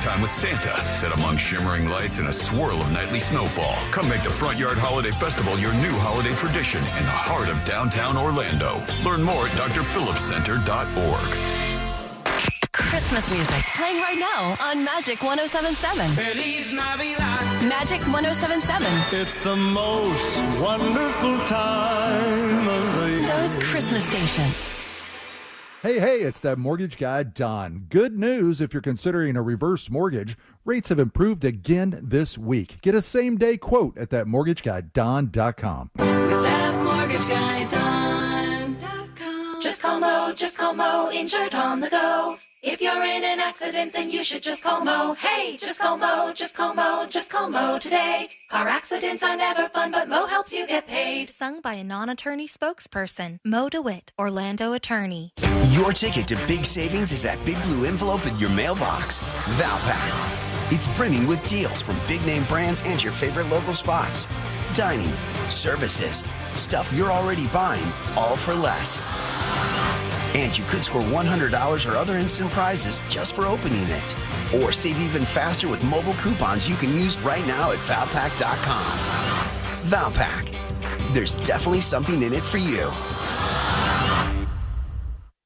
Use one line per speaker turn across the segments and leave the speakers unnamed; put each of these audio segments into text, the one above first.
time with Santa, set among shimmering lights and a swirl of nightly snowfall. Come make the Front Yard Holiday Festival your new holiday tradition in the heart of downtown Orlando. Learn more at drphillipscenter.org.
Christmas music playing right now on Magic 107.7.
Feliz Navidad.
Magic 107.7.
It's the most wonderful time of the year.
Doe's Christmas Station.
Hey, it's that mortgage guy, Don. Good news if you're considering a reverse mortgage. Rates have improved again this week. Get a same-day quote at thatmortgageguyDon.com.
With thatmortgageguyDon.com. Just call Mo, insured on the go. If you're in an accident, then you should just call Mo. Hey, just call Mo today. Car accidents are never fun, but Mo helps you get paid.
Sung by a non-attorney spokesperson, Mo DeWitt, Orlando attorney.
Your ticket to big savings is that big blue envelope in your mailbox. Valpak. It's brimming with deals from big-name brands and your favorite local spots. Dining, services, stuff you're already buying, all for less. And you could score $100 or other instant prizes just for opening it. Or save even faster with mobile coupons you can use right now at Valpak.com. Valpak. There's definitely something in it for you.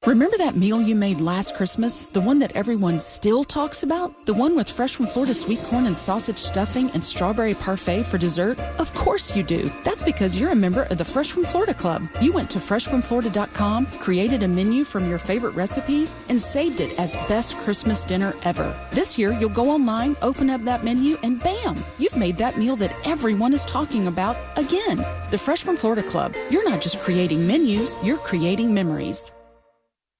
Remember that meal you made last Christmas? The one that everyone still talks about? The one with Fresh from Florida sweet corn and sausage stuffing and strawberry parfait for dessert? Of course you do. That's because you're a member of the Fresh from Florida Club. You went to freshfromflorida.com, created a menu from your favorite recipes, and saved it as best Christmas dinner ever. This year, you'll go online, open up that menu, and bam! You've made that meal that everyone is talking about again. The Fresh from Florida Club. You're not just creating menus, you're creating memories.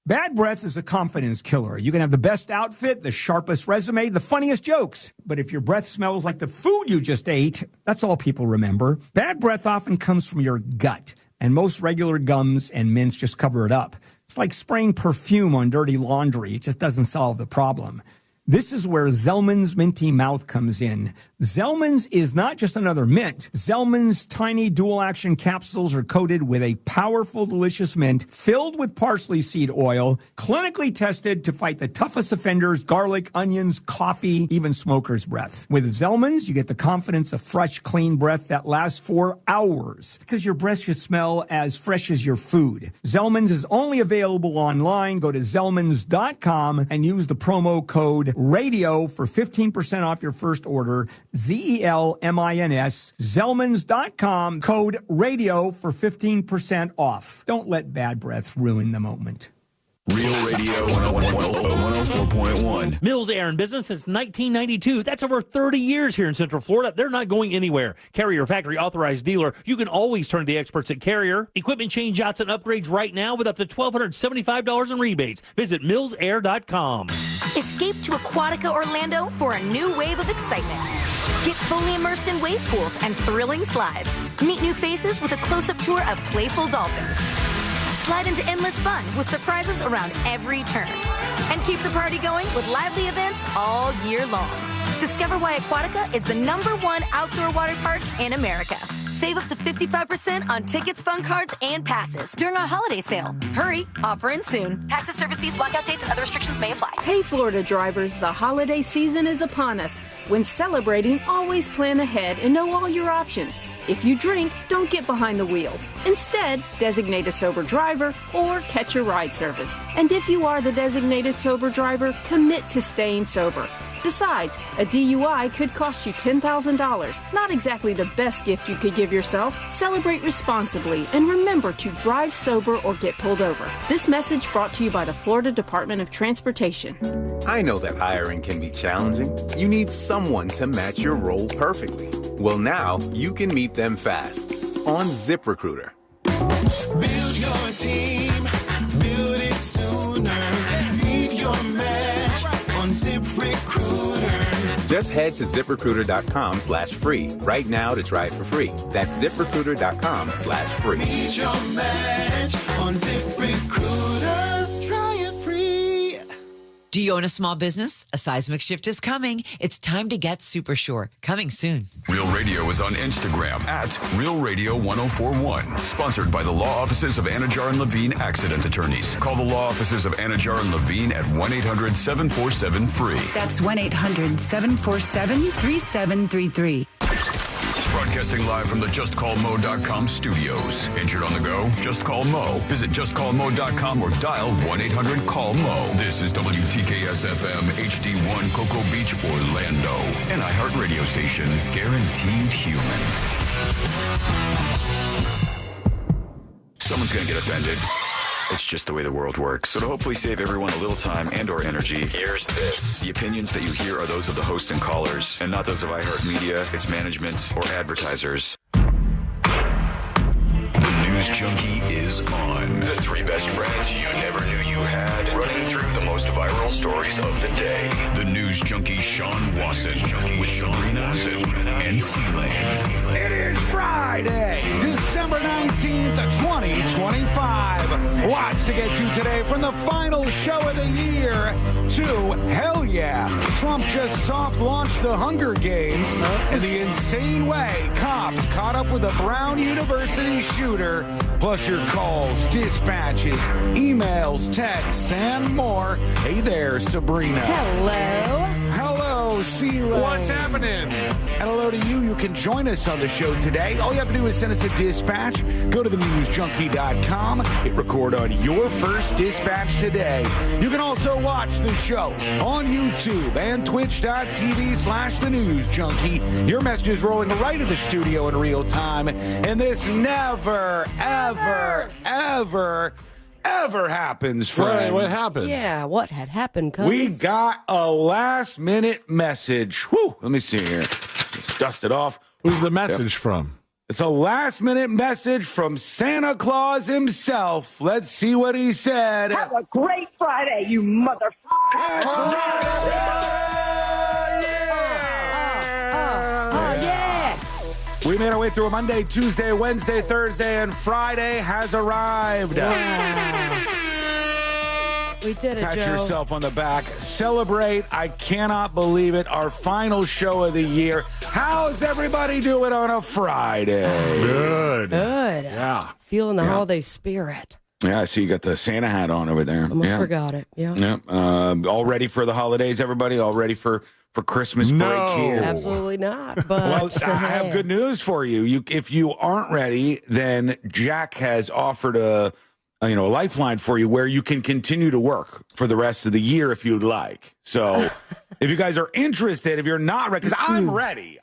Bad breath is a confidence killer. You can have the best outfit, the sharpest resume, the funniest jokes. But if your breath smells like the food you just ate, that's all people remember. Bad breath often comes from your gut, and most regular gums and mints just cover it up. It's like spraying perfume on dirty laundry. It just doesn't solve the problem. This is where Zellman's Minty Mouth comes in. Zellman's is not just another mint. Zellman's tiny dual-action capsules are coated with a powerful, delicious mint filled with parsley seed oil, clinically tested to fight the toughest offenders, garlic, onions, coffee, even smoker's breath. With Zellman's, you get the confidence of fresh, clean breath that lasts for hours, because your breath should smell as fresh as your food. Zellman's is only available online. Go to Zellmans.com and use the promo code RADIO for 15% off your first order. ZELMINS, Zellmans.com, code RADIO for 15% off. Don't let bad breath ruin the moment.
Real Radio 104.1.
Mills Air in business since 1992. That's over 30 years here in Central Florida. They're not going anywhere. Carrier factory authorized dealer. You can always turn to the experts at Carrier. Equipment changeouts and upgrades right now with up to $1,275 in rebates. Visit millsair.com.
Escape to Aquatica Orlando for a new wave of excitement. Get fully immersed in wave pools and thrilling slides. Meet new faces with a close-up tour of playful dolphins. Slide into endless fun with surprises around every turn. And keep the party going with lively events all year long. Discover why Aquatica is the #1 outdoor water park in America. Save up to 55% on tickets, fun cards, and passes during our holiday sale. Hurry, offer ends soon. Taxes, service fees, blackout dates, and other restrictions may apply.
Hey, Florida drivers, the holiday season is upon us. When celebrating, always plan ahead and know all your options. If you drink, don't get behind the wheel. Instead, designate a sober driver or catch a ride service. And if you are the designated sober driver, commit to staying sober. Besides, a DUI could cost you $10,000. Not exactly the best gift you could give yourself. Celebrate responsibly and remember to drive sober or get pulled over. This message brought to you by the Florida Department of Transportation.
I know that hiring can be challenging. You need someone to match your role perfectly. Well, now you can meet them fast on ZipRecruiter.
Build your team, build it sooner. Meet your match on ZipRecruiter.
Just head to ZipRecruiter.com/free right now to try it for free. That's ZipRecruiter.com/free.
Meet your match on ZipRecruiter. Try it free.
Do you own a small business? A seismic shift is coming. It's time to get super sure. Coming soon.
Real Radio is on Instagram at Real Radio 1041. Sponsored by the law offices of Anajar and Levine Accident Attorneys. Call the law offices of Anajar and Levine at 1-800-747-FREE.
That's 1-800-747-3733.
Broadcasting live from the JustCallMo.com studios. Injured on the go? Just call Mo. Visit JustCallMo.com or dial 1-800-CALL-MO. This is WTKS-FM HD1 Cocoa Beach, Orlando. An iHeartRadio station. Guaranteed human. Someone's going to get offended. It's just the way the world works. So to hopefully save everyone a little time and or energy, here's this. The opinions that you hear are those of the host and callers, and not those of iHeartMedia, its management, or advertisers. The News Junkie is on. The three best friends you never knew you had, running through the most viral stories of the day. The News Junkie Sean Wasson with Sabrina and C-Lane.
It is Friday, December 19th, 2025. Lots to get to today, from the final show of the year to hell yeah. Trump just soft launched the Hunger Games in the insane way cops caught up with a Brown University shooter, plus your calls, dispatches, emails, texts, and more. Hey there, Sabrina.
Hello.
Hello, C-Lane.
What's happening?
And hello to you. You can join us on the show today. All you have to do is send us a dispatch. Go to thenewsjunkie.com. Hit record on your first dispatch today. You can also watch the show on YouTube and twitch.tv/thenewsjunkie. Your message is rolling right to the studio in real time. And this never, ever happens, friend.
What happened?
Yeah, what had happened, cuz?
We got a last-minute message. Whew, let me see here. Let's dust it off.
Who's the message from?
It's a last-minute message from Santa Claus himself. Let's see what he said.
Have a great Friday, you motherfucker.
We made our way through a Monday, Tuesday, Wednesday, Thursday, and Friday has arrived.
We did it,
Pat
Joe.
yourself on the back. Celebrate. I cannot believe it. Our final show of the year. How's everybody doing on a Friday?
Good.
Yeah.
Feeling the holiday spirit.
Yeah, I see you got the Santa hat on over there.
Almost forgot it. Yeah.
Yeah. All ready for the holidays, everybody? All ready for Christmas break here?
Absolutely not. But
well, I have good news for you. If you aren't ready, then Jack has offered a lifeline for you where you can continue to work for the rest of the year if you'd like. So if you guys are interested, if you're not ready, because I'm ready,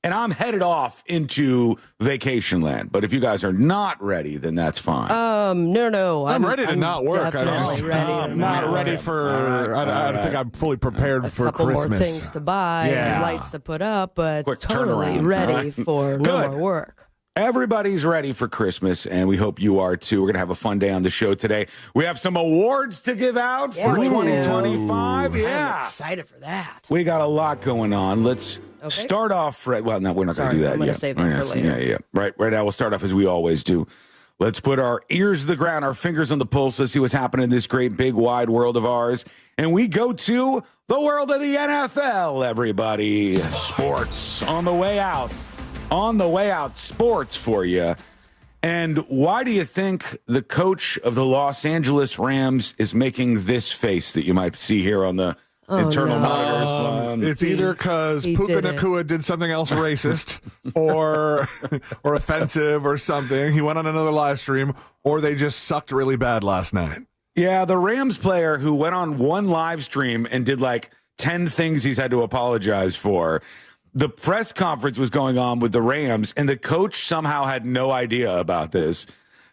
and I'm headed off into vacation land. But if you guys are not ready, then that's fine.
No.
I'm ready to not work.
I'm
not ready for. I don't think I'm fully prepared for
couple
Christmas.
more things to buy, and lights to put up, but
Quick
totally
turnaround,
ready
right?
for no more work.
Everybody's ready for Christmas, and we hope you are too. We're going to have a fun day on the show today. We have some awards to give out for 2025. Yeah.
I'm excited for that.
We got a lot going on. Let's start off. Well, no, we're not going to do that
I'm going
yet.
to save that for later.
Yeah. Right now, we'll start off as we always do. Let's put our ears to the ground, our fingers on the pulse. Let's see what's happening in this great, big, wide world of ours. And we go to the world of the NFL, everybody. Sports on the way out. On the way out, sports for you. And why do you think the coach of the Los Angeles Rams is making this face that you might see here on the internal monitors?
It's either because Puka Nacua did something else racist or offensive or something. He went on another live stream, or they just sucked really bad last night.
Yeah, the Rams player who went on one live stream and did like 10 things he's had to apologize for. The press conference was going on with the Rams, and the coach somehow had no idea about this.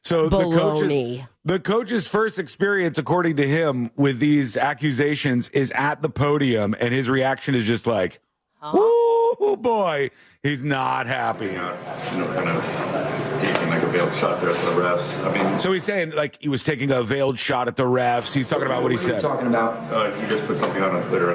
So the coach's first experience, according to him, with these accusations is at the podium, and his reaction is just like, oh boy, he's not happy.
Kind of taking like a
a veiled shot there at the refs. I mean,
so he's saying like he was taking a veiled shot at the refs. He's talking about what he said.
What are you talking about?
He just put something out on Twitter.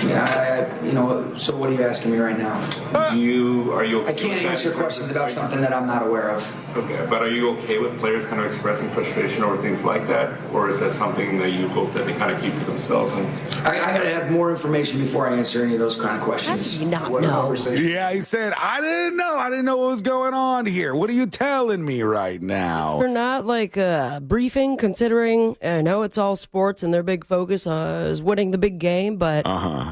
Yeah, so what are you asking me right now?
Are you okay?
I can't answer questions about something that I'm not aware of.
Okay, but are you okay with players kind of expressing frustration over things like that? Or is that something that you hope that they kind of keep to themselves?
I got to have more information before I answer any of those kind of questions.
How do you not know?
Yeah, he said, I didn't know. I didn't know what was going on here. What are you telling me right now?
They're not like a briefing, considering I know it's all sports and their big focus is winning the big game, but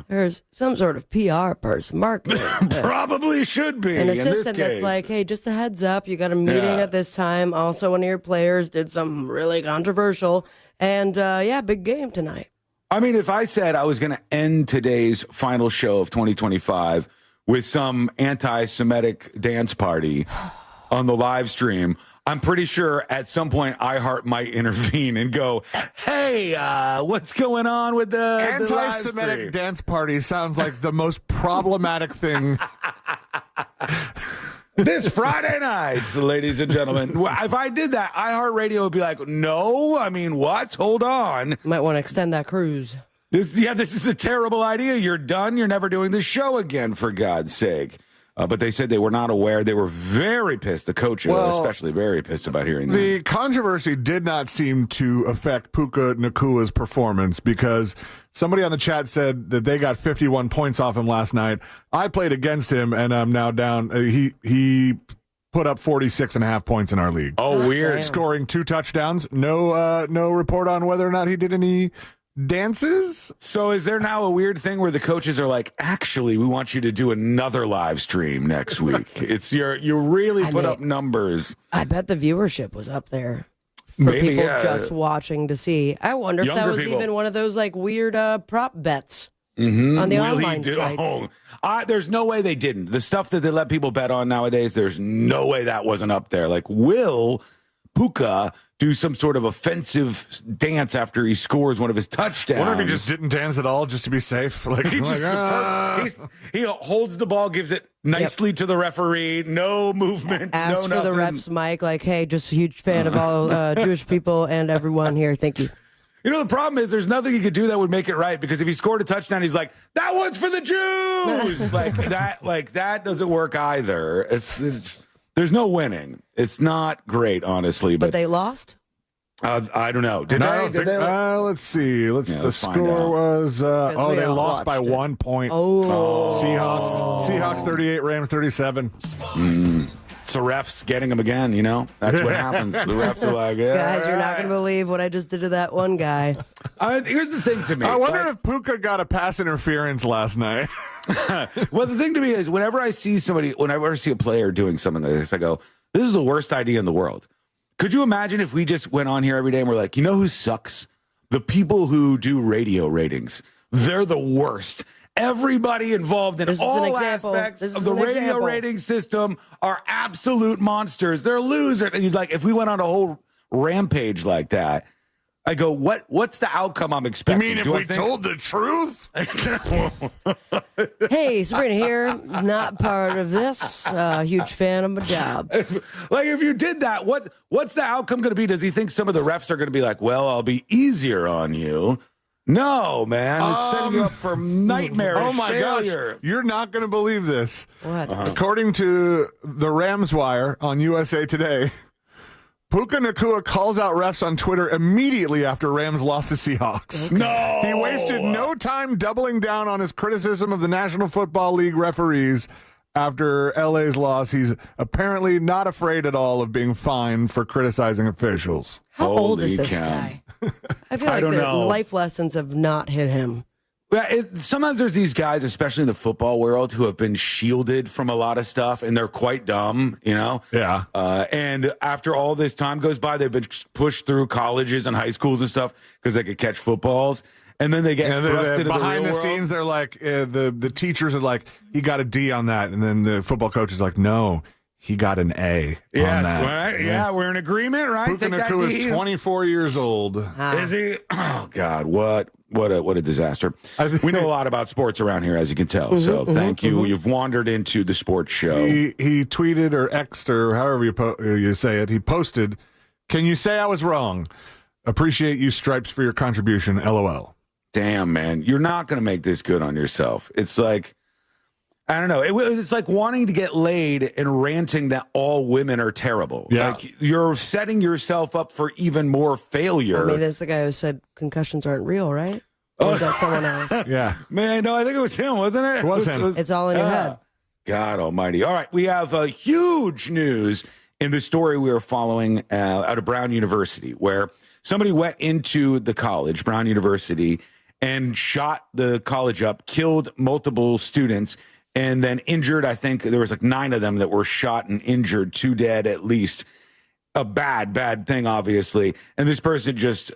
there's some sort of PR person, marketing.
Probably should be.
An
in this
assistant that's
case.
like, hey, just a heads up, you got a meeting at this time. Also, one of your players did something really controversial, and big game tonight.
I mean, if I said I was going to end today's final show of 2025 with some anti-Semitic dance party on the live stream, I'm pretty sure at some point iHeart might intervene and go, hey, what's going on with the
anti-Semitic dance party sounds like the most problematic thing.
This Friday night, ladies and gentlemen. If I did that, iHeartRadio would be like, no, I mean, what? Hold on.
Might want to extend that cruise.
This is a terrible idea. You're done. You're never doing this show again, for God's sake. But they said they were not aware. They were very pissed. The coach, especially, very pissed about hearing that.
The controversy did not seem to affect Puka Nacua's performance because somebody on the chat said that they got 51 points off him last night. I played against him, and I'm now down. He put up 46.5 points in our league.
Oh, weird.
Damn. Scoring 2 touchdowns. No report on whether or not he did any dances.
So is there now a weird thing where the coaches are like, actually, we want you to do another live stream next week? It's you really put up numbers.
I bet the viewership was up there for
Maybe,
people just watching to see. I wonder if that was even one of those like weird prop bets on the online sites.
There's no way they didn't. The stuff that they let people bet on nowadays, there's no way that wasn't up there. Like, will Puka do some sort of offensive dance after he scores one of his touchdowns?
I wonder if he just didn't dance at all just to be safe. Like,
he holds the ball, gives it nicely to the referee, no movement,
Ask for the ref's mic, like, hey, just a huge fan of all Jewish people and everyone here. Thank you.
You know, the problem is there's nothing he could do that would make it right, because if he scored a touchdown, he's like, that one's for the Jews. that doesn't work either. It's there's no winning. It's not great, honestly. But
they lost?
I don't know.
Let's see. The score was they lost by 1 point. Seahawks 38, Rams 37.
It's the refs getting them again, you know? That's what happens. The refs are like,
guys, you're not going to believe what I just did to that one guy.
Here's the thing to me.
I wonder if Puka got a pass interference last night.
Well, the thing to me is whenever I see a player doing something like this, I go, this is the worst idea in the world. Could you imagine if we just went on here every day and we're like, you know who sucks? The people who do radio ratings. They're the worst. Everybody involved in all aspects of the radio rating system are absolute monsters. They're losers. And he's like, if we went on a whole rampage like that, I go, what's the outcome I'm expecting?
You mean if we told the truth?
Hey, Sabrina here. Not part of this. Huge fan of my job.
If you did that, what's the outcome going to be? Does he think some of the refs are going to be like, well, I'll be easier on you? No, man. It's setting you up for nightmarish
Oh, my
failure.
gosh. You're not going to believe this.
What?
According to the Rams Wire on USA Today, Puka Nacua calls out refs on Twitter immediately after Rams lost to Seahawks.
Okay. No!
He wasted no time doubling down on his criticism of the National Football League referees after LA's loss. He's apparently not afraid at all of being fined for criticizing officials.
How old is this guy? I feel like the life lessons have not hit him.
Sometimes there's these guys, especially in the football world, who have been shielded from a lot of stuff, and they're quite dumb, you know?
Yeah.
And after all this time goes by, they've been pushed through colleges and high schools and stuff because they could catch footballs. And then they get thrust into
behind
the
the
real
scenes.
world.
They're like the teachers are like, he got a D on that, and then the football coach is like, no, he got an A
Yeah,
on that.
right? Yeah, we're in agreement, right?
Puka
Take that,
Nacua
D.
is 24 years old.
Is he? Oh God, what a disaster. We know a lot about sports around here, as you can tell. So thank you. You've wandered into the sports show.
He tweeted or X'd or however you say it. He posted, "Can you say I was wrong? Appreciate you, Stripes, for your contribution. LOL."
Damn, man, you're not going to make this good on yourself. It's like, I don't know. It's like wanting to get laid and ranting that all women are terrible.
Yeah.
Like you're setting yourself up for even more failure.
I mean, there's the guy who said concussions aren't real, right? Or is that someone else?
Yeah.
Man, no, I think it was him, wasn't it?
It was him.
It's all in your head.
God almighty. All right, we have huge news in the story we are following out of Brown University, where somebody went into the college, Brown University, and shot the college up, killed multiple students, and then injured, I think there was like 9 of them that were shot and injured, 2 dead at least. A bad thing, obviously. And this person just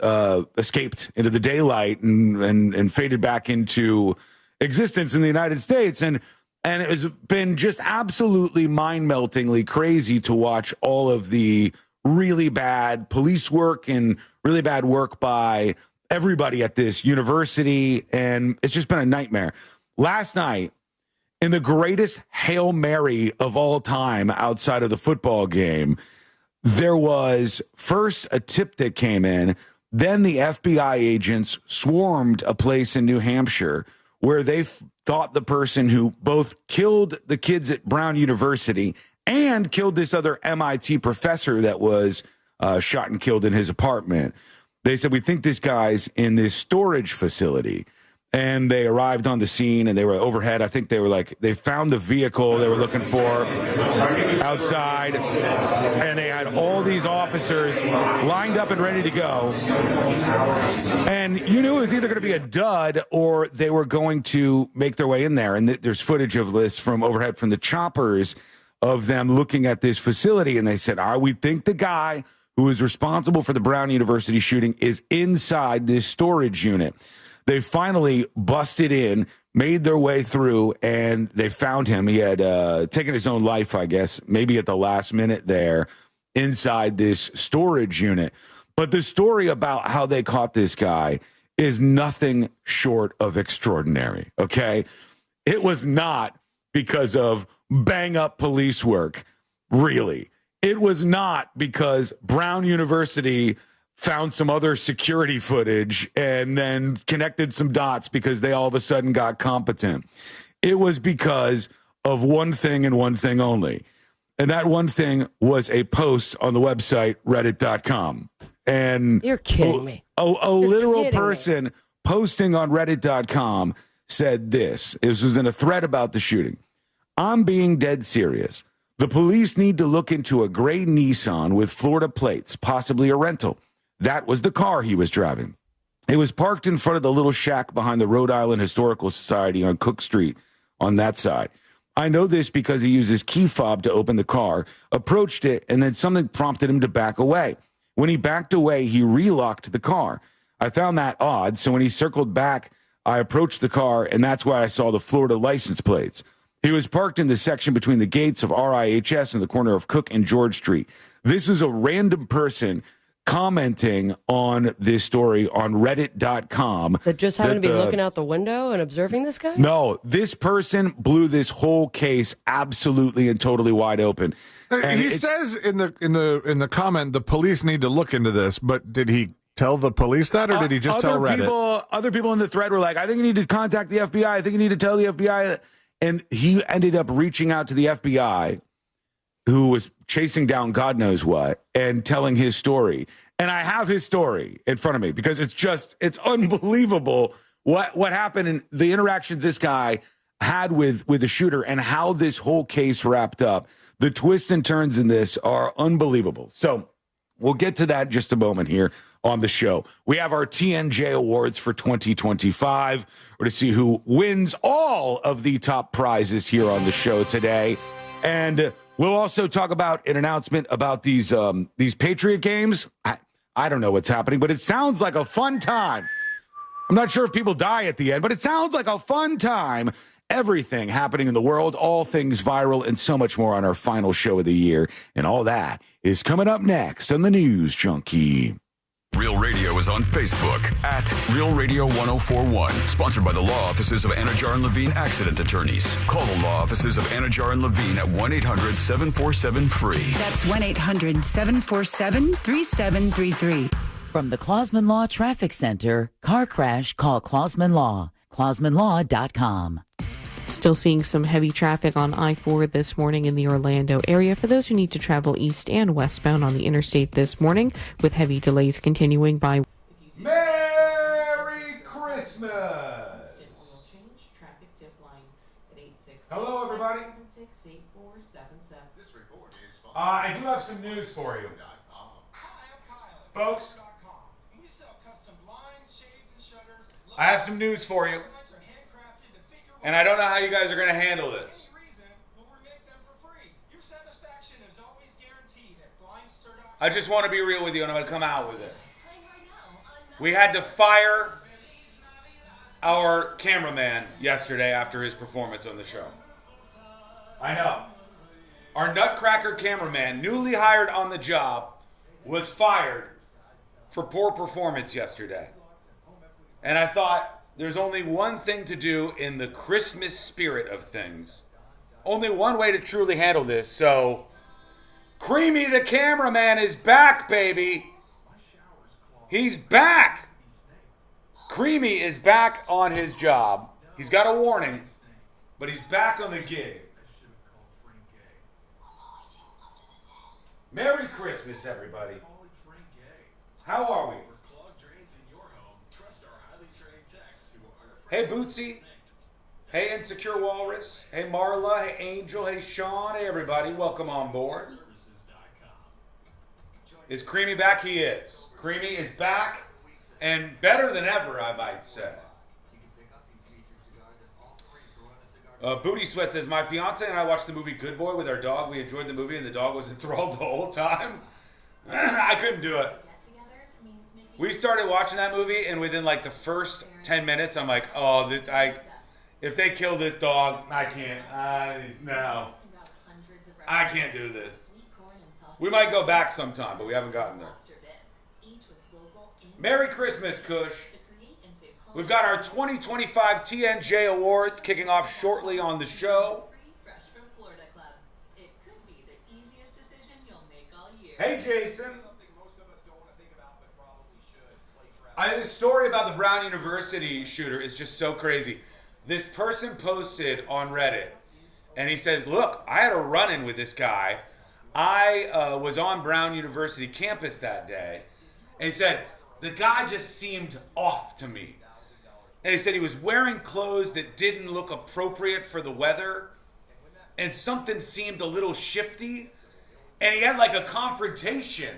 escaped into the daylight and faded back into existence in the United States. And it has been just absolutely mind-meltingly crazy to watch all of the really bad police work and really bad work by everybody at this university. And it's just been a nightmare. Last night, in the greatest Hail Mary of all time outside of the football game, there was first a tip that came in, then the FBI agents swarmed a place in New Hampshire where they thought the person who both killed the kids at Brown University and killed this other MIT professor that was shot and killed in his apartment. They said, we think this guy's in this storage facility. And they arrived on the scene and they were overhead. I think they found the vehicle they were looking for outside. And they had all these officers lined up and ready to go. And you knew it was either going to be a dud or they were going to make their way in there. And there's footage of this from overhead from the choppers of them looking at this facility. And they said, we think the guy who is responsible for the Brown University shooting is inside this storage unit. They finally busted in, made their way through, and they found him. He had taken his own life, I guess, maybe at the last minute there inside this storage unit. But the story about how they caught this guy is nothing short of extraordinary, okay? It was not because of bang-up police work, really. It was not because Brown University found some other security footage and then connected some dots because they all of a sudden got competent. It was because of one thing and one thing only. And that one thing was a post on the website, reddit.com. And
you're kidding me.
A literal person posting on reddit.com said this. This was in a thread about the shooting. I'm being dead serious. The police need to look into a gray Nissan with Florida plates, possibly a rental. That was the car he was driving. It was parked in front of the little shack behind the Rhode Island Historical Society on Cook Street on that side. I know this because he used his key fob to open the car, approached it, and then something prompted him to back away. When he backed away, he relocked the car. I found that odd, so when he circled back, I approached the car, and that's why I saw the Florida license plates. He was parked in the section between the gates of RIHS and the corner of Cook and George Street. This is a random person commenting on this story on reddit.com.
That just happened to be looking out the window and observing this guy?
No, this person blew this whole case absolutely and totally wide open. And
he says in the comment, the police need to look into this, but did he tell the police that, or did he just tell Reddit?
Other people in the thread were like, I think you need to contact the FBI. I think you need to tell the FBI. And he ended up reaching out to the FBI, who was chasing down God knows what, and telling his story. And I have his story in front of me because it's unbelievable what happened and the interactions this guy had with the shooter and how this whole case wrapped up. The twists and turns in this are unbelievable. So we'll get to that in just a moment here on the show. We have our TNJ Awards for 2025. We're to see who wins all of the top prizes here on the show today. And we'll also talk about an announcement about these Patriot games. I don't know what's happening, but it sounds like a fun time. I'm not sure if people die at the end, but it sounds like a fun time. everything happening in the world, all things viral, and so much more on our final show of the year. And all that is coming up next on the News Junkie.
Real Radio is on Facebook at Real Radio 1041. Sponsored by the law offices of Anajar and Levine Accident Attorneys. Call the law offices of Anajar and Levine at 1-800-747-FREE.
That's 1-800-747-3733.
From the Clausman Law Traffic Center, car crash, call Clausman Law. ClausmanLaw.com.
Still seeing some heavy traffic on I-4 this morning in the Orlando area for those who need to travel east and westbound on the interstate this morning, with heavy delays continuing by...
Merry Christmas! Hello, everybody. I do have some news for you. Folks, I have some news for you. And I don't know how you guys are going to handle this. I just want to be real with you, and I'm going to come out with it. We had to fire our cameraman yesterday after his performance on the show. I know. Our Nutcracker cameraman, newly hired on the job, was fired for poor performance yesterday. And I thought, there's only one thing to do in the Christmas spirit of things. Only one way to truly handle this. So, Creamy the cameraman is back, baby. He's back. Creamy is back on his job. He's got a warning, but he's back on the gig. Merry Christmas, everybody. How are we? Hey, Bootsy. Hey, Insecure Walrus. Hey, Marla. Hey, Angel. Hey, Sean. Hey, everybody. Welcome on board. Is Creamy back? He is. Creamy is back, and better than ever, I might say. Booty Sweat says, my fiance and I watched the movie Good Boy with our dog. We enjoyed the movie, and the dog was enthralled the whole time. I couldn't do it. We started watching that movie, and within like the first 10 minutes, I'm like, oh, if they kill this dog, I can't. No. I can't do this. We might go back sometime, but we haven't gotten there. Merry Christmas, Kush. We've got our 2025 TNJ Awards kicking off shortly on the show. Hey, Jason. This story about the Brown University shooter is just so crazy. This person posted on Reddit, and he says, look, I had a run-in with this guy. I was on Brown University campus that day, and he said, the guy just seemed off to me. And he said he was wearing clothes that didn't look appropriate for the weather, and something seemed a little shifty, and he had like a confrontation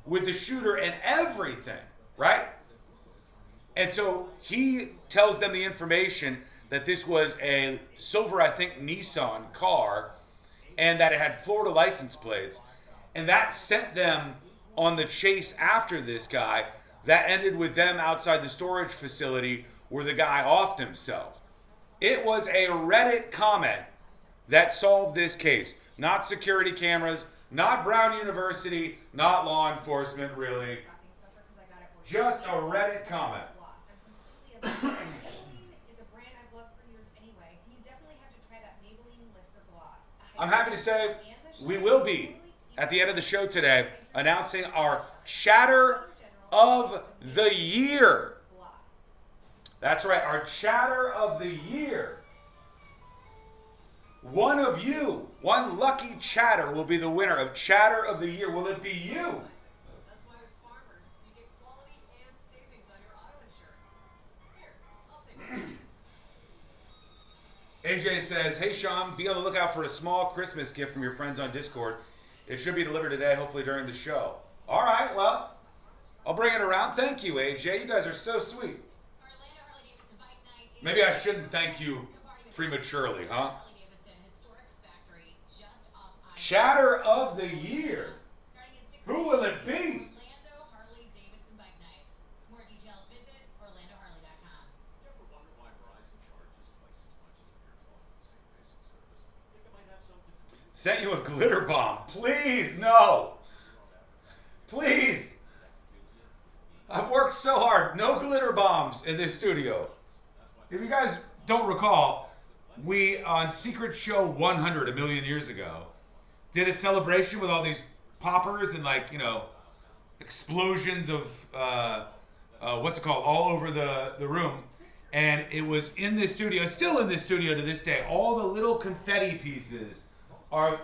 with the shooter and everything, right? And so he tells them the information that this was a silver, I think, Nissan car, and that it had Florida license plates. And that sent them on the chase after this guy. That ended with them outside the storage facility where the guy offed himself. It was a Reddit comment that solved this case. Not security cameras, not Brown University, not law enforcement, really. Just a Reddit comment. I'm happy to say we will be, at the end of the show today, announcing our Chatter of the Year. That's right, our Chatter of the Year. One of you, one lucky chatter will be the winner of Chatter of the Year. Will it be you? AJ says, hey Sean, be on the lookout for a small Christmas gift from your friends on Discord. It should be delivered today, hopefully during the show. All right, well, I'll bring it around. Thank you, AJ. You guys are so sweet. Maybe I shouldn't thank you prematurely, huh? Chatter of the Year. Who will it be? Sent you a glitter bomb. Please, no. Please. I've worked so hard. No glitter bombs in this studio. If you guys don't recall, we, on Secret Show 100 a million years ago, did a celebration with all these poppers and, like, you know, explosions of, what's it called, all over the room. And it was in this studio, it's still in this studio to this day. All the little confetti pieces are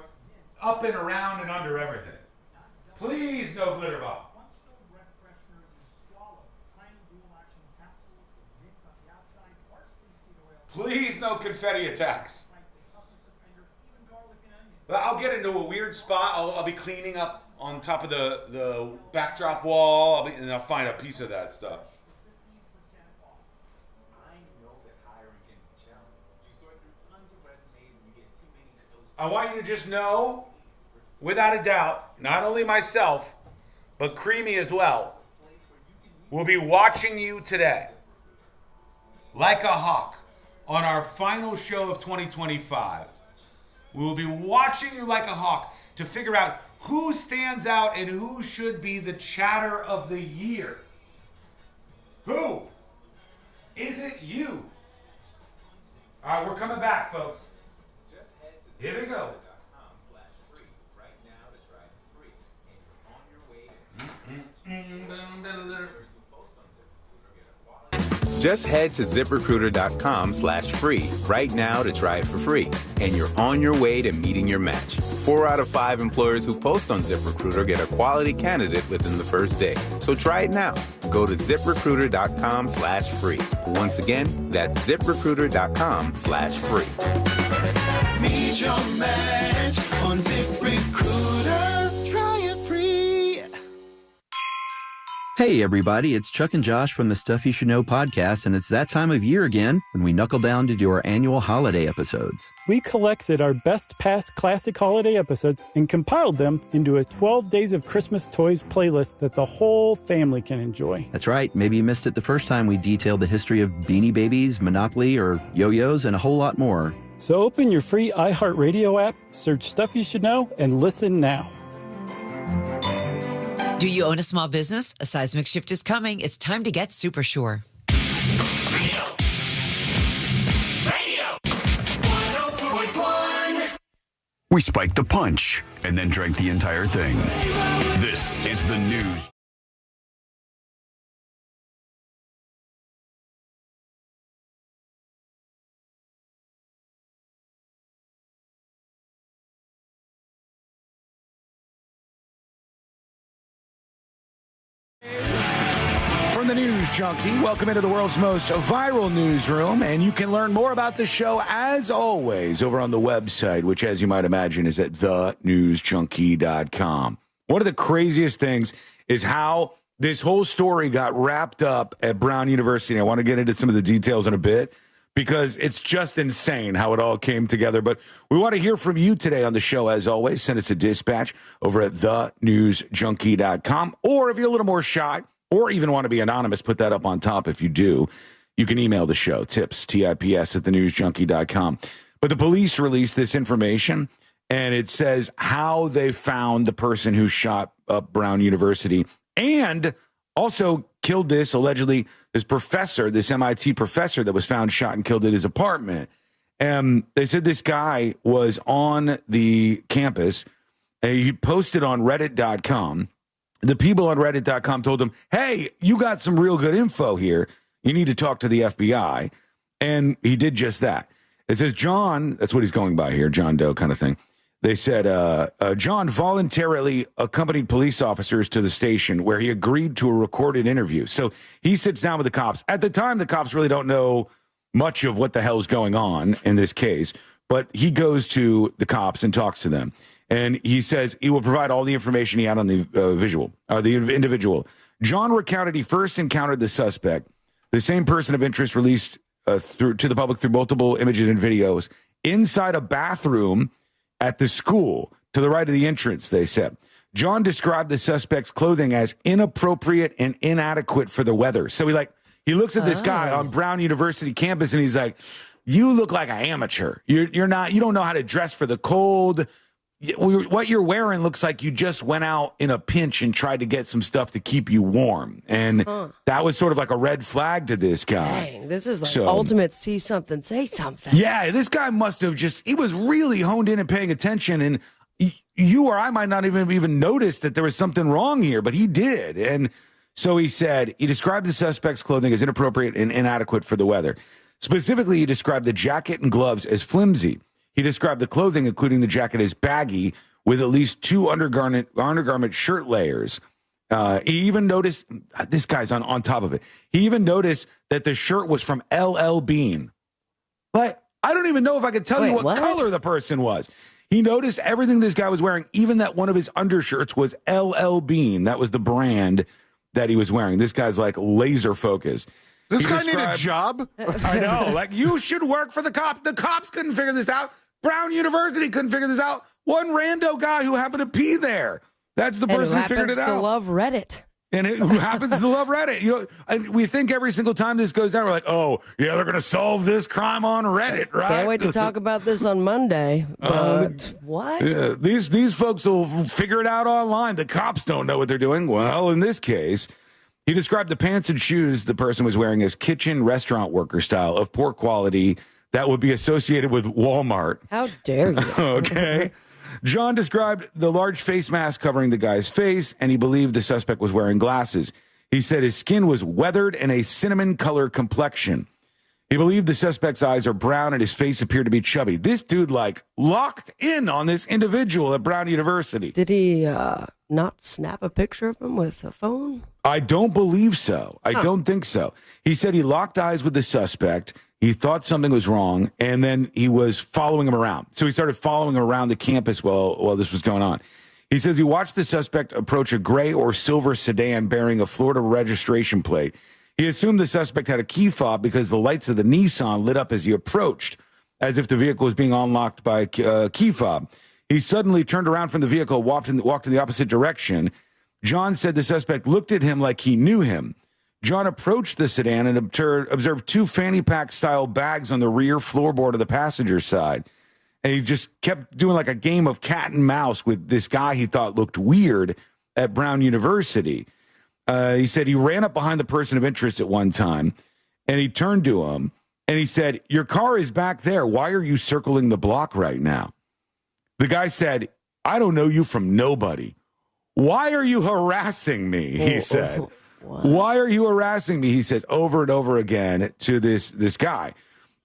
up and around and under everything. Please, no glitter bomb. Please, no confetti attacks. But I'll get into a weird spot. I'll be cleaning up on top of the backdrop wall, and I'll find a piece of that stuff. I want you to just know, without a doubt, not only myself, but Creamy as well, will be watching you today like a hawk on our final show of 2025. We will be watching you like a hawk to figure out who stands out and who should be the chatter of the year. Who? Is it you? All right, we're coming back, folks. Here we go.
Just head to ZipRecruiter.com/free right now to try it for free, and you're on your way to meeting your match. 4 out of 5 employers who post on ZipRecruiter get a quality candidate within the first day. So try it now. Go to ZipRecruiter.com/free. Once again, that's ZipRecruiter.com/free.
Meet your match on ZipRecruiter. Try it free.
Hey everybody, it's Chuck and Josh from the Stuff You Should Know podcast, and it's that time of year again when we knuckle down to do our annual holiday episodes.
We collected our best past classic holiday episodes and compiled them into a 12 Days of Christmas Toys playlist that the whole family can enjoy.
That's right, maybe you missed it the first time we detailed the history of Beanie Babies, Monopoly, or yo-yos, and a whole lot more.
So open your free iHeartRadio app, search Stuff You Should Know, and listen now.
Do you own a small business? A seismic shift is coming. It's time to get super sure.
We spiked the punch and then drank the entire thing. This is the news.
From the News Junkie, welcome into the world's most viral newsroom, and you can learn more about the show, as always, over on the website, which, as you might imagine, is at thenewsjunkie.com. One of the craziest things is how this whole story got wrapped up at Brown University. I want to get into some of the details in a bit, because it's just insane how it all came together. But we want to hear from you today on the show, as always. Send us a dispatch over at thenewsjunkie.com, or if you're a little more shy, or even want to be anonymous, put that up on top if you do. You can email the show, tips, TIPS, at thenewsjunkie.com. But the police released this information, and it says how they found the person who shot up Brown University and also killed this, allegedly, this professor, this MIT professor that was found shot and killed at his apartment. And they said this guy was on the campus. He posted on Reddit.com. The people on Reddit.com told him, hey, you got some real good info here. You need to talk to the FBI. And he did just that. It says John, that's what he's going by here, John Doe kind of thing. They said John voluntarily accompanied police officers to the station where he agreed to a recorded interview. So he sits down with the cops. At the time, the cops really don't know much of what the hell's going on in this case. But he goes to the cops and talks to them. And he says he will provide all the information he had on the the individual. John recounted he first encountered the suspect, the same person of interest released to the public through multiple images and videos, inside a bathroom at the school to the right of the entrance, they said. John described the suspect's clothing as inappropriate and inadequate for the weather. So he looks at this guy on Brown University campus and he's like, you look like an amateur. You don't know how to dress for the cold. what you're wearing looks like you just went out in a pinch and tried to get some stuff to keep you warm. And that was sort of like a red flag to this guy.
Dang, this is like ultimate see something, say something.
Yeah, this guy must have he was really honed in and paying attention. And you or I might not even notice that there was something wrong here, but he did. And so he described the suspect's clothing as inappropriate and inadequate for the weather. Specifically, he described the jacket and gloves as flimsy. He described the clothing, including the jacket, as baggy with at least 2 undergarment shirt layers. He even noticed, this guy's on top of it. He even noticed that the shirt was from LL Bean. But I don't even know if I could tell you what color the person was. He noticed everything this guy was wearing, even that one of his undershirts was LL Bean. That was the brand that he was wearing. This guy's like laser focused.
Does this guy need a job?
I know. Like, you should work for the cops. The cops couldn't figure this out. Brown University couldn't figure this out. One rando guy who happened to pee there. That's the person who figured it out.
And who happens to love Reddit.
And who happens to love Reddit. You know, and we think every single time this goes down, we're like, oh, yeah, they're going to solve this crime on Reddit, right?
Can't wait to talk about this on Monday. But what?
Yeah, these folks will figure it out online. The cops don't know what they're doing. Well, in this case, he described the pants and shoes the person was wearing as kitchen restaurant worker style of poor quality that would be associated with Walmart.
How dare you?
Okay. John described the large face mask covering the guy's face, and he believed the suspect was wearing glasses. He said his skin was weathered and a cinnamon color complexion. He believed the suspect's eyes are brown and his face appeared to be chubby. This dude, locked in on this individual at Brown University.
Did he not snap a picture of him with a phone?
I don't believe so. I don't think so. He said he locked eyes with the suspect. He thought something was wrong, and then he was following him around. So he started following him around the campus while this was going on. He says he watched the suspect approach a gray or silver sedan bearing a Florida registration plate. He assumed the suspect had a key fob because the lights of the Nissan lit up as he approached, as if the vehicle was being unlocked by a key fob. He suddenly turned around from the vehicle, walked in the opposite direction. John said the suspect looked at him like he knew him. John approached the sedan and observed 2 fanny pack-style bags on the rear floorboard of the passenger side. And he just kept doing like a game of cat and mouse with this guy he thought looked weird at Brown University. He said he ran up behind the person of interest at one time, and he turned to him, and he said, "Your car is back there. Why are you circling the block right now?" The guy said, "I don't know you from nobody. Why are you harassing me?" He said. Why are you harassing me? He says over and over again to this guy.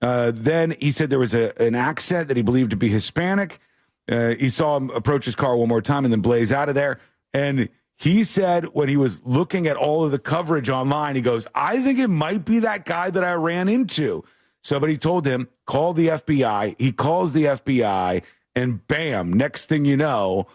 Then he said there was an accent that he believed to be Hispanic. He saw him approach his car one more time and then blaze out of there. And he said when he was looking at all of the coverage online, he goes, "I think it might be that guy that I ran into." Somebody told him, call the FBI. He calls the FBI, and bam, next thing you know,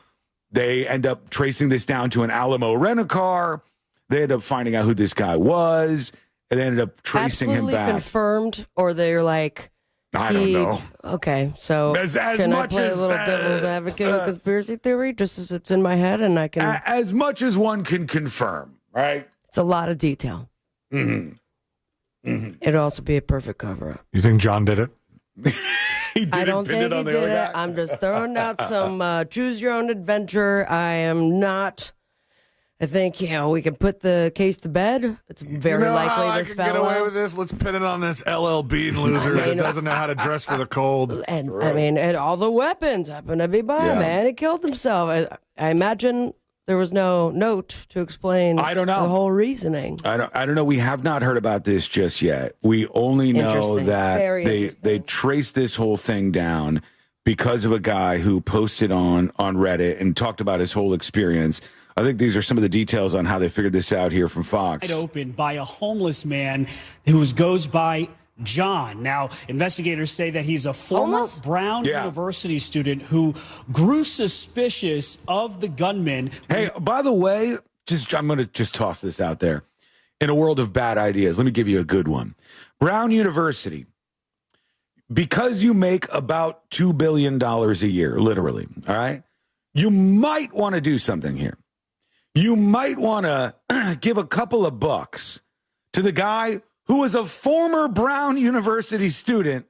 they end up tracing this down to an Alamo rent-a-car. They ended up finding out who this guy was, and they ended up tracing him back.
Confirmed, or they're like,
I don't know.
Okay, so
as
can I play a little devil's advocate with conspiracy theory, just as it's in my head, and I can
as much as one can confirm, right?
It's a lot of detail.
Mm-hmm. Mm-hmm.
It'd also be a perfect cover-up.
You think John did it?
He did
I don't think he did it. I'm just throwing out some choose your own adventure. I am not. I think, we can put the case to bed. It's very likely this fellow.
Get away with this. Let's pin it on this LL Bean loser that doesn't know how to dress for the cold.
And and all the weapons happen to be by him, man. He killed himself. I imagine there was no note to explain
I don't know.
The whole reasoning.
I don't know. We have not heard about this just yet. We only know that they traced this whole thing down because of a guy who posted on Reddit and talked about his whole experience. I think these are some of the details on how they figured this out here from Fox.
Opened by a homeless man who goes by John. Now, investigators say that he's a former Brown University student who grew suspicious of the gunman.
Hey, by the way, I'm going to just toss this out there. In a world of bad ideas, let me give you a good one. Brown University, because you make about $2 billion a year, literally, all right, you might want to do something here. You might want to give a couple of bucks to the guy who was a former Brown University student,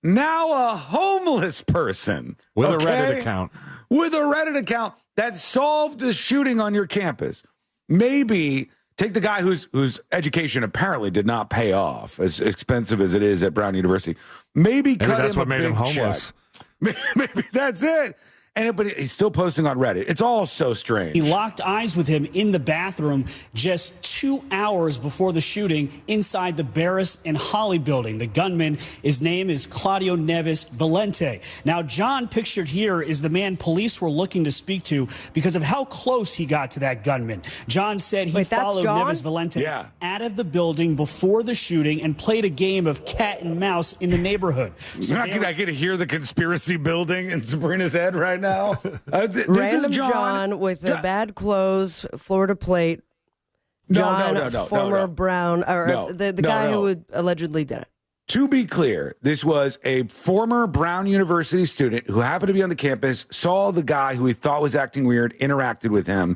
now a homeless person.
With a Reddit account.
with a Reddit account that solved the shooting on your campus. Maybe take the guy whose education apparently did not pay off, as expensive as it is at Brown University. Maybe cut
that's
him
what
a
made
big
him homeless.
check. Maybe that's it. But he's still posting on Reddit. It's all so strange.
He locked eyes with him in the bathroom just 2 hours before the shooting inside the Barris and Holly building. The gunman, his name is Claudio Neves Valente. Now, John, pictured here, is the man police were looking to speak to because of how close he got to that gunman. John said he followed Neves Valente out of the building before the shooting and played a game of cat and mouse in the neighborhood. So
I get to hear the conspiracy building in Sabrina's head right now.
Random John with the bad clothes, Florida plate. John, former Brown, or the guy who allegedly did it.
To be clear, this was a former Brown University student who happened to be on the campus, saw the guy who he thought was acting weird, interacted with him,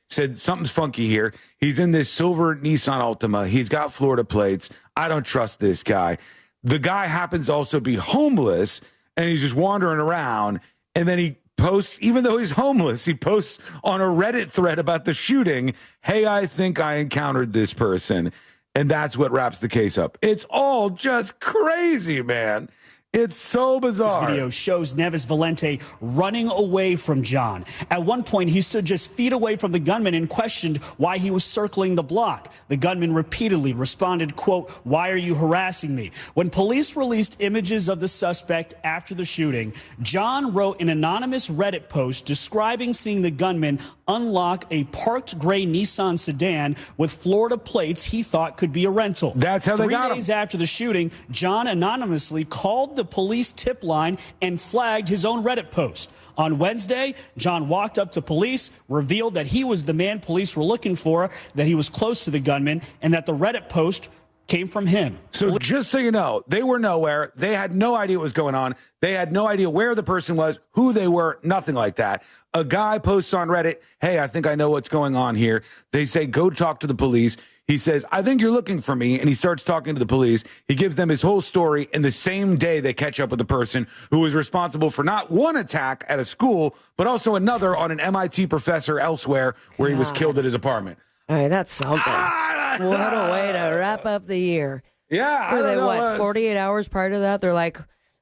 said something's funky here. He's in this silver Nissan Altima. He's got Florida plates. I don't trust this guy. The guy happens to also be homeless, and he's just wandering around, and then he posts, even though he's homeless, he posts on a Reddit thread about the shooting, hey, I think I encountered this person. And that's what wraps the case up. It's all just crazy, man. It's so bizarre.
This video shows Neves Valente running away from John. At one point, he stood just feet away from the gunman and questioned why he was circling the block. The gunman repeatedly responded, quote, "Why are you harassing me?" When police released images of the suspect after the shooting, John wrote an anonymous Reddit post describing seeing the gunman unlock a parked gray Nissan sedan with Florida plates he thought could be a rental.
That's how they got him.
3 days after the shooting, John anonymously called the police tip line and flagged his own Reddit post. On Wednesday, John walked up to police, revealed that he was the man police were looking for, that he was close to the gunman, and that the Reddit post came from him.
So just so you know, they were nowhere. They had no idea what was going on. They had no idea where the person was, who they were, nothing like that. A guy posts on Reddit, hey, I think I know what's going on here. They say, go talk to the police. He says, I think you're looking for me. And he starts talking to the police. He gives them his whole story. And the same day they catch up with the person who was responsible for not one attack at a school, but also another on an MIT professor elsewhere where he was killed at his apartment.
All right, that's something. What a way to wrap up the year.
Yeah.
Were they, what, 48 hours prior to that? They're like,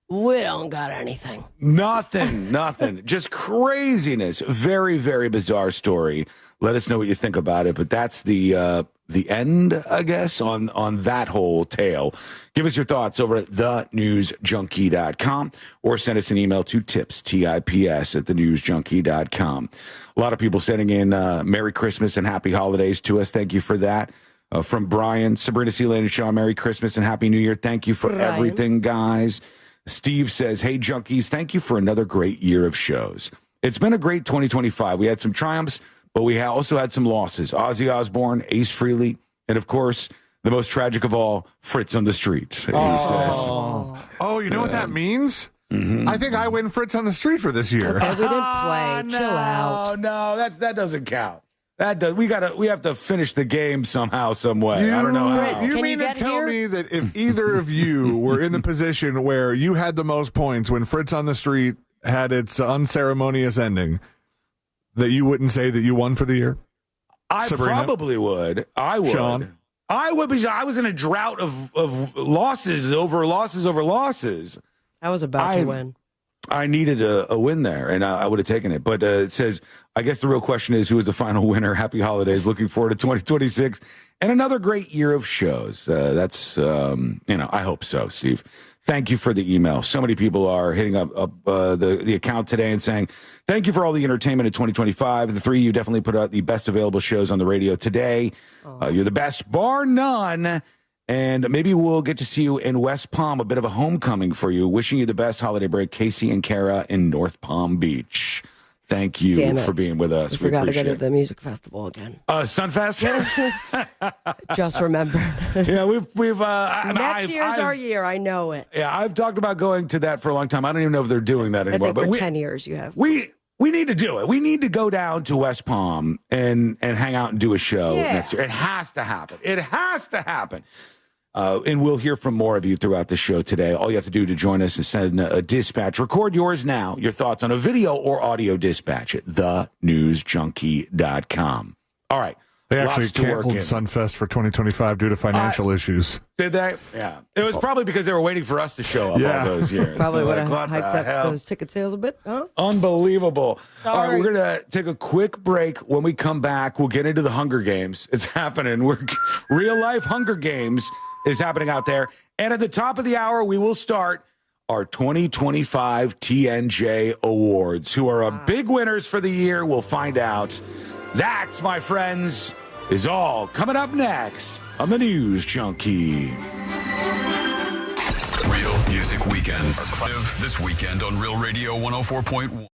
we don't got anything.
Nothing. Just craziness. Very, very bizarre story. Let us know what you think about it. But that's the end, I guess, on that whole tale. Give us your thoughts over at thenewsjunkie.com or send us an email to tips, TIPS, at thenewsjunkie.com. A lot of people sending in Merry Christmas and Happy Holidays to us. Thank you for that. From Brian, Sabrina, Sealand, and Sean, Merry Christmas and Happy New Year. Thank you for everything, guys. Steve says, hey, junkies, thank you for another great year of shows. It's been a great 2025. We had some triumphs, but we also had some losses. Ozzy Osbourne, Ace Frehley, and, of course, the most tragic of all, Fritz on the Street, he says.
Oh, you know what that means?
Mm-hmm.
I think I win Fritz on the Street for this year.
Okay, we didn't play. Chill out.
No, that doesn't count. We have to finish the game somehow, some way. I don't know how.
You mean to tell me that if either of you were in the position where you had the most points when Fritz on the Street had its unceremonious ending, that you wouldn't say that you won for the year?
I probably would. I would.
Sean?
I would, because I was in a drought of losses over losses.
I was about to win.
I needed a win there, and I would have taken it. But it says, I guess the real question is, who is the final winner? Happy holidays. Looking forward to 2026 and another great year of shows. That's, I hope so, Steve. Thank you for the email. So many people are hitting up the account today and saying, thank you for all the entertainment in 2025. The three of you definitely put out the best available shows on the radio today. You're the best, bar none. And maybe we'll get to see you in West Palm, a bit of a homecoming for you. Wishing you the best holiday break, Casey and Kara in North Palm Beach. Thank you for being with us.
I forgot to go to the music festival again.
Sunfest?
Just remember.
Yeah, we've
next year's our year. I know it.
Yeah, I've talked about going to that for a long time. I don't even know if they're doing that anymore.
I think for 10 years you have.
We need to do it. We need to go down to West Palm and hang out and do a show next year. It has to happen. It has to happen. And we'll hear from more of you throughout the show today. All you have to do to join us is send a dispatch. Record yours now, your thoughts on a video or audio dispatch at thenewsjunkie.com. All right.
They actually canceled Sunfest for 2025 due to financial issues.
Did they? Yeah. It was probably because they were waiting for us to show up all those years.
Probably would have hyped up those ticket sales a bit, huh?
Unbelievable.
Sorry.
All right, we're going to take a quick break. When we come back, we'll get into the Hunger Games. It's happening. Real-life Hunger Games is happening out there. And at the top of the hour, we will start our 2025 TNJ Awards. Who are our big winners for the year? We'll find out. That, my friends, is all coming up next on the News Junkie.
Real Music Weekends. This weekend on Real Radio 104.1.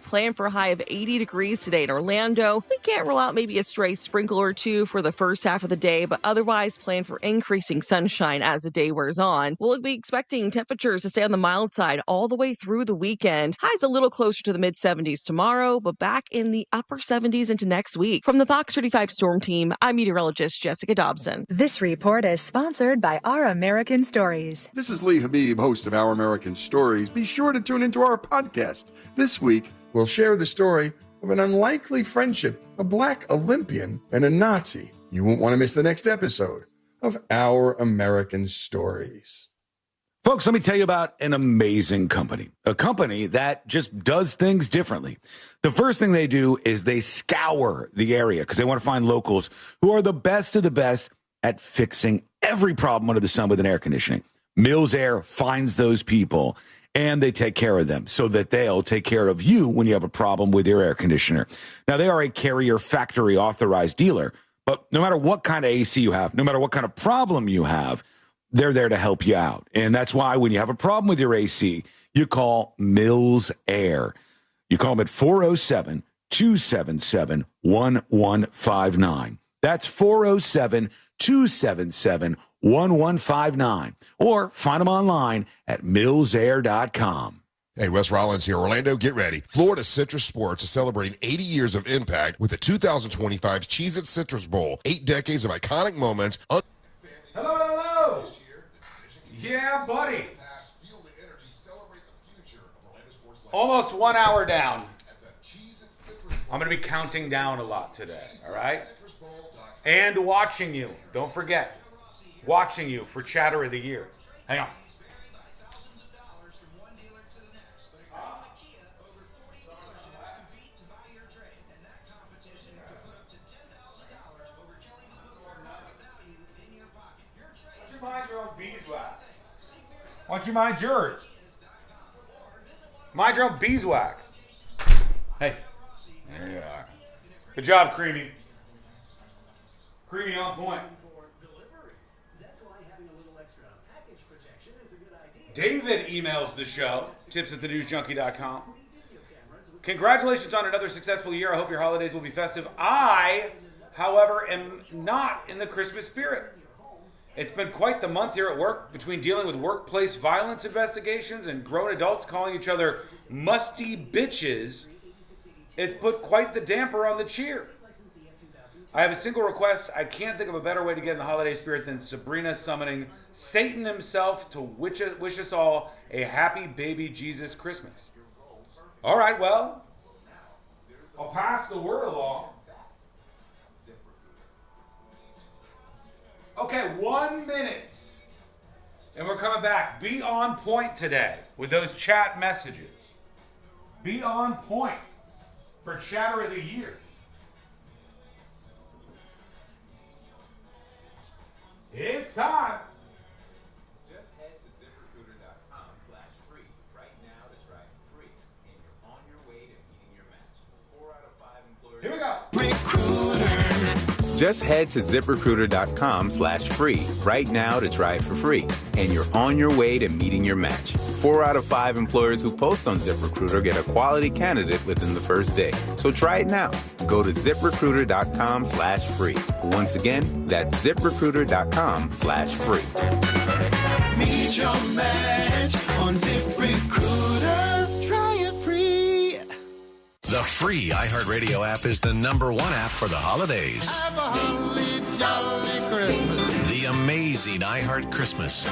Plan for a high of 80 degrees today in Orlando. We can't rule out maybe a stray sprinkle or two for the first half of the day, but otherwise plan for increasing sunshine as the day wears on. We'll be expecting temperatures to stay on the mild side all the way through the weekend. Highs a little closer to the mid-70s tomorrow, but back in the upper 70s into next week. From the Fox 35 Storm Team, I'm meteorologist Jessica Dobson.
This report is sponsored by Our American Stories.
This is Lee Habib, host of Our American Stories. Be sure to tune into our podcast. This week, we'll share the story of an unlikely friendship, a black Olympian and a Nazi. You won't want to miss the next episode of Our American Stories.
Folks, let me tell you about an amazing company, a company that just does things differently. The first thing they do is they scour the area because they want to find locals who are the best of the best at fixing every problem under the sun with an air conditioning. Mills Air finds those people and they take care of them so that they'll take care of you when you have a problem with your air conditioner. Now, they are a Carrier factory authorized dealer, but no matter what kind of AC you have, no matter what kind of problem you have, they're there to help you out. And that's why when you have a problem with your AC, you call Mills Air. You call them at 407-277-1159. That's 407-277-1159. Or find them online at millsair.com.
Hey, Wes Rollins here. Orlando, get ready. Florida Citrus Sports is celebrating 80 years of impact with the 2025 Cheez-It Citrus Bowl. 8 decades of iconic moments.
Hello. Yeah, buddy. Almost 1 hour down. I'm going to be counting down a lot today, all right? And watching you. Don't forget. Watching you for Chatter of the Year. Hang on. Why don't you mind your own beeswax? Why don't you mind yours? Mind your own beeswax. Hey. There you are. Good job, Creamy. Creamy on point. David emails the show, tips@thenewsjunkie.com. Congratulations on another successful year. I hope your holidays will be festive. I, however, am not in the Christmas spirit. It's been quite the month here at work between dealing with workplace violence investigations and grown adults calling each other musty bitches. It's put quite the damper on the cheer. I have a single request. I can't think of a better way to get in the holiday spirit than Sabrina summoning Satan himself to wish us all a happy baby Jesus Christmas. All right, well, I'll pass the word along. Okay, 1 minute. And we're coming back. Be on point today with those chat messages. Be on point for Chatter of the Year. It's time.
Just head to ZipRecruiter.com/free right now to try for free, and you're on your way to meeting your match. 4 out of 5 employers.
Here we go.
Just head to ZipRecruiter.com/free right now to try it for free, and you're on your way to meeting your match. 4 out of 5 employers who post on ZipRecruiter get a quality candidate within the first day. So try it now. Go to ZipRecruiter.com/free. Once again, that's ZipRecruiter.com/free.
Match your match on ZipRecruiter. Try it free.
The free iHeartRadio app is the #1 app for the holidays.
Have a holly jolly Christmas.
The amazing iHeart Christmas.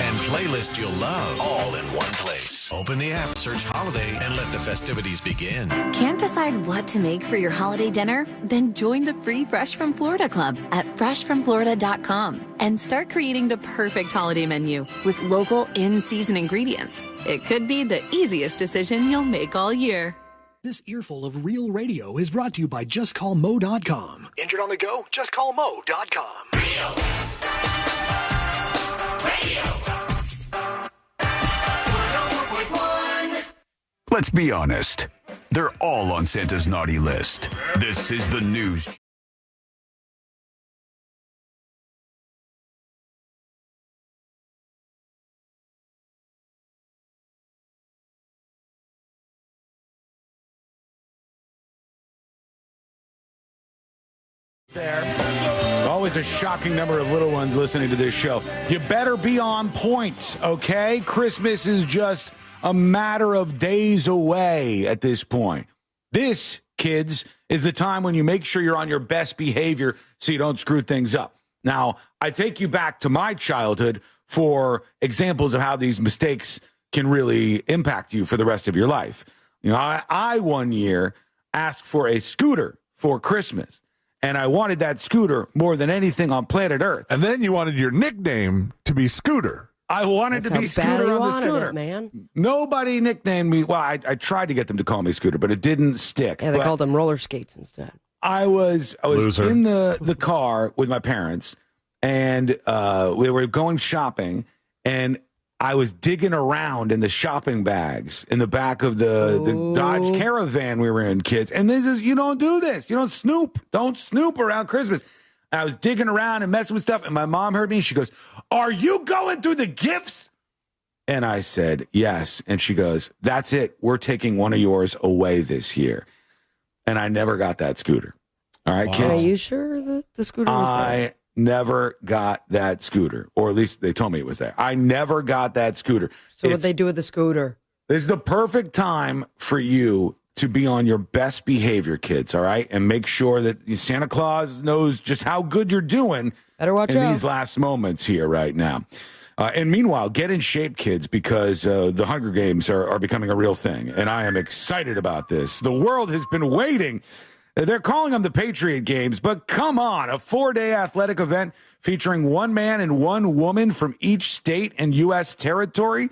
And playlist you'll love all in one place. Open the app, search holiday, and let the festivities begin.
Can't decide what to make for your holiday dinner? Then join the free Fresh from Florida Club at freshfromflorida.com and start creating the perfect holiday menu with local in-season ingredients. It could be the easiest decision you'll make all year.
This earful of real radio is brought to you by JustCallMo.com. Injured on the go? JustCallMo.com.
Let's be honest. They're all on Santa's naughty list. This is the news.
Always a shocking number of little ones listening to this show. You better be on point, okay? Christmas is just a matter of days away at this point. This, kids, is the time when you make sure you're on your best behavior so you don't screw things up. Now, I take you back to my childhood for examples of how these mistakes can really impact you for the rest of your life. You know, I one year asked for a scooter for Christmas, and I wanted that scooter more than anything on planet Earth.
And then you wanted your nickname to be Scooter.
I wanted to be Scooter on the scooter.
It, man.
Nobody nicknamed me. Well, I tried to get them to call me Scooter, but it didn't stick.
Yeah, they called them roller skates instead.
I was in the car with my parents, and we were going shopping, and I was digging around in the shopping bags in the back of the Dodge Caravan we were in, kids. And this is, you don't do this. You don't snoop. Don't snoop around Christmas. I was digging around and messing with stuff, and my mom heard me. She goes, "Are you going through the gifts?" And I said, "Yes." And she goes, "That's it. We're taking one of yours away this year." And I never got that scooter. All right, kids?
Are you sure that the scooter was there?
I never got that scooter, or at least they told me it was there. I never got that scooter.
So what'd they do with the scooter?
This is the perfect time for you to be on your best behavior, kids, all right? And make sure that Santa Claus knows just how good you're doing
Better watch out.
these last moments here right now. And meanwhile, get in shape, kids, because the Hunger Games are becoming a real thing. And I am excited about this. The world has been waiting. They're calling them the Patriot Games, but come on, a 4-day athletic event featuring one man and one woman from each state and U.S. territory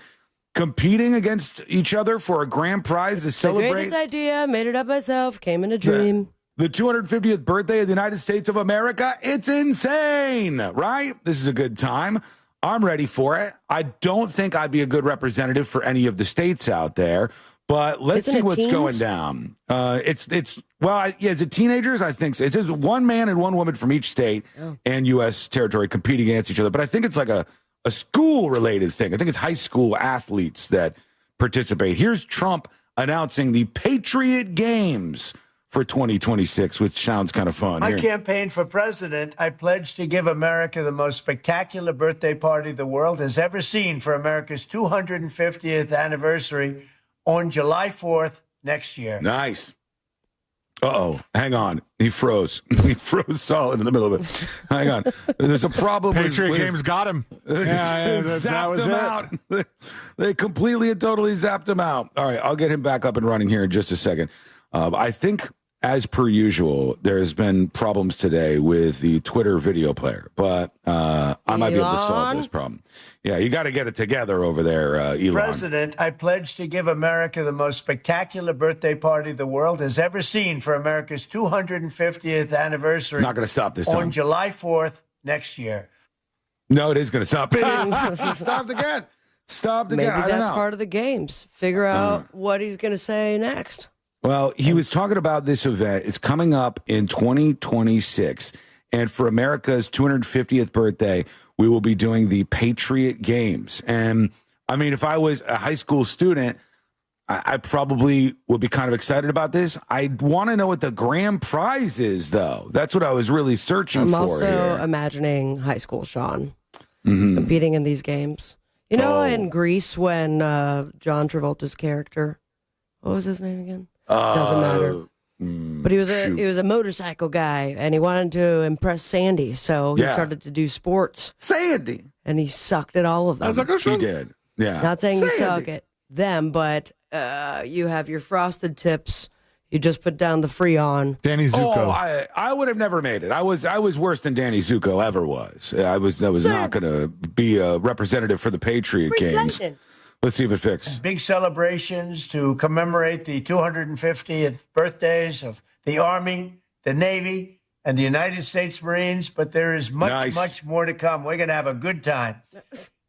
competing against each other for a grand prize to celebrate.
The greatest idea, made it up myself, came in a dream.
The 250th birthday of the United States of America. It's insane, right? This is a good time. I'm ready for it. I don't think I'd be a good representative for any of the states out there, but let's see what's going down. Is it teenagers? I think so. It says one man and one woman from each state and U.S. territory competing against each other, but I think it's like a school-related thing. I think it's high school athletes that participate. Here's Trump announcing the Patriot Games for 2026, which sounds kind of fun.
I campaigned for president. I pledged to give America the most spectacular birthday party the world has ever seen for America's 250th anniversary on July 4th next year.
Nice. Uh-oh. Hang on. He froze. He froze solid in the middle of it. Hang on. There's a problem.
Patriot Games got him.
Zapped him out. They completely and totally zapped him out. All right. I'll get him back up and running here in just a second. I think, as per usual, there's been problems today with the Twitter video player, but I might be able to solve this problem. Yeah, you got to get it together over there, Elon.
President, I pledge to give America the most spectacular birthday party the world has ever seen for America's 250th anniversary.
Not going to stop this time.
On July 4th next year.
No, it is going to stop. Stopped again. Stopped again.
Maybe that's part of the games. Figure out what he's going to say next.
Well, he was talking about this event. It's coming up in 2026. And for America's 250th birthday, we will be doing the Patriot Games. And, I mean, if I was a high school student, I probably would be kind of excited about this. I want to know what the grand prize is, though. That's what I was really searching for.
I'm also imagining high school Sean. competing in these games. You know, in Greece when John Travolta's character, what was his name again? Doesn't matter. But he was a motorcycle guy, and he wanted to impress Sandy, so he started to do sports.
Sandy,
and he sucked at all of them.
He did. Yeah.
Not saying you suck at them, but you have your frosted tips. You just put down the Freon.
Danny Zuko.
Oh, I would have never made it. I was worse than Danny Zuko ever was. I was not going to be a representative for the Patriot games. Let's see if it fixes.
Big celebrations to commemorate the 250th birthdays of the Army, the Navy, and the United States Marines. But there is much more to come. We're going to have a good time.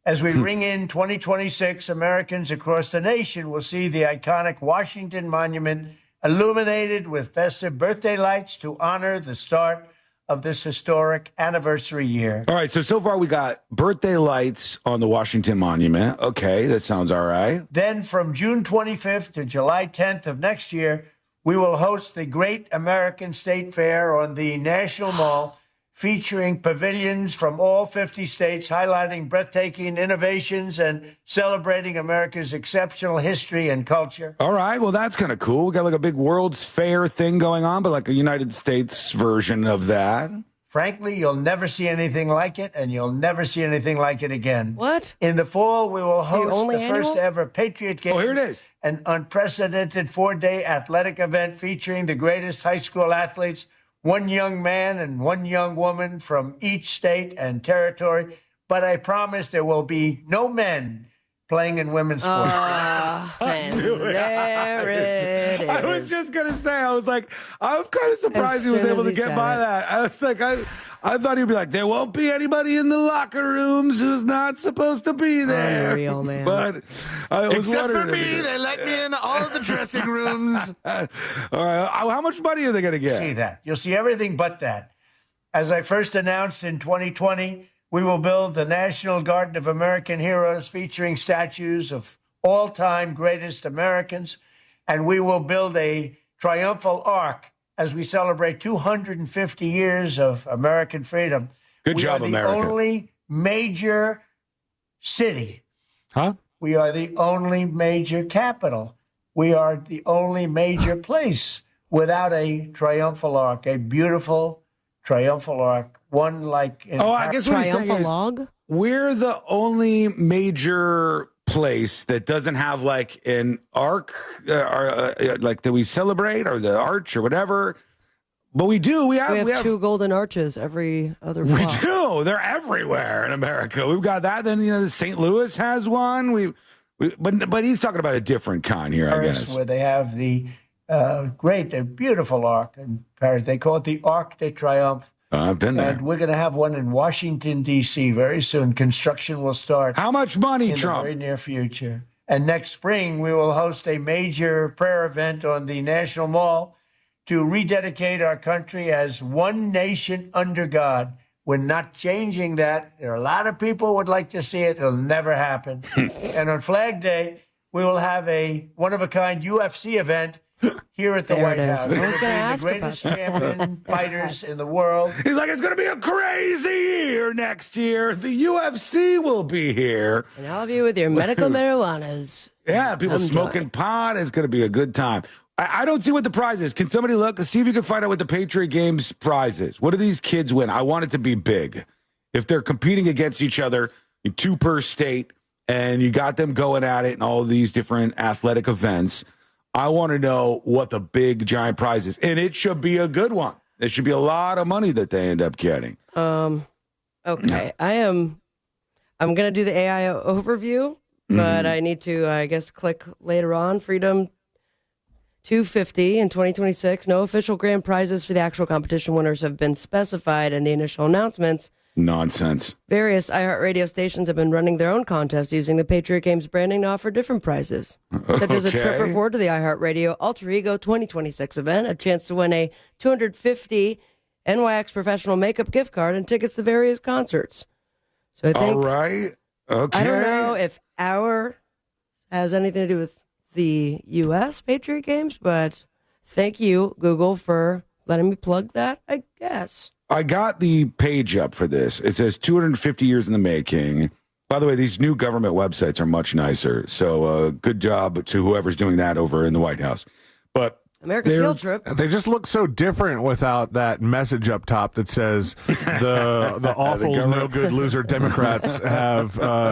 As we ring in 2026, Americans across the nation will see the iconic Washington Monument illuminated with festive birthday lights to honor the start of this historic anniversary year.
All right, so far we got birthday lights on the Washington Monument. Okay, that sounds all right.
Then from June 25th to July 10th of next year, we will host the Great American State Fair on the National Mall, featuring pavilions from all 50 states, highlighting breathtaking innovations and celebrating America's exceptional history and culture.
All right, well, that's kind of cool. We got like a big World's Fair thing going on, but like a United States version of that.
Frankly, you'll never see anything like it, and you'll never see anything like it again.
What?
In the fall, we will host the
annual?
first ever Patriot Games.
Oh, here it is.
An unprecedented 4-day athletic event featuring the greatest high school athletes, one young man and one young woman from each state and territory. But I promise there will be no men playing in women's sports.
And there it is.
I was just going to say, I was kind of surprised he was able to get by that. I was like, I thought he'd be like, there won't be anybody in the locker rooms who's not supposed to be there.
Unreal, man.
But I was
Except for
wondering
me, they let me in all of the dressing rooms.
All right, how much money are they going to get?
See that. You'll see everything but that. As I first announced in 2020, we will build the National Garden of American Heroes featuring statues of all-time greatest Americans, and we will build a triumphal arc as we celebrate 250 years of American freedom.
Good job, America.
We are the only major city.
Huh?
We are the only major capital. We are the only major place without a triumphal arc, a beautiful triumphal arc, one like in
I guess what he's saying is
log?
we're the only major place that doesn't have like an arc, like that we celebrate, or the arch or whatever. But we do. We have
2 golden arches every other
We
block.
do. They're everywhere in America. We've got that. Then St. Louis has one. But he's talking about a different kind here, I guess.
Where they have the beautiful arc in Paris. They call it the Arc de Triomphe.
I've been there.
And we're going to have one in Washington, D.C. very soon. Construction will start.
How much money,
in
Trump?
the very near future. And next spring, we will host a major prayer event on the National Mall to rededicate our country as one nation under God. We're not changing that. There are a lot of people who would like to see it. It'll never happen. And on Flag Day, we will have a one-of-a-kind UFC event here at the
There
White
it is.
House.
I was
We're
gonna
bring
ask
the greatest
about
champion fighters in the world.
He's like, it's going to be a crazy year next year. The UFC will be here.
And all of you with your medical marijuanas.
Yeah, people smoking pot. It's going to be a good time. I don't see what the prize is. Can somebody look? See if you can find out what the Patriot Games prize is. What do these kids win? I want it to be big. If they're competing against each other, 2 per state, and you got them going at it in all these different athletic events, I want to know what the big giant prize is. And it should be a good one. There should be a lot of money that they end up getting.
Okay. I'm going to do the AI overview, but I need to, I guess, click later on. Freedom 250 in 2026. No official grand prizes for the actual competition winners have been specified in the initial announcements.
Nonsense.
Various iHeartRadio stations have been running their own contests using the Patriot Games branding to offer different prizes, such as a trip or 4 to the iHeartRadio Alter Ego 2026 event, a chance to win a $250 NYX professional makeup gift card, and tickets to various concerts. So I think,
all right. Okay.
I don't know if our has anything to do with the U.S. Patriot Games, but thank you, Google, for letting me plug that, I guess.
I got the page up for this. It says 250 years in the making. By the way, these new government websites are much nicer. So good job to whoever's doing that over in the White House. But
America's field trip.
They just look so different without that message up top that says the awful, no good loser Democrats have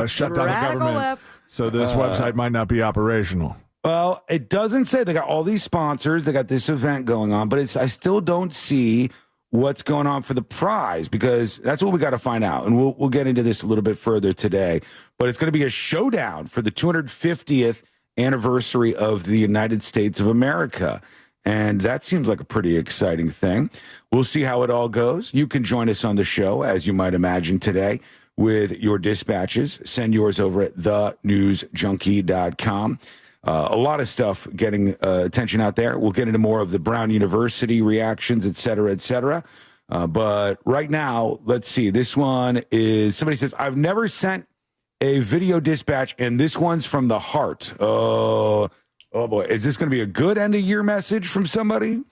shut down the government.
Left.
So this website might not be operational.
Well, it doesn't say. They got all these sponsors. They got this event going on, but I still don't see what's going on for the prize, because that's what we got to find out. And we'll get into this a little bit further today. But it's going to be a showdown for the 250th anniversary of the United States of America. And that seems like a pretty exciting thing. We'll see how it all goes. You can join us on the show, as you might imagine today, with your dispatches. Send yours over at thenewsjunkie.com. A lot of stuff getting attention out there. We'll get into more of the Brown University reactions, et cetera, et cetera. But right now, let's see. This one is, somebody says, I've never sent a video dispatch, and this one's from the heart. Oh boy. Is this going to be a good end-of-year message from somebody?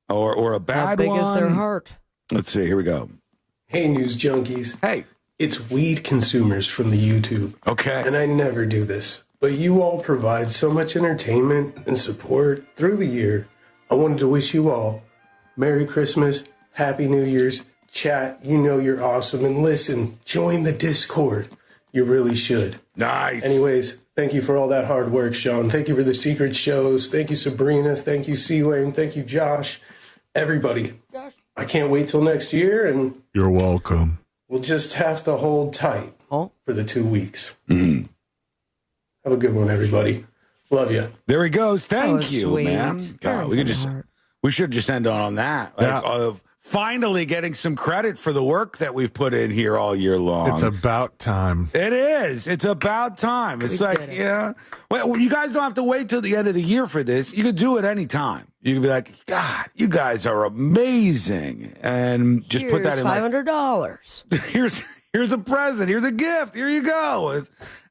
Or a bad one?
How big is their heart?
Let's see. Here we go.
Hey, news junkies.
Hey.
It's weed consumers from the YouTube.
Okay.
And I never do this, but you all provide so much entertainment and support through the year. I wanted to wish you all Merry Christmas, Happy New Year's, chat, you know you're awesome, and listen, join the Discord. You really should.
Nice.
Anyways, thank you for all that hard work, Sean. Thank you for the secret shows. Thank you, Sabrina. Thank you, C-Lane. Thank you, Josh. Everybody. Josh. I can't wait till next year, and
you're welcome.
We'll just have to hold tight for the 2 weeks.
Mm-hmm.
Have a good one, everybody. Love you.
There he goes. Thank you,
sweet.
man. God, we should just end on that. Like, finally getting some credit for the work that we've put in here all year long.
It's about time.
It is. It's about time. It's yeah. Well, you guys don't have to wait till the end of the year for this. You could do it any time. You could be like, God, you guys are amazing, and just put that in.
$500.
Here's a present. Here's a gift. Here you go.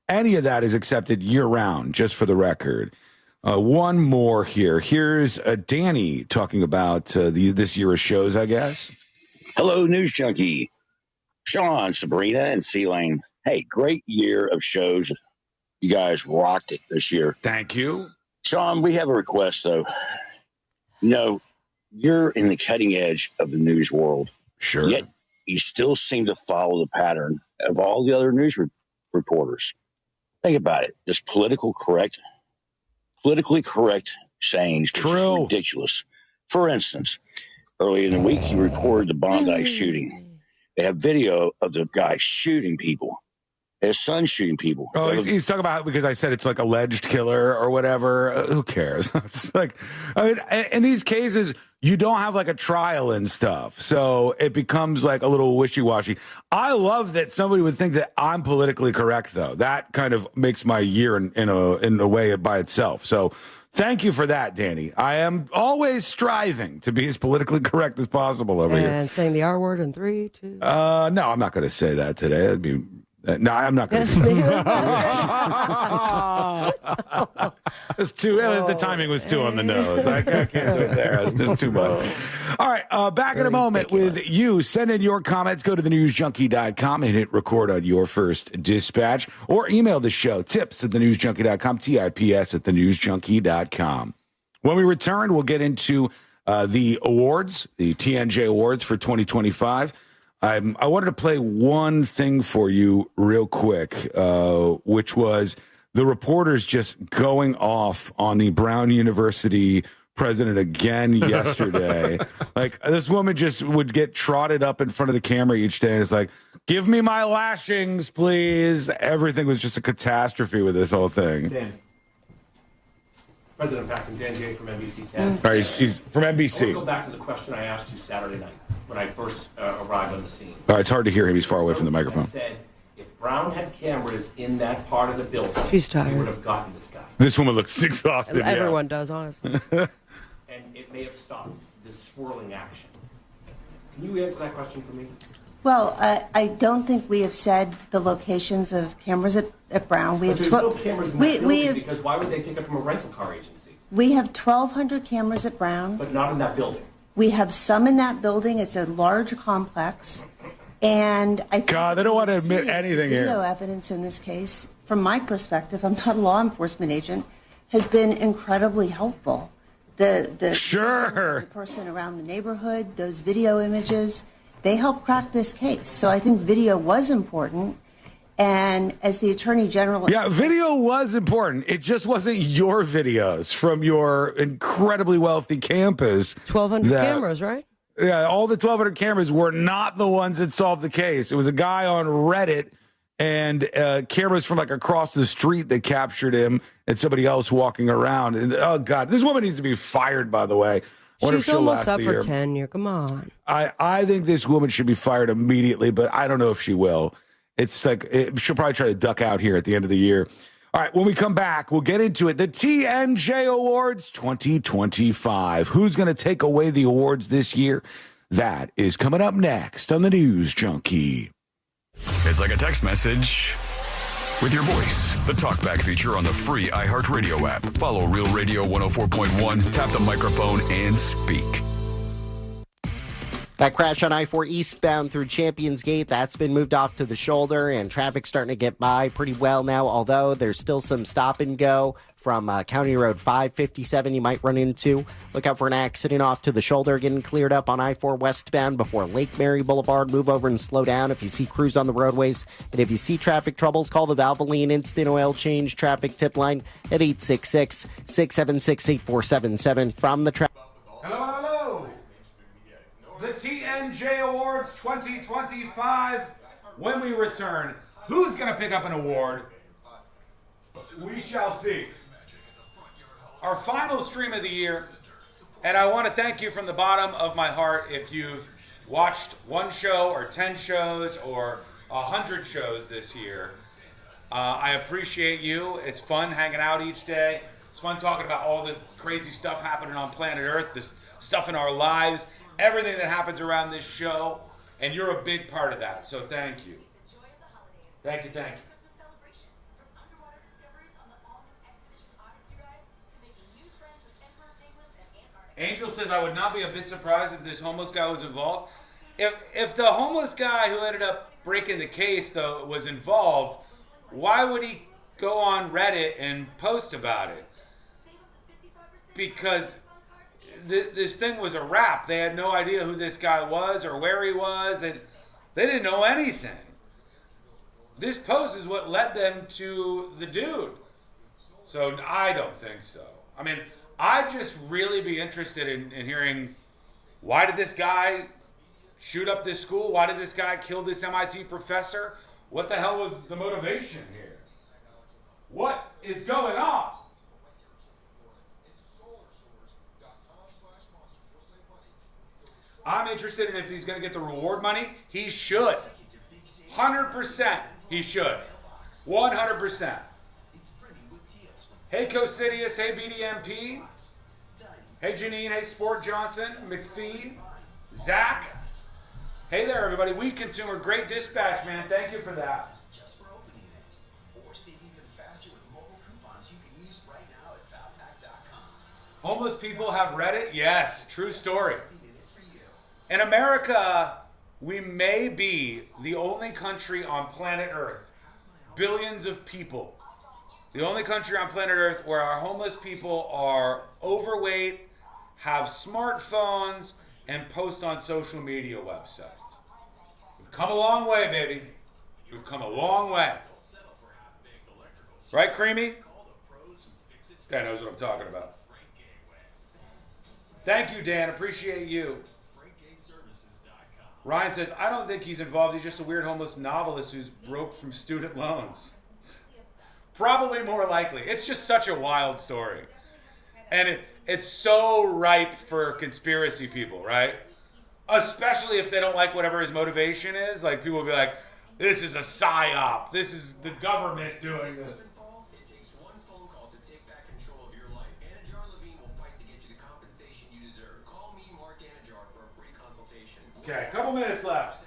Any of that is accepted year round. Just for the record. One more here. Here's Danny talking about this year of shows, I guess.
Hello, News Junkie. Sean, Sabrina, and C-Lane. Hey, great year of shows. You guys rocked it this year.
Thank you.
Sean, we have a request, though. You know, you're in the cutting edge of the news world.
Sure.
Yet you still seem to follow the pattern of all the other news reporters. Think about it. This politically correct sayings, which is ridiculous. For instance, early in the week, you reported the Bondi shooting. They have video of the guy shooting people. His son shooting people.
Oh, he's talking about, because I said it's like alleged killer or whatever. Who cares? It's like, I mean, in these cases, you don't have like a trial and stuff, so it becomes like a little wishy-washy. I love that somebody would think that I'm politically correct, though. That kind of makes my year in a way by itself. So thank you for that, Danny. I am always striving to be as politically correct as possible over here.
And saying the R word in 3, 2.
No, I'm not going to say that today. That'd be. No, I'm not going to. The timing was too on the nose. I can't do it there. It's just too much. All right, back in a moment with you. Send in your comments. Go to thenewsjunkie.com and hit record on your first dispatch, or email the show, tips@thenewsjunkie.com, TIPS@thenewsjunkie.com. When we return, we'll get into the awards, the TNJ Awards for 2025. I wanted to play one thing for you real quick, which was the reporters just going off on the Brown University president again yesterday. Like, this woman just would get trotted up in front of the camera each day, and it's like, give me my lashings, please. Everything was just a catastrophe with this whole thing.
Dan. President Paxton, Dan Jay from NBC10.
All right, he's from NBC.
I want to go back to the question I asked you Saturday night when I first arrived on the scene.
All right, it's hard to hear him. He's far away from the microphone.
I said, if Brown had cameras in that part of the building,
she's tired.
He would have gotten this guy.
This woman looks exhausted.
Everyone does, honestly.
And it may have stopped this swirling action. Can you answer that question for me?
Well, I don't think we have said the locations of cameras at Brown. We
but
have
there's no cameras in that building, because why would they take it from a rental car agency?
We have 1,200 cameras at Brown.
But not in that building.
We have some in that building. It's a large complex. And I think
God, they don't want to admit anything here.
Video evidence in this case, from my perspective, I'm not a law enforcement agent, has been incredibly helpful. The person around the neighborhood, those video images, they help crack this case. So I think video was important. And as the Attorney General...
Yeah, video was important. It just wasn't your videos from your incredibly wealthy campus.
1,200 cameras, right?
Yeah, all the 1,200 cameras were not the ones that solved the case. It was a guy on Reddit and cameras from like across the street that captured him and somebody else walking around. And oh, God, this woman needs to be fired, by the way.
She's almost up for tenure. Come on.
I think this woman should be fired immediately, but I don't know if she will. It's like she'll probably try to duck out here at the end of the year. All right, when we come back, we'll get into it. The TNJ Awards 2025. Who's going to take away the awards this year? That is coming up next on the News Junkie.
It's like a text message with your voice. The TalkBack feature on the free iHeartRadio app. Follow Real Radio 104.1, tap the microphone, and speak.
That crash on I-4 eastbound through Champions Gate, that's been moved off to the shoulder, and traffic's starting to get by pretty well now, although there's still some stop and go from County Road 557 you might run into. Look out for an accident off to the shoulder getting cleared up on I-4 westbound before Lake Mary Boulevard. Move over and slow down if you see crews on the roadways. And if you see traffic troubles, call the Valvoline Instant Oil Change traffic tip line at 866-676-8477 from the traffic.
Hello. The TNJ Awards 2025. When we return, who's going to pick up an award? We shall see. Our final stream of the year, and I want to thank you from the bottom of my heart if you've watched one show or 10 shows or 100 shows this year. I appreciate you. It's fun hanging out each day. It's fun talking about all the crazy stuff happening on planet Earth, this stuff in our lives, everything that happens around this show, and you're a big part of that, so thank you. Thank you, thank you. Angel says, I would not be a bit surprised if this homeless guy was involved. If the homeless guy who ended up breaking the case, though, was involved, why would he go on Reddit and post about it? Because this thing was a wrap. They had no idea who this guy was or where he was, and they didn't know anything. This post is what led them to the dude. So I don't think so. I mean, I'd just really be interested in hearing, why did this guy shoot up this school? Why did this guy kill this MIT professor? What the hell was the motivation here? What is going on? I'm interested in if he's going to get the reward money. He should. 100% he should. 100%. Hey, Cosidius. Hey, BDMP. Hey, Janine. Hey, Sport Johnson. McPhee. Zach. Hey there, everybody. We Consumer. Great dispatch, man. Thank you for that. Homeless people have Reddit? Yes. True story. In America, we may be the only country on planet Earth, billions of people, the only country on planet Earth where our homeless people are overweight, have smartphones, and post on social media websites. We've come a long way, baby. We've come a long way. Right, Creamy? This guy knows what I'm talking about. Thank you, Dan. Appreciate you. Ryan says, I don't think he's involved. He's just a weird homeless novelist who's broke from student loans. Probably more likely. It's just such a wild story. And it's so ripe for conspiracy people, right? Especially if they don't like whatever his motivation is. Like, people will be like, this is a psyop. This is the government doing it. Okay, a couple minutes left.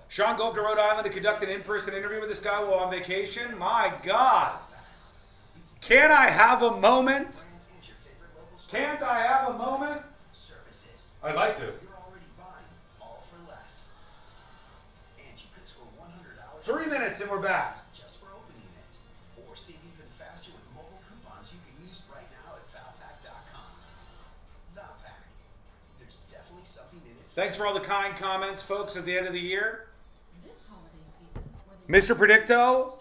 Sean, go up to Rhode Island to conduct an in-person interview with this guy while on vacation? My God. Can I have a moment? Can't I have a moment? I'd like to. 3 minutes and we're back.
Just for opening it. Or save even faster with mobile coupons you can use right now at Valpak.com. Valpak. There's definitely something in it.
Thanks for all the kind comments, folks, at the end of the year. Mr. Predicto,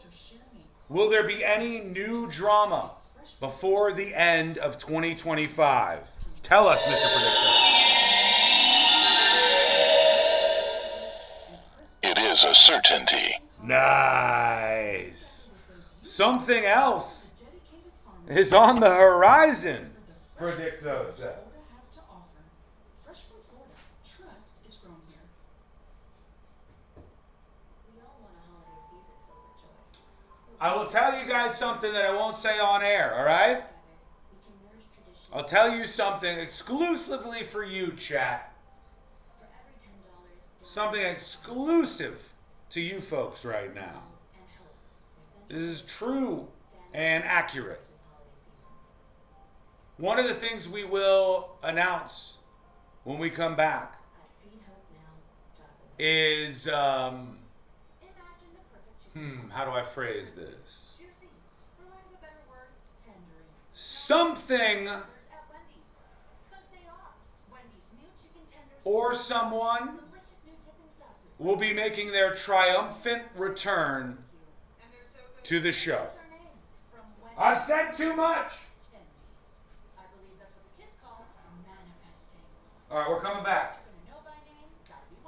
will there be any new drama before the end of 2025? Tell us, Mr. Predicto.
It is a certainty.
Nice. Something else is on the horizon, Predicto said. I will tell you guys something that I won't say on air, all right? I'll tell you something exclusively for you, chat. Something exclusive to you folks right now. This is true and accurate. One of the things we will announce when we come back is, how do I phrase this? Something or someone will be making their triumphant return to the show. I've said too much. All right, we're coming back.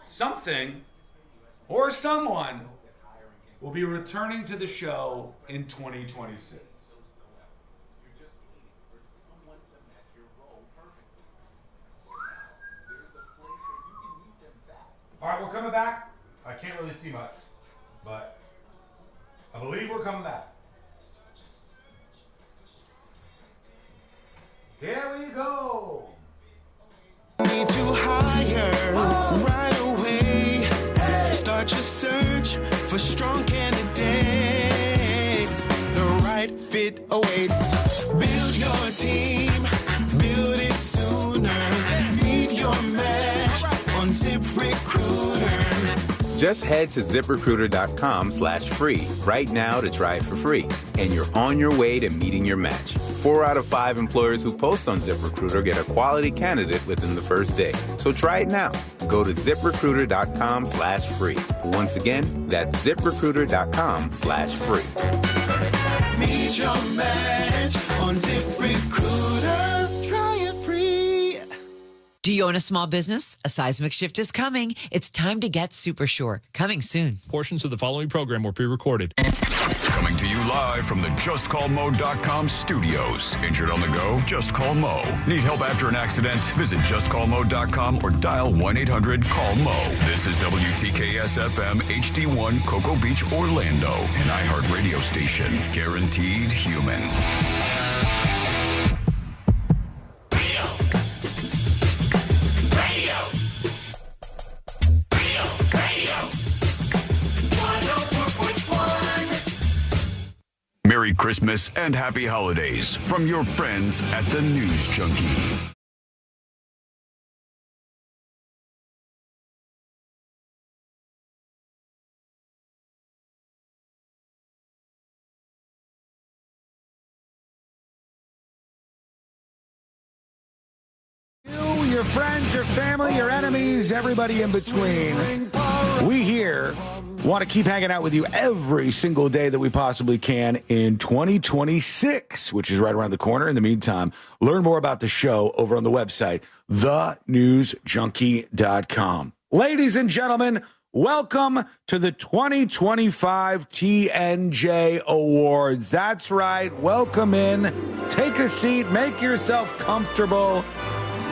Something or someone will be returning to the show in 2026. All right, we're coming back. I can't really see much, but I believe we're coming back. Here we go.
Need to hire right away. Start your search for strong candidates. The right fit awaits. Build your team, build it sooner. Meet your match on ZipRecruiter.
Just head to ZipRecruiter.com/free right now to try it for free. And you're on your way to meeting your match. 4 out of 5 employers who post on ZipRecruiter get a quality candidate within the first day. So try it now. Go to ZipRecruiter.com/free. Once again, that's ZipRecruiter.com/free.
Meet your match on ZipRecruiter. Try it free.
Do you own a small business? A seismic shift is coming. It's time to get Super Sure. Coming soon.
Portions of the following program were pre-recorded.
Coming to you live from the JustCallMo.com studios. Injured on the go? Just call Mo. Need help after an accident? Visit JustCallMo.com or dial 1-800-CALL-MO. This is WTKS-FM HD1 Cocoa Beach, Orlando. An iHeart radio station. Guaranteed human. Merry Christmas and Happy Holidays from your friends at the News Junkie.
You, your friends, your family, your enemies, everybody in between. We here want to keep hanging out with you every single day that we possibly can in 2026, which is right around the corner. In the meantime, learn more about the show over on the website, thenewsjunkie.com. Ladies and gentlemen, welcome to the 2025 TNJ Awards. That's right. Welcome in. Take a seat. Make yourself comfortable.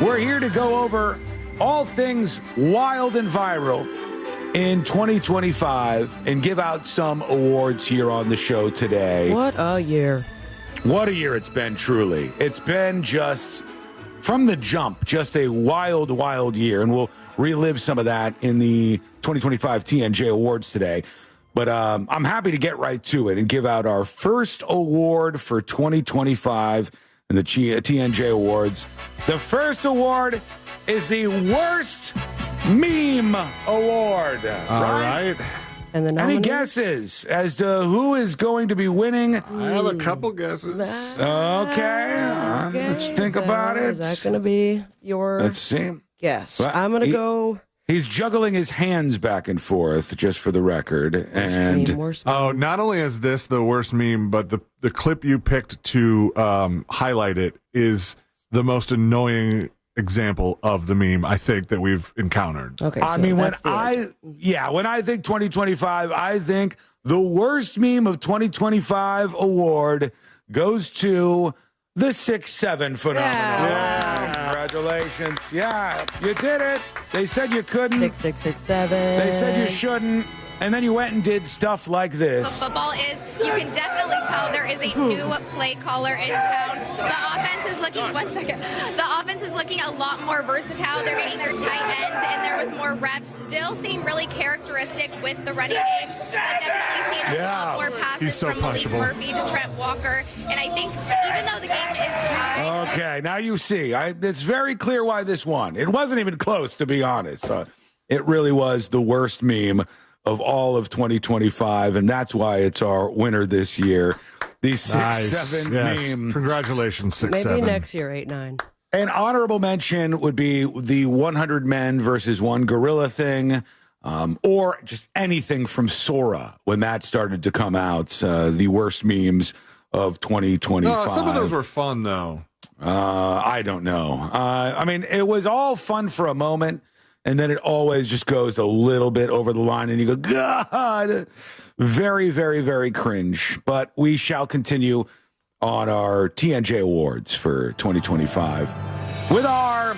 We're here to go over all things wild and viral in 2025 and give out some awards here on the show today.
What a year.
What a year it's been, truly. It's been just, from the jump, just a wild, wild year. And we'll relive some of that in the 2025 TNJ Awards today. But I'm happy to get right to it and give out our first award for 2025. in the TNJ Awards. The first award is the Worst Meme Award.
All right.
And the
Any guesses as to who is going to be winning?
I have a couple guesses.
Okay. Let's think about it.
Is that going to be your
Let's see.
guess?
Well,
I'm going to go.
He's juggling his hands back and forth, just for the record. And
not only is this the worst meme, but the clip you picked to highlight it is the most annoying example of the meme I think that we've encountered.
Okay,
I mean, when I think 2025, I think the worst meme of 2025 award goes to the 6'7" phenomenon. Yeah. Congratulations. Yeah, you did it. They said you couldn't.
6'6", 6'7".
They said you shouldn't. And then you went and did stuff like this.
Football is, you can definitely tell there is a new play caller in town. The offense is looking, the offense is looking a lot more versatile. They're getting their tight end in there with more reps. Still seem really characteristic with the running game. I've definitely seen a lot more passes from Malik Murphy to Trent Walker. And I think even though the game is tied.
Okay, now you see. It's very clear why this won. It wasn't even close, to be honest. It really was the worst meme of all of 2025, and that's why it's our winner this year. The 6'7" meme.
Congratulations, 6'7".
Maybe next year, 8'9".
An honorable mention would be the 100 men versus one gorilla thing, or just anything from Sora when that started to come out. The worst memes of 2025.
No, some of those were fun, though.
I don't know. I mean, it was all fun for a moment. And then it always just goes a little bit over the line, and you go, God, very, very, very cringe. But we shall continue on our TNJ Awards for 2025 with our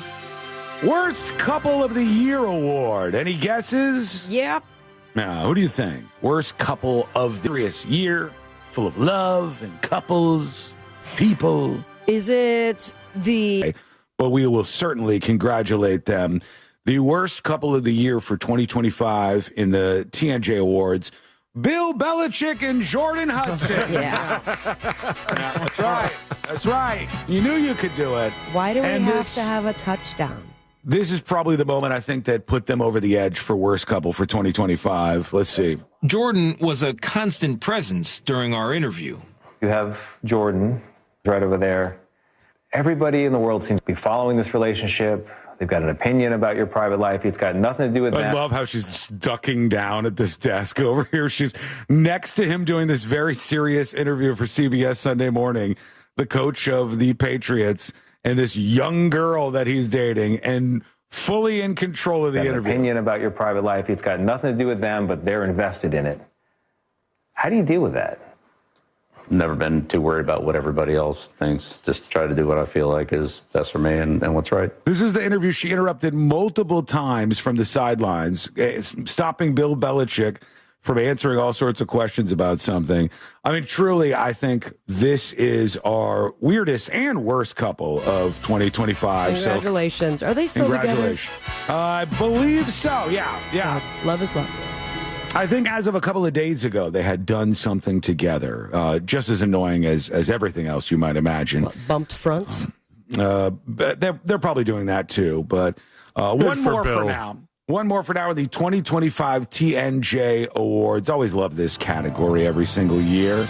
Worst Couple of the Year Award. Any guesses?
Yep.
Now, who do you think? Worst Couple of the Year, full of love and couples, people.
Is it the...
But we will certainly congratulate them. The worst couple of the year for 2025 in the TNJ Awards, Bill Belichick and Jordan Hudson.
Yeah.
That's right. That's right. You knew you could do it.
Why do we have to have a touchdown?
This is probably the moment I think that put them over the edge for worst couple for 2025. Let's see.
Jordan was a constant presence during our interview.
You have Jordan right over there. Everybody in the world seems to be following this relationship. They've got an opinion about your private life. It's got nothing to do with that.
I love how she's ducking down at this desk over here. She's next to him doing this very serious interview for CBS Sunday Morning, the coach of the Patriots, and this young girl that he's dating, and fully in control of the interview.
Opinion about your private life. It's got nothing to do with them, but they're invested in it. How do you deal with that?
Never been too worried about what everybody else thinks. Just try to do what I feel like is best for me and what's right.
This is the interview she interrupted multiple times from the sidelines, stopping Bill Belichick from answering all sorts of questions about something. I mean, truly, I think this is our weirdest and worst couple of 2025.
Congratulations. Are they still together?
I believe so. Yeah.
God, love is love.
I think as of a couple of days ago, they had done something together, just as annoying as everything else you might imagine.
What, bumped fronts?
They're probably doing that too. But one more for now. One more for now with the 2025 TNJ Awards. Always love this category every single year.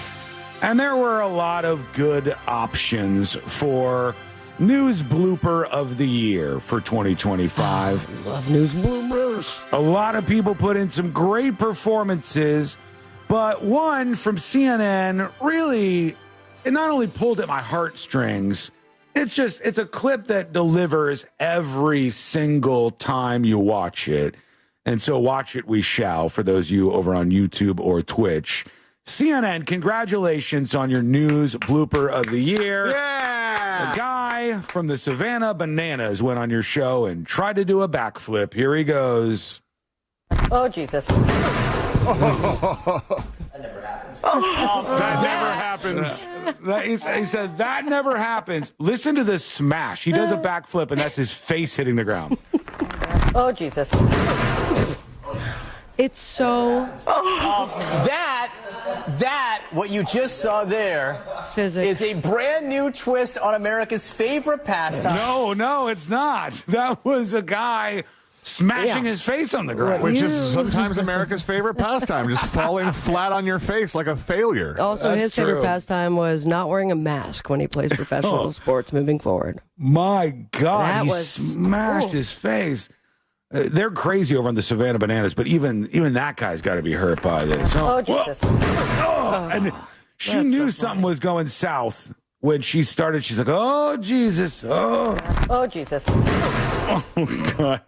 And there were a lot of good options for News Blooper of the Year for 2025.
Love news bloopers.
A lot of people put in some great performances, but one from CNN really, it not only pulled at my heartstrings, it's a clip that delivers every single time you watch it. And so watch it we shall for those of you over on YouTube or Twitch. CNN, congratulations on your News Blooper of the Year.
Yeah!
The guy from the Savannah Bananas went on your show and tried to do a backflip. Here he goes.
Oh, Jesus.
That never happens. That never happens. He said, that never happens. Listen to this smash. He does a backflip, and that's his face hitting the ground.
Oh, Jesus.
It's so...
That
what you just saw there is a brand new twist on America's favorite pastime.
No, it's not. That was a guy smashing his face on the ground.
Which is sometimes America's favorite pastime, just falling flat on your face like a failure.
Also, his favorite pastime was not wearing a mask when he plays professional sports moving forward.
My God, smashed his face. They're crazy over on the Savannah Bananas, but even that guy's got to be hurt by this.
Oh, Jesus.
And she knew something was going south when she started. She's like, oh, Jesus.
Oh, Jesus.
Oh, God.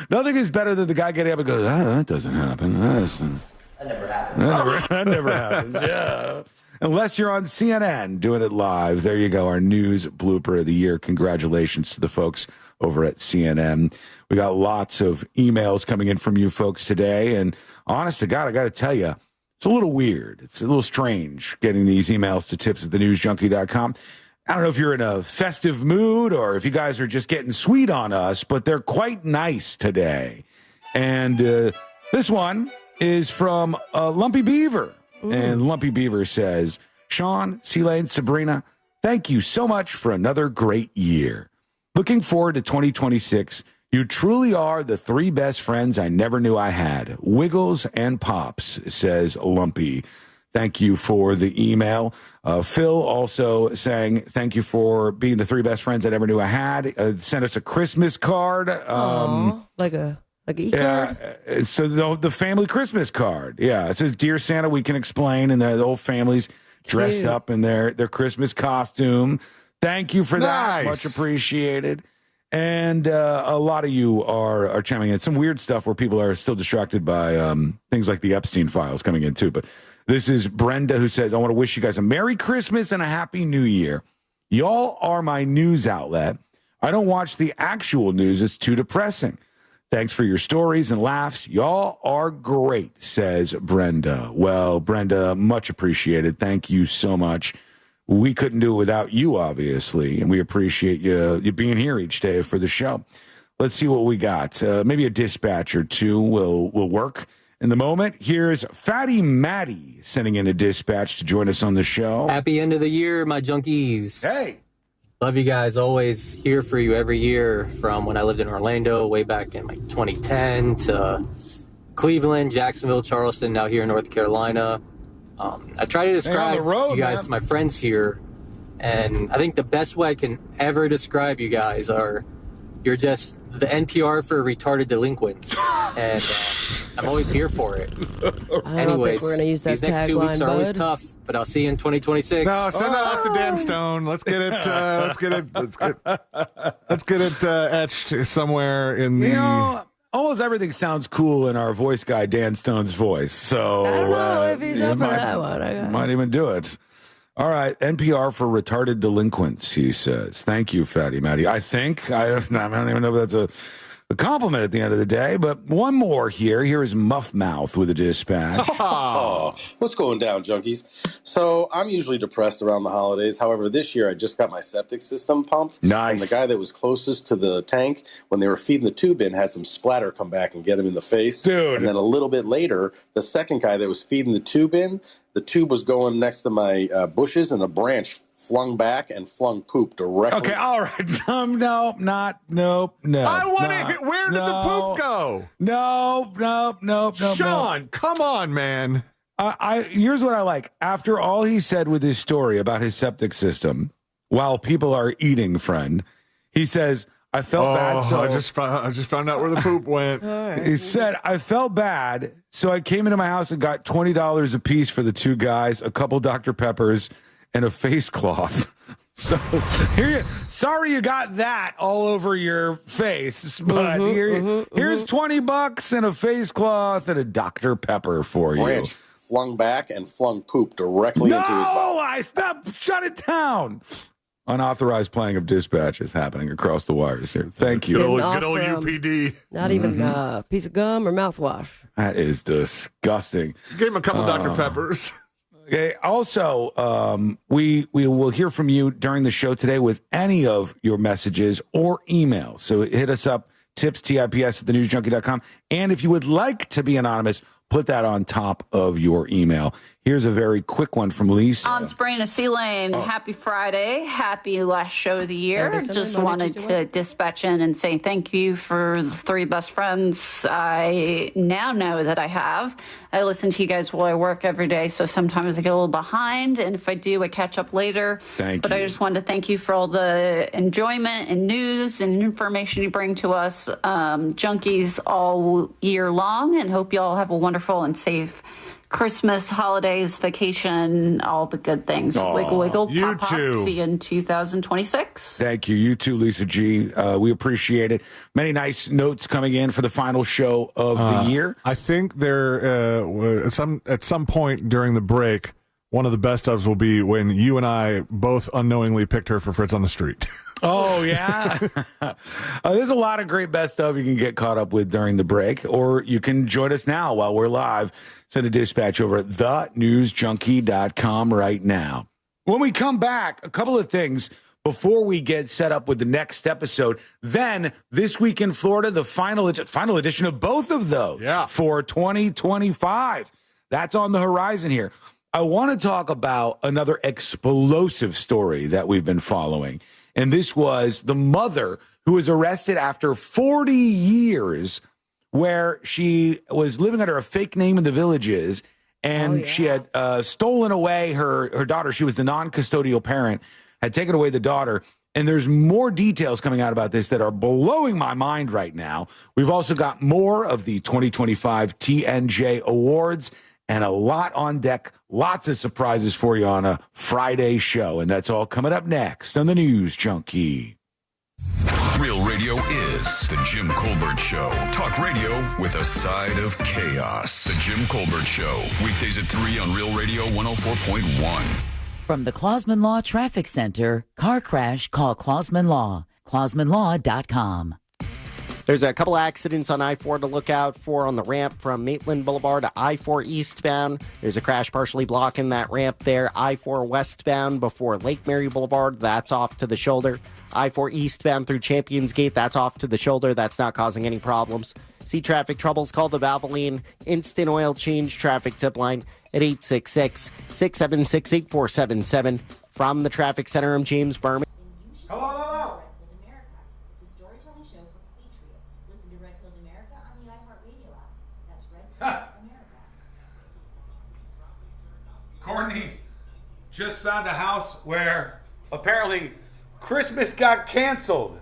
Nothing is better than the guy getting up and goes, that doesn't happen.
That never happens.
That never happens, yeah. Unless you're on CNN doing it live. There you go, our news blooper of the year. Congratulations to the folks over at CNN. We got lots of emails coming in from you folks today. And honest to God, I got to tell you, it's a little weird. It's a little strange getting these emails to tips@thenewsjunkie.com. I don't know if you're in a festive mood or if you guys are just getting sweet on us, but they're quite nice today. And this one is from Lumpy Beaver. And Lumpy Beaver says, Sean, C-Lane, Sabrina, thank you so much for another great year. Looking forward to 2026. You truly are the three best friends I never knew I had. Wiggles and Pops, says Lumpy. Thank you for the email. Phil also saying, thank you for being the three best friends I never knew I had. Sent us a Christmas card.
Like e-card?
Yeah, so the family Christmas card. Yeah, it says, Dear Santa, we can explain. And the whole family's dressed up in their Christmas costume. Thank you for that. Much appreciated. And a lot of you are chiming in. Some weird stuff where people are still distracted by things like the Epstein files coming in too. But this is Brenda who says, I want to wish you guys a Merry Christmas and a Happy New Year. Y'all are my news outlet. I don't watch the actual news. It's too depressing. Thanks for your stories and laughs. Y'all are great, says Brenda. Well, Brenda, much appreciated. Thank you so much. We couldn't do it without you, obviously, and we appreciate you being here each day for the show. Let's see what we got. Maybe a dispatch or two will work. In the moment, here's Fatty Matty sending in a dispatch to join us on the show.
Happy end of the year, my junkies.
Hey.
Love you guys. Always here for you every year, from when I lived in Orlando way back in like 2010 to Cleveland, Jacksonville, Charleston, now here in North Carolina. I try to describe you guys to my friends here, and I think the best way I can ever describe you guys are you're just the NPR for retarded delinquents, and I'm always here for it. Anyways,
we're gonna use that
these next 2 weeks are always tough, but I'll see you in 2026.
No, send that off to Dan Stone. Let's get it. Let's get it etched somewhere in the.
Almost everything sounds cool in our voice guy, Dan Stone's voice. So
I don't know if he's up for that one.
Might even do it. All right. NPR for retarded delinquents, he says. Thank you, Fatty Matty. I think, I don't even know if that's a compliment at the end of the day, but one more here. Here is Muff Mouth with a dispatch.
Oh, what's going down, junkies? So I'm usually depressed around the holidays. However, this year I just got my septic system pumped.
Nice.
And the guy that was closest to the tank, when they were feeding the tube in, had some splatter come back and get him in the face.
Dude.
And then a little bit later, the second guy that was feeding the tube in, the tube was going next to my bushes, and a branch flung back and flung poop directly.
Okay, all right. No.
I want to hit. Where did the poop go?
No.
Sean, come on, man.
Here's what I like. After all he said with his story about his septic system, while people are eating, friend, he says, I felt bad. So
I just found out where the poop went.
He said, I felt bad, so I came into my house and got $20 a piece for the two guys, a couple Dr. Peppers, and a face cloth. So sorry you got that all over your face, but here's $20 and a face cloth and a Dr. Pepper for you.
Branch flung back and flung poop directly into his mouth.
Shut it down. Unauthorized playing of dispatches happening across the wires here. Thank you.
Good old UPD.
Not even a piece of gum or mouthwash.
That is disgusting.
Gave him a couple Dr. Peppers.
Okay. Also, we will hear from you during the show today with any of your messages or emails. So hit us up, tips, @thenewsjunkie.com. And if you would like to be anonymous, put that on top of your email. Here's a very quick one from Lisa.
On Sabrina C. Lane, Happy Friday. Happy last show of the year. Just wanted to dispatch in and say thank you for the 3 best friends I now know that I have. I listen to you guys while I work every day, so sometimes I get a little behind, and if I do, I catch up later.
Thank
you.
you.
I just wanted to thank you for all the enjoyment and news and information you bring to us junkies all year long, and hope you all have a wonderful and safe Christmas, holidays, vacation, all the good things.
Aw,
wiggle, wiggle,
you
pop, pop.
too.
See you in 2026.
Thank you. You too, Lisa G. We appreciate it. Many nice notes coming in for the final show of the year.
I think there at some point during the break, one of the best ofs will be when you and I both unknowingly picked her for Fritz on the Street.
Oh, yeah. There's a lot of great best of you can get caught up with during the break, or you can join us now while we're live. Send a dispatch over at thenewsjunkie.com right now. When we come back, a couple of things before we get set up with the next episode. Then, This Week in Florida, the final edition of both of those for 2025. That's on the horizon here. I want to talk about another explosive story that we've been following. And this was the mother who was arrested after 40 years where she was living under a fake name in the Villages, and she had stolen away her daughter. She was the non-custodial parent, had taken away the daughter. And there's more details coming out about this that are blowing my mind right now. We've also got more of the 2025 TNJ Awards and a lot on deck, lots of surprises for you on a Friday show. And that's all coming up next on the News Junkie.
Real radio is the Jim Colbert Show. Talk radio with a side of chaos. The Jim Colbert Show. Weekdays at 3 on Real Radio 104.1.
From the Clausman Law Traffic Center, car crash, call Clausman Law. ClausmanLaw.com.
There's a couple accidents on I-4 to look out for on the ramp from Maitland Boulevard to I-4 eastbound. There's a crash partially blocking that ramp there. I-4 westbound before Lake Mary Boulevard. That's off to the shoulder. I-4 eastbound through Champions Gate. That's off to the shoulder. That's not causing any problems. See traffic troubles, call the Valvoline Instant Oil Change traffic tip line at 866-676-8477. From the Traffic Center, I'm James Berman.
Hello. Courtney just found a house where apparently Christmas got canceled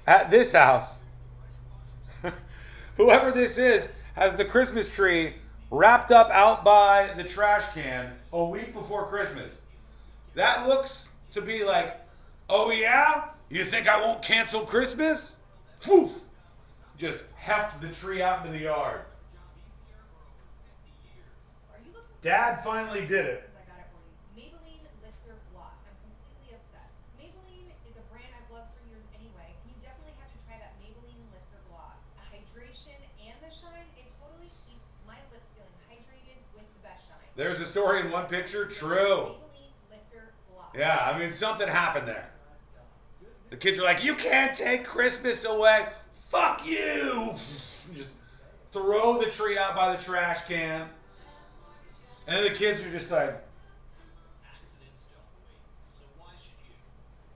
at this house. Whoever this is has the Christmas tree wrapped up out by the trash can a week before Christmas. That looks to be like, oh yeah? You think I won't cancel Christmas? Woof! Just heft the tree out into the yard. Dad finally did it.
Maybelline Lifter Gloss. I'm completely obsessed. Maybelline is a brand I've loved for years anyway. You definitely have to try that Maybelline Lifter Gloss. The hydration and the shine, it totally keeps my lips feeling hydrated with the best shine.
There's a story in one picture. True.
Maybelline Lifter Gloss.
Yeah, I mean, something happened there. The kids are like, you can't take Christmas away. Fuck you. Just throw the tree out by the trash can. And then the kids are just like,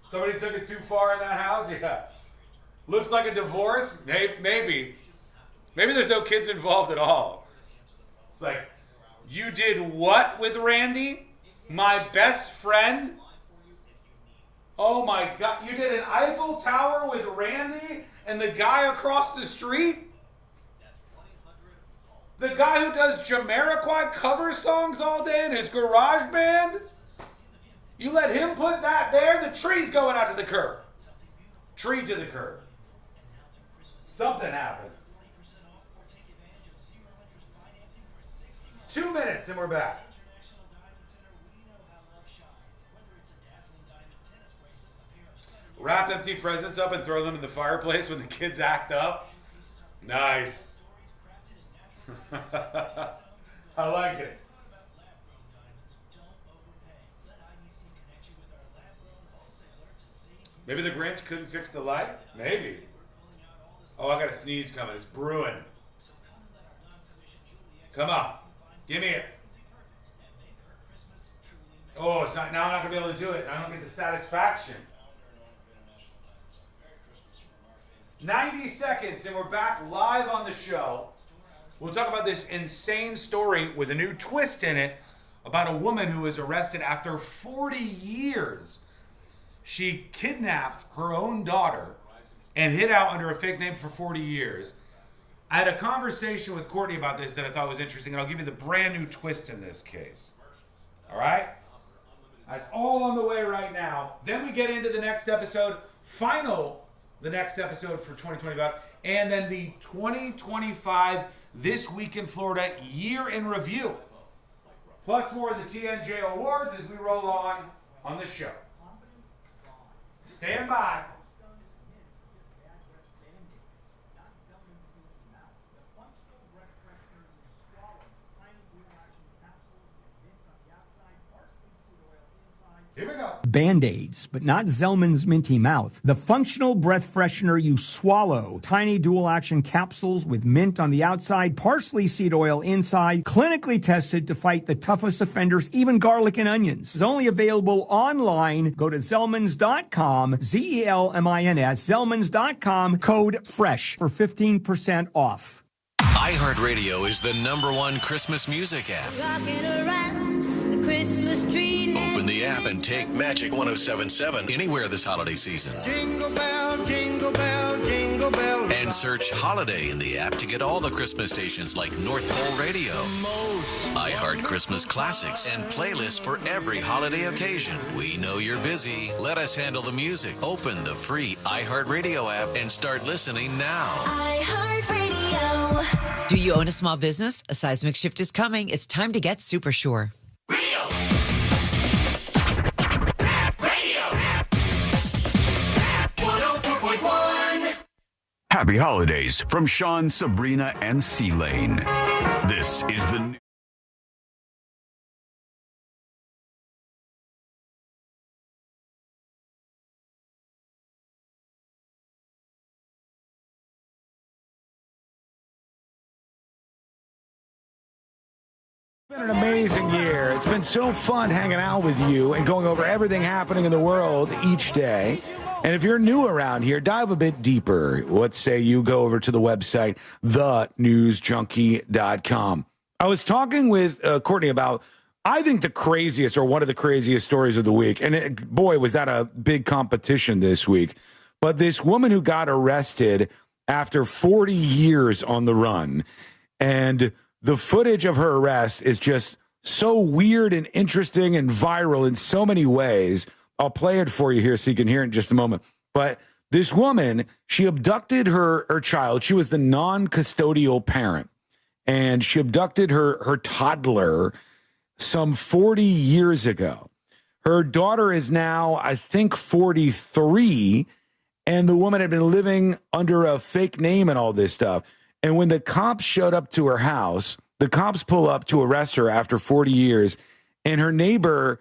somebody took it too far in that house? Yeah. Looks like a divorce? Maybe. Maybe there's no kids involved at all. It's like, you did what with Randy? My best friend? Oh my God. You did an Eiffel Tower with Randy and the guy across the street? The guy who does Jamiroquai cover songs all day in his garage band? You let him put that there? The tree's going out to the curb. Tree to the curb. Something happened. 2 minutes and we're back. Wrap empty presents up and throw them in the fireplace when the kids act up. Nice. I like it. Maybe the Grinch couldn't fix the light? Maybe. Oh, I got a sneeze coming. It's brewing. Come on. Give me it. Oh, it's not. Now I'm not gonna be able to do it. I don't get the satisfaction. 90 seconds, and we're back live on the show. We'll talk about this insane story with a new twist in it about a woman who was arrested after 40 years. She kidnapped her own daughter and hid out under a fake name for 40 years. I had a conversation with Courtney about this that I thought was interesting, and I'll give you the brand new twist in this case. All right? That's all on the way right now. Then we get into the next episode, the next episode for 2025, and then the 2025 This Week in Florida Year in Review. Plus more of the TNJ Awards as we roll on the show. Stand by. Here we go.
Band-Aids, but not Zellman's Minty Mouth. The functional breath freshener you swallow. Tiny dual-action capsules with mint on the outside, parsley seed oil inside, clinically tested to fight the toughest offenders, even garlic and onions. It's only available online. Go to Zellmans.com, Zelmins, Zellmans.com, code FRESH for 15% off.
iHeartRadio is the #1 Christmas music app.
Rocking around the Christmas tree.
Open the app and take Magic 107.7 anywhere this holiday season.
Jingle bell, jingle bell, jingle bell.
And search Holiday in the app to get all the Christmas stations like North Pole Radio, iHeart Christmas Classics, and playlists for every holiday occasion. We know you're busy. Let us handle the music. Open the free iHeartRadio app and start listening now.
iHeartRadio. Do you own a small business? A seismic shift is coming. It's time to get Super Sure.
Happy holidays from Sean, Sabrina, and C-Lane. This is the
It's been an amazing year. It's been so fun hanging out with you and going over everything happening in the world each day. And if you're new around here, dive a bit deeper. What say you go over to the website, thenewsjunkie.com. I was talking with Courtney about, I think, the craziest or one of the craziest stories of the week. And boy, was that a big competition this week. But this woman who got arrested after 40 years on the run. And the footage of her arrest is just so weird and interesting and viral in so many ways. I'll play it for you here so you can hear it in just a moment. But this woman, she abducted her child. She was the non-custodial parent. And she abducted her toddler some 40 years ago. Her daughter is now, I think, 43. And the woman had been living under a fake name and all this stuff. And when the cops showed up to her house, the cops pull up to arrest her after 40 years. And her neighbor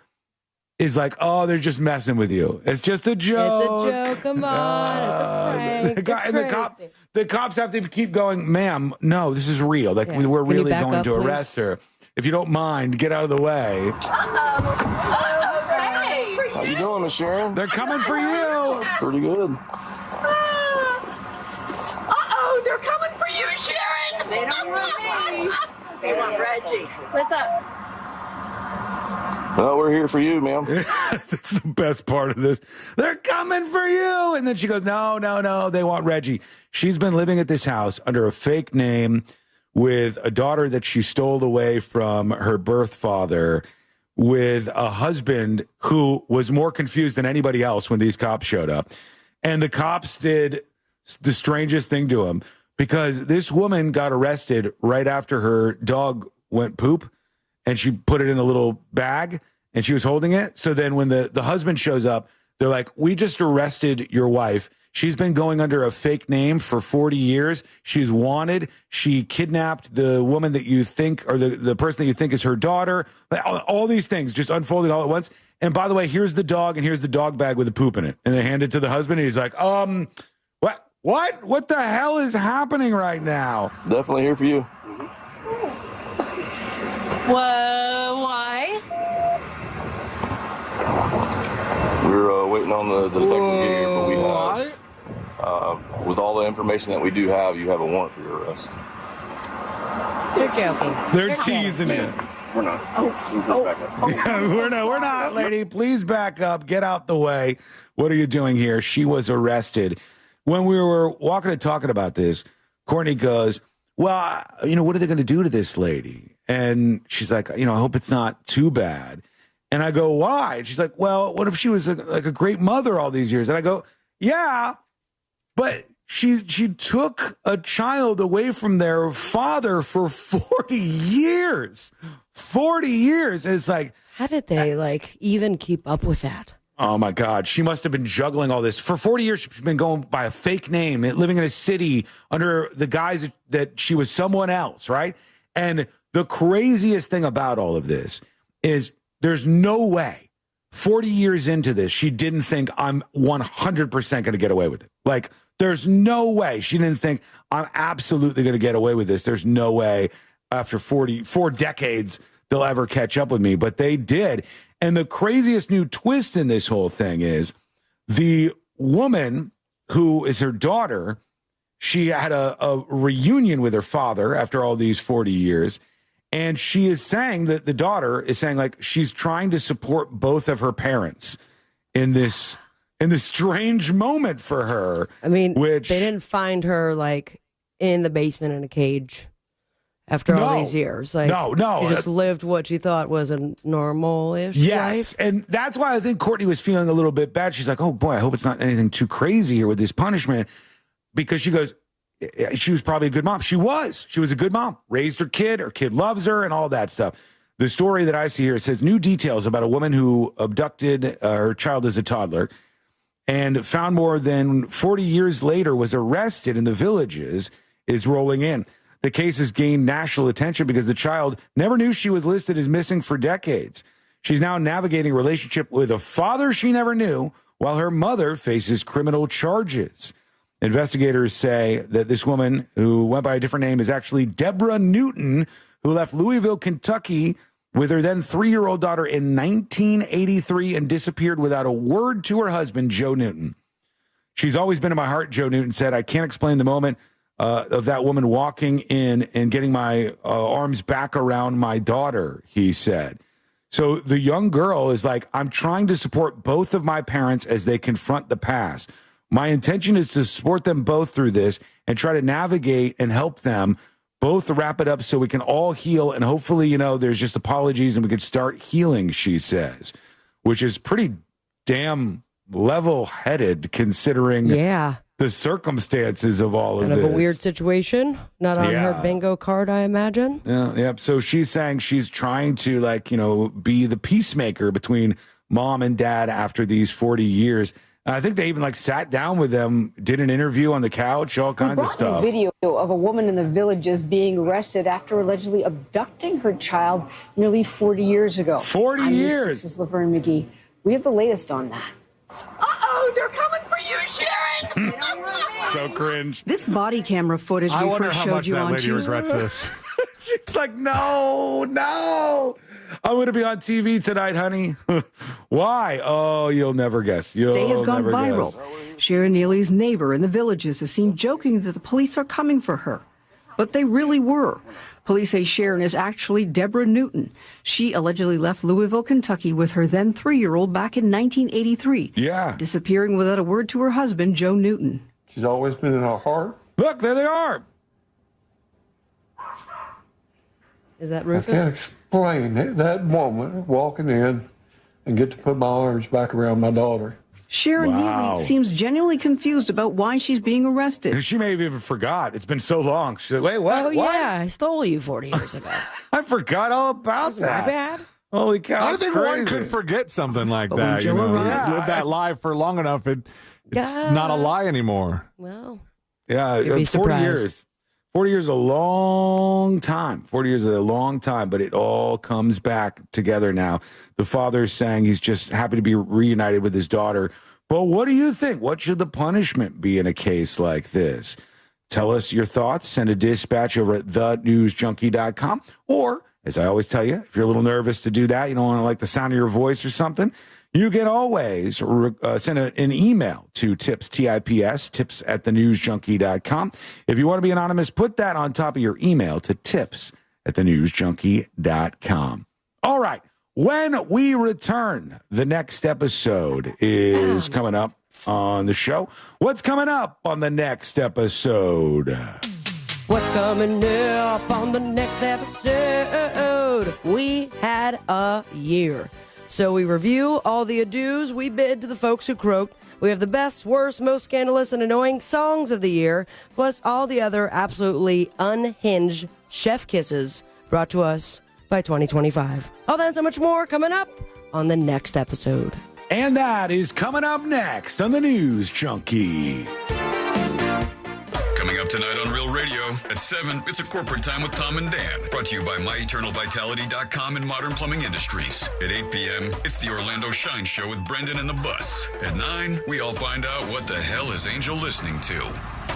is like, oh, they're just messing with you. It's just a joke.
It's a joke. Come on. It's a prank.
The cops have to keep going, ma'am, no, this is real. Like, we're really going to arrest her. If you don't mind, get out of the way.
How you doing, Miss Sharon?
They're coming for you.
Pretty good.
Uh-oh, they're coming for you, Sharon. They don't want me. They want Reggie. What's up?
Well, we're here for you, ma'am.
That's the best part of this. They're coming for you. And then she goes, no, they want Reggie. She's been living at this house under a fake name with a daughter that she stole away from her birth father, with a husband who was more confused than anybody else when these cops showed up. And the cops did the strangest thing to him, because this woman got arrested right after her dog went poop, and she put it in a little bag and she was holding it. So then when the husband shows up, they're like, we just arrested your wife. She's been going under a fake name for 40 years. She's wanted. She kidnapped the woman that you think, or the person that you think is her daughter. All these things just unfolding all at once. And by the way, here's the dog, and here's the dog bag with the poop in it. And they hand it to the husband, and he's like, what the hell is happening right now?
Definitely here for you.
Whoa, why?
We're waiting on the detective to get here, but we have, with all the information that we do have, you have a warrant for your arrest.
They're joking.
They're teasing it.
We're not.
We're not, lady. Please back up. Get out the way. What are you doing here? She was arrested. When we were walking and talking about this, Courtney goes, well, what are they going to do to this lady? And she's like, I hope it's not too bad. And I go, why? And she's like, well, what if she was like a great mother all these years? And I go, yeah, but she took a child away from their father for 40 years. 40 years. And it's like,
how did they even keep up with that?
Oh my God. She must have been juggling all this. For 40 years, she's been going by a fake name, living in a city under the guise that she was someone else, right? And the craziest thing about all of this is there's no way 40 years into this, she didn't think I'm 100% going to get away with it. Like, there's no way she didn't think I'm absolutely going to get away with this. There's no way after 4 decades they'll ever catch up with me, but they did. And the craziest new twist in this whole thing is the woman who is her daughter, she had a reunion with her father after all these 40 years. And she is saying that the daughter is saying like she's trying to support both of her parents in this strange moment for her.
I mean,
which
they didn't find her in the basement in a cage after all these years.
No.
She just lived what she thought was a normal-ish life.
And that's why I think Courtney was feeling a little bit bad. She's like, oh boy, I hope it's not anything too crazy here with this punishment. Because she goes, she was probably a good mom. She was a good mom, raised her kid loves her and all that stuff. The story that I see here says new details about a woman who abducted her child as a toddler and found more than 40 years later was arrested in the Villages is rolling in. The case has gained national attention because the child never knew she was listed as missing for decades. She's now navigating a relationship with a father she never knew while her mother faces criminal charges. Investigators say that this woman, who went by a different name, is actually Deborah Newton, who left Louisville, Kentucky with her then 3-year-old daughter in 1983 and disappeared without a word to her husband, Joe Newton. She's always been in my heart, Joe Newton said. I can't explain the moment of that woman walking in and getting my arms back around my daughter, he said. So the young girl is like, I'm trying to support both of my parents as they confront the past. My intention is to support them both through this and try to navigate and help them both wrap it up so we can all heal. And hopefully, there's just apologies and we can start healing, she says, which is pretty damn level-headed considering the circumstances of all of this.
Kind of a weird situation. Not on her bingo card, I imagine.
Yeah. So she's saying she's trying to be the peacemaker between mom and dad after these 40 years. I think they even sat down with them, did an interview on the couch, all kinds of stuff.
A video of a woman in the Villages being arrested after allegedly abducting her child nearly 40 years ago.
40 years.
This is Laverne McGee. We have the latest on that. Uh-oh, they're coming for you, Sharon!
So cringe.
This body camera footage
I
we
wonder
first
how
showed
much
you
that
on
lady
Tuesday.
regrets this.
She's like, no. I'm going to be on TV tonight, honey. Why? Oh, you'll never guess.
Day has gone viral.
Guess.
Sharon Neely's neighbor in the Villages is seen joking that the police are coming for her. But they really were. Police say Sharon is actually Deborah Newton. She allegedly left Louisville, Kentucky with her then 3-year-old back in 1983.
Yeah.
Disappearing without a word to her husband, Joe Newton.
She's always been in our heart.
Look, there they are.
Is that
I
Rufus?
can't explain that moment, walking in and get to put my arms back around my daughter.
Sharon Neely seems genuinely confused about why she's being arrested.
She may have even forgot. It's been so long. She's like, wait, what?
Oh,
What?
yeah, I stole you 40 years ago.
I forgot all about that.
My bad.
Holy cow.
I
that's
think
crazy.
one could forget something like
But
that.
when Joe arrived-
Live that lie for long enough, it's not a lie anymore.
Well,
Yeah,
you'd be
40
surprised.
years. 40 years is a long time. 40 years is a long time, but it all comes back together now. The father is saying he's just happy to be reunited with his daughter. But what do you think? What should the punishment be in a case like this? Tell us your thoughts. Send a dispatch over at thenewsjunkie.com. Or, as I always tell you, if you're a little nervous to do that, you don't want to like the sound of your voice or something, You can always send an email to tips, T-I-P-S, tips@thenewsjunkie.com. If you want to be anonymous, put that on top of your email to tips@thenewsjunkie.com. All right. When we return, the next episode is coming up on the show. What's coming up on the next episode?
What's coming up on the next episode? We had a year. So we review all the adieus we bid to the folks who croaked. We have the best, worst, most scandalous, and annoying songs of the year, plus all the other absolutely unhinged chef kisses brought to us by 2025. All that and so much more coming up on the next episode.
And that is coming up next on the News Junkie.
Coming up tonight on Real Radio at 7, it's a corporate time with Tom and Dan. Brought to you by MyEternalVitality.com and Modern Plumbing Industries. At 8 p.m., it's the Orlando Shine Show with Brendan and the Bus. At 9, we all find out what the hell is Angel listening to.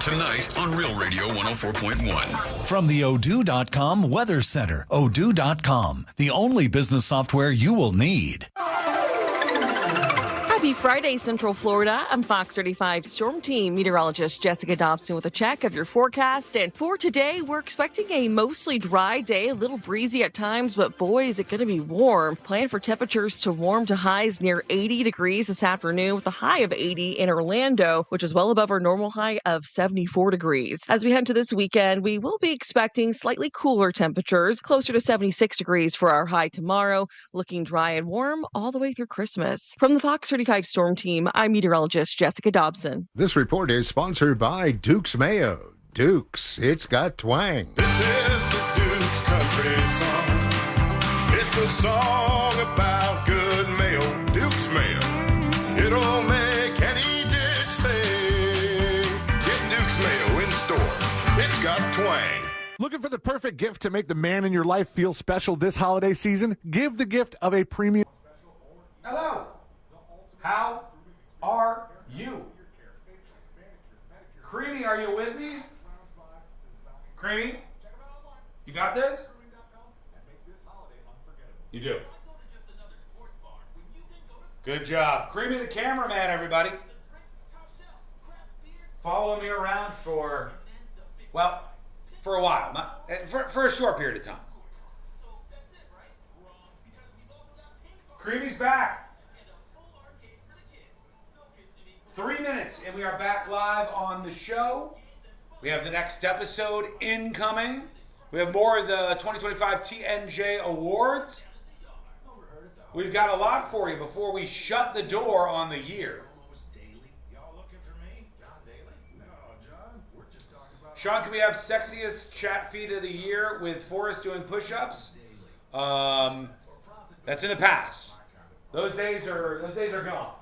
Tonight on Real Radio 104.1.
From the Odoo.com Weather Center. Odoo.com, the only business software you will need.
Happy Friday, Central Florida. I'm Fox 35 Storm Team meteorologist Jessica Dobson with a check of your forecast. And for today, we're expecting a mostly dry day, a little breezy at times, but boy, is it going to be warm. Plan for temperatures to warm to highs near 80 degrees this afternoon with a high of 80 in Orlando, which is well above our normal high of 74 degrees. As we head into this weekend, we will be expecting slightly cooler temperatures, closer to 76 degrees for our high tomorrow, looking dry and warm all the way through Christmas. From the Fox 35 Storm Team, I'm meteorologist Jessica Dobson.
This report is sponsored by Duke's Mayo. Duke's, it's got twang.
This is the Duke's country song. It's a song about good mayo. Duke's Mayo. It'll make any dish sing. Get Duke's Mayo in store. It's got twang.
Looking for the perfect gift to make the man in your life feel special this holiday season? Give the gift of a premium.
Hello. How are you? Creamy, are you with me? Creamy, you got this? You do. Good job. Creamy the cameraman, everybody. Follow me around for a while. For a short period of time. Creamy's back. 3 minutes, and we are back live on the show. We have the next episode incoming. We have more of the 2025 TNJ Awards. We've got a lot for you before we shut the door on the year. Sean, can we have sexiest chat feed of the year with Forrest doing push-ups? That's in the past. Those days are gone.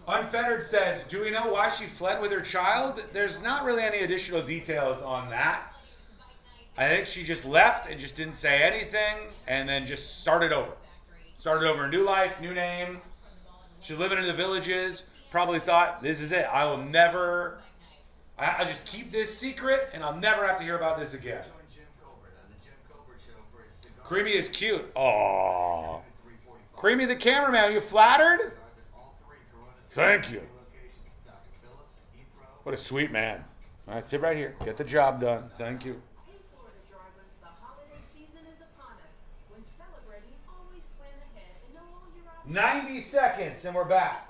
Unfettered says, do we know why she fled with her child? There's not really any additional details on that. I think she just left and just didn't say anything and then just started over. Started over a new life, new name. She's living in the Villages. Probably thought, this is it. I'll just keep this secret and I'll never have to hear about this again. Creamy is cute. Aww. Creamy the cameraman, are you flattered? Thank you. What a sweet man. All right, sit right here. Get the job done. Thank you. 90 seconds and we're back.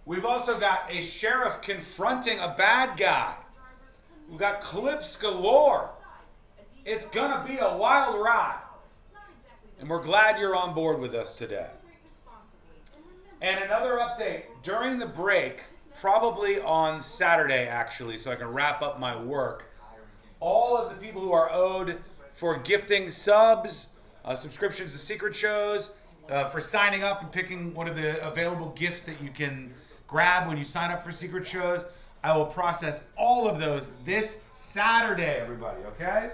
We've also got a sheriff confronting a bad guy. We've got clips galore. It's gonna be a wild ride. And we're glad you're on board with us today. And another update, during the break, probably on Saturday actually, so I can wrap up my work, all of the people who are owed for gifting subs, subscriptions to secret shows, for signing up and picking one of the available gifts that you can grab when you sign up for secret shows, I will process all of those this Saturday, everybody, okay?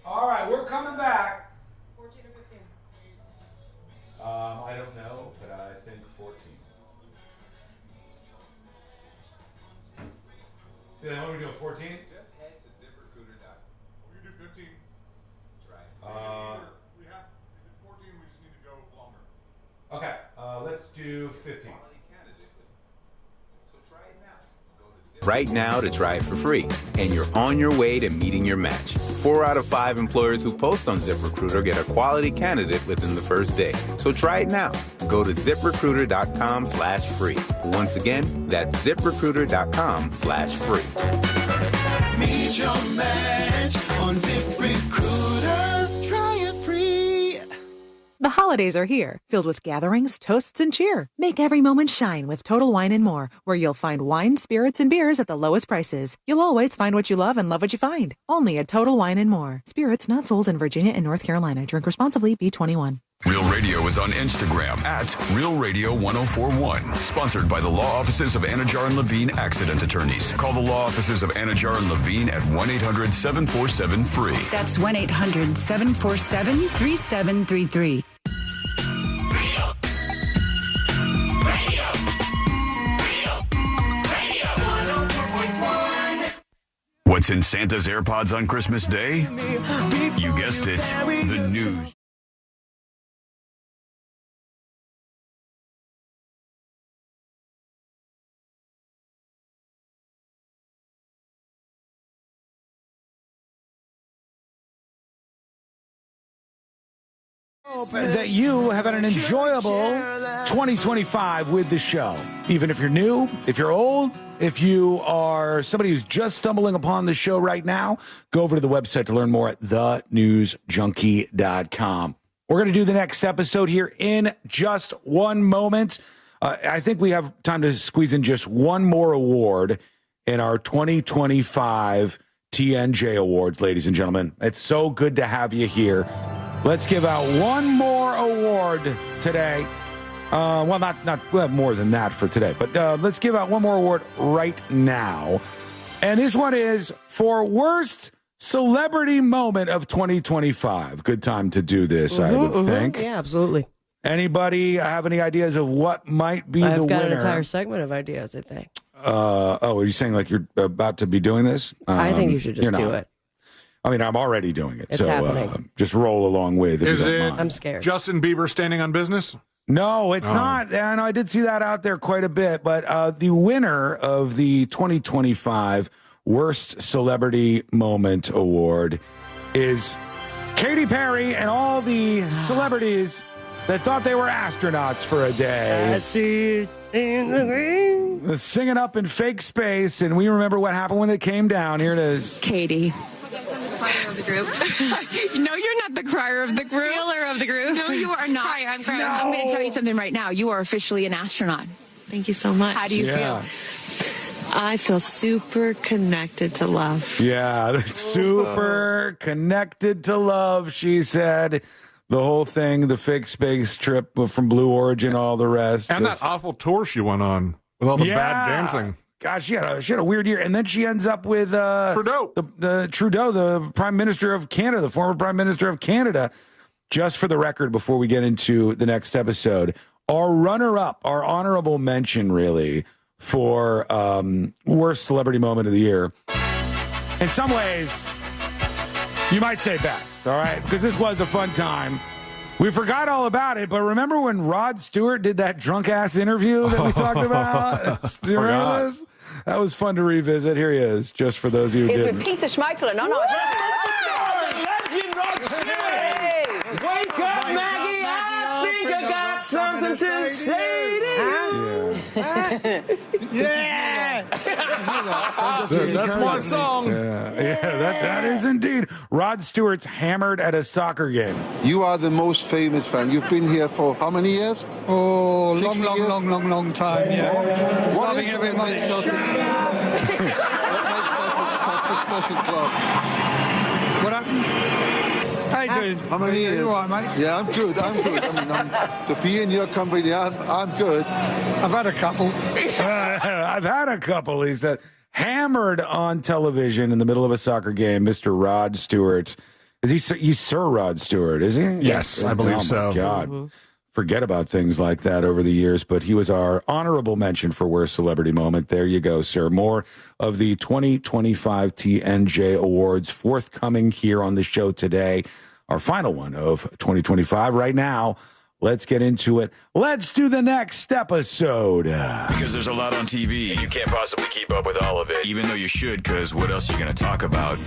All right, we're coming back.
14 or 15?
I don't know, but I think 14. So then what are we doing, 14?
Just head to ZipRecruiter.com.
We can do 15.
Right.
We have 14. We just need to go longer.
Okay, let's do 15.
Right now to try it for free, and you're on your way to meeting your match. 4 out of 5 employers who post on ZipRecruiter get a quality candidate within the first day. So try it now. Go to ZipRecruiter.com/free. Once again, that's ZipRecruiter.com/free.
Meet your match on ZipRecruiter. Try it free.
The holidays are here, filled with gatherings, toasts, and cheer. Make every moment shine with Total Wine & More, where you'll find wine, spirits, and beers at the lowest prices. You'll always find what you love and love what you find. Only at Total Wine & More. Spirits not sold in Virginia and North Carolina. Drink responsibly. B21.
Real Radio is on Instagram at Real Radio 1041. Sponsored by the law offices of Anajar and Levine Accident Attorneys. Call the law offices of Anajar and Levine at 1-800-747-FREE.
That's 1-800-747-3733.
What's in Santa's AirPods on Christmas Day? You guessed it, the news.
Hope that you have had an enjoyable 2025 with the show. Even if you're new, if you're old, if you are somebody who's just stumbling upon the show right now, go over to the website to learn more at thenewsjunkie.com. We're going to do the next episode here in just one moment. I think we have time to squeeze in just one more award in our 2025 TNJ Awards, ladies and gentlemen. It's so good to have you here. Let's give out one more award today. Well, we'll have more than that for today, but let's give out one more award right now. And this one is for worst celebrity moment of 2025. Good time to do this, I would think.
Yeah, absolutely.
Anybody have any ideas of what might be the winner?
I've got an entire segment of ideas, I think.
Are you saying like you're about to be doing this?
I think you should just do it.
I mean, I'm already doing it,
It's
so
happening.
Just roll along with it.
Is
if you don't
it
mind.
I'm scared.
Justin Bieber standing on business?
No, it's not. And I did see that out there quite a bit. But the winner of the 2025 Worst Celebrity Moment Award is Katy Perry and all the celebrities that thought they were astronauts for a day.
I see in the green.
Singing up in fake space. And we remember what happened when they came down. Here it is.
Katie.
Of the group.
No, you're not the crier of the group.
Thriller of the group.
No, you are not.
I'm crying.
No. I'm going to tell you something right now. You are officially an astronaut.
Thank you so much.
How do you feel?
I feel super connected to love.
Yeah, super connected to love, she said. The whole thing, the fake space trip from Blue Origin, all the rest.
And that awful tour she went on with all the bad dancing.
Gosh, she had a weird year. And then she ends up with
Trudeau.
Trudeau, the Prime Minister of Canada, the former Prime Minister of Canada. Just for the record, before we get into the next episode, our runner-up, our honorable mention, really, for worst celebrity moment of the year. In some ways, you might say best, all right? Because this was a fun time. We forgot all about it, but remember when Rod Stewart did that drunk-ass interview that we talked about? Do you remember this? That was fun to revisit. Here he is, just for those of you who didn't.
It's with Peter Schmeichel and Anna.
Legend Rod Stewart! Wake up, Maggie! I think I got something to say to you.
Yeah! That's my song.
Yeah, that is indeed. Rod Stewart's hammered at a soccer game.
You are the most famous fan. You've been here for how many years?
Oh, long time, yeah.
What is it that makes Celtic such a special club?
What happened? How you doing?
How many years?
You all right, mate?
Yeah, I'm good. I mean, to be in your company, I'm good.
I've had a couple.
I've had a couple, he said. Hammered on television in the middle of a soccer game, Mr. Rod Stewart. He's Sir Rod Stewart, is he?
Yes, I believe so.
Oh, my God. forget about things like that over the years, but he was our honorable mention for Worst Celebrity Moment. There you go, sir. More of the 2025 TNJ Awards forthcoming here on the show today. Our final one of 2025 right now. Let's get into it. Let's do the next episode.
Because there's a lot on TV. You can't possibly keep up with all of it, even though you should, because what else are you going to talk about?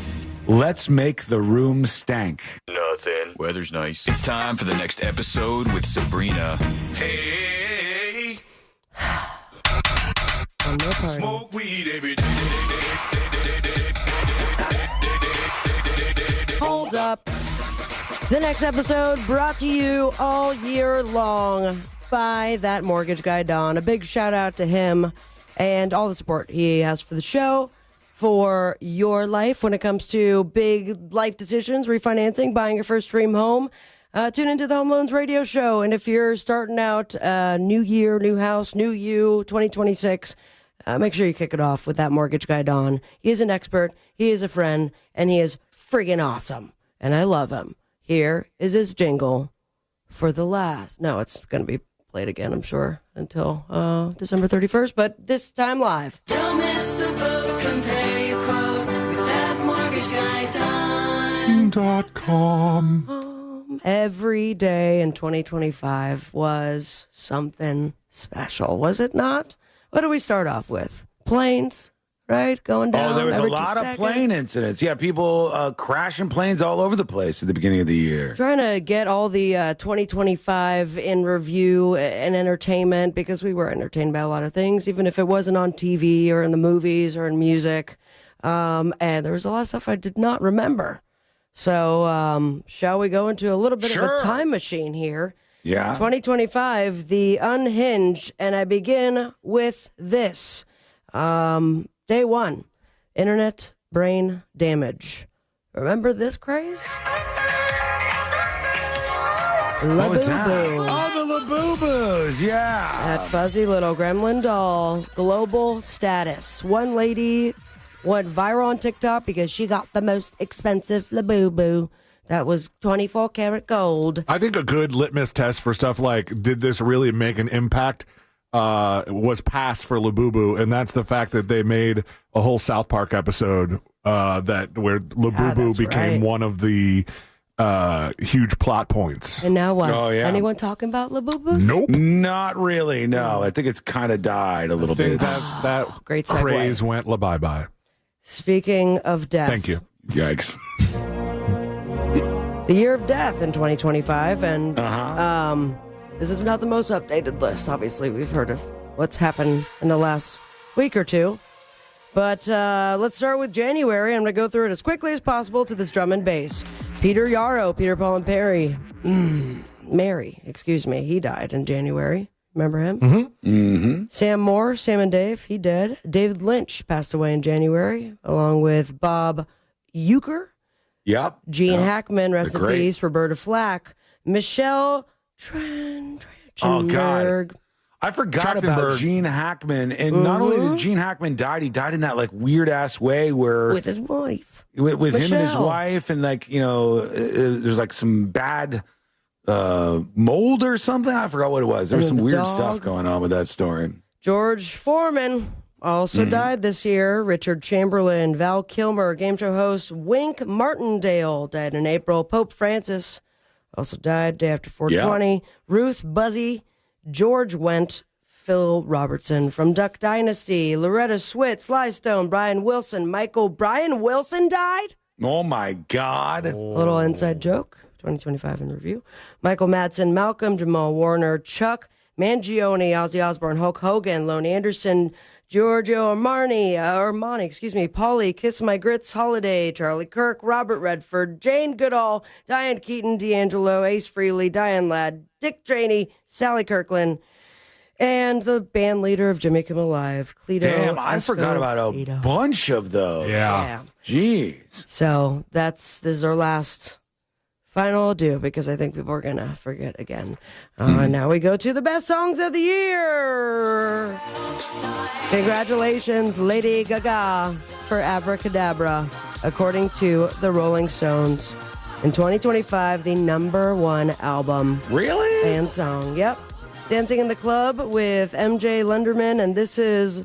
Let's make the room stank.
Nothing. Weather's nice. It's time for the next episode with Sabrina. Hey.
Smoke weed every day.
Hold up. The next episode brought to you all year long by that mortgage guy, Don. A big shout out to him and all the support he has for the show, for your life when it comes to big life decisions, refinancing, buying your first dream home. Tune into the Home Loans Radio Show. And if you're starting out new year, new house, new you, 2026, make sure you kick it off with that mortgage guy, Don. He is an expert, he is a friend, and he is friggin' awesome. And I love him. Here is his jingle for the last. No, it's going to be played again, I'm sure, until December 31st, but this time live.
Don't miss the boat. Compare your quote with that mortgage guy,
Don.com.
Every day in 2025 was something special, was it not? What do we start off with? Planes. Right? Going down.
Oh, there was a
every
lot
2
of plane incidents. Yeah, people crashing planes all over the place at the beginning of the year.
Trying to get all the 2025 in review and entertainment, because we were entertained by a lot of things, even if it wasn't on TV or in the movies or in music. And there was a lot of stuff I did not remember. So shall we go into a little bit of a time machine here?
Yeah.
2025, the unhinged. And I begin with this. Day 1, internet brain damage. Remember this craze?
What was that? Oh, the Labubu's, yeah.
That fuzzy little gremlin doll. Global status. One lady went viral on TikTok because she got the most expensive Labubu. That was 24 karat gold.
I think a good litmus test for stuff like, did this really make an impact, was passed for Labubu, and that's the fact that they made a whole South Park episode where Labubu became one of the huge plot points.
And now what?
Oh, yeah.
Anyone talking about Labubus?
Nope.
Not really, no. I think it's kind of died a little bit.
That
great segue.
craze went bye-bye.
Speaking of death.
Thank you.
Yikes.
The year of death in 2025, and this is not the most updated list. Obviously, we've heard of what's happened in the last week or two. But let's start with January. I'm going to go through it as quickly as possible to this drum and bass. Peter Yarrow, Peter, Paul, and Mary, he died in January. Remember him?
Mm-hmm. Mm-hmm.
Sam Moore, Sam and Dave, he dead. David Lynch passed away in January, along with Bob Uecker.
Yep.
Gene Hackman, rest in peace. Roberta Flack. Michelle Trachtenberg.
Oh, God. I forgot about Gene Hackman. And not only did Gene Hackman die, he died in that like weird ass way where
with his wife.
With him and his wife, and like, you know, there's like some bad mold or something. I forgot what it was. There was some weird stuff going on with that story.
George Foreman also died this year. Richard Chamberlain, Val Kilmer, game show host Wink Martindale died in April. Pope Francis also died day after 420. Yeah. Ruth Buzzy, George Wendt, Phil Robertson from Duck Dynasty, Loretta Swit, Sly Stone, Brian Wilson, Brian Wilson died?
Oh my God.
A little inside joke, 2025 in review. Michael Madsen, Malcolm, Jamal Warner, Chuck Mangione, Ozzy Osbourne, Hulk Hogan, Lone Anderson, Giorgio Armani, Paulie, Kiss My Grits, Holiday, Charlie Kirk, Robert Redford, Jane Goodall, Diane Keaton, D'Angelo, Ace Frehley, Diane Ladd, Dick Cheney, Sally Kirkland, and the band leader of Jimmy Kimmel Live, Cleto.
Damn, I forgot about a bunch of those.
Yeah.
Jeez.
So this is our last final adieu, because I think people are going to forget again. Now we go to the best songs of the year. Congratulations, Lady Gaga, for Abracadabra, according to the Rolling Stones. In 2025, the number one album.
Really?
And song. Yep. Dancing in the Club with MJ Lenderman, and this is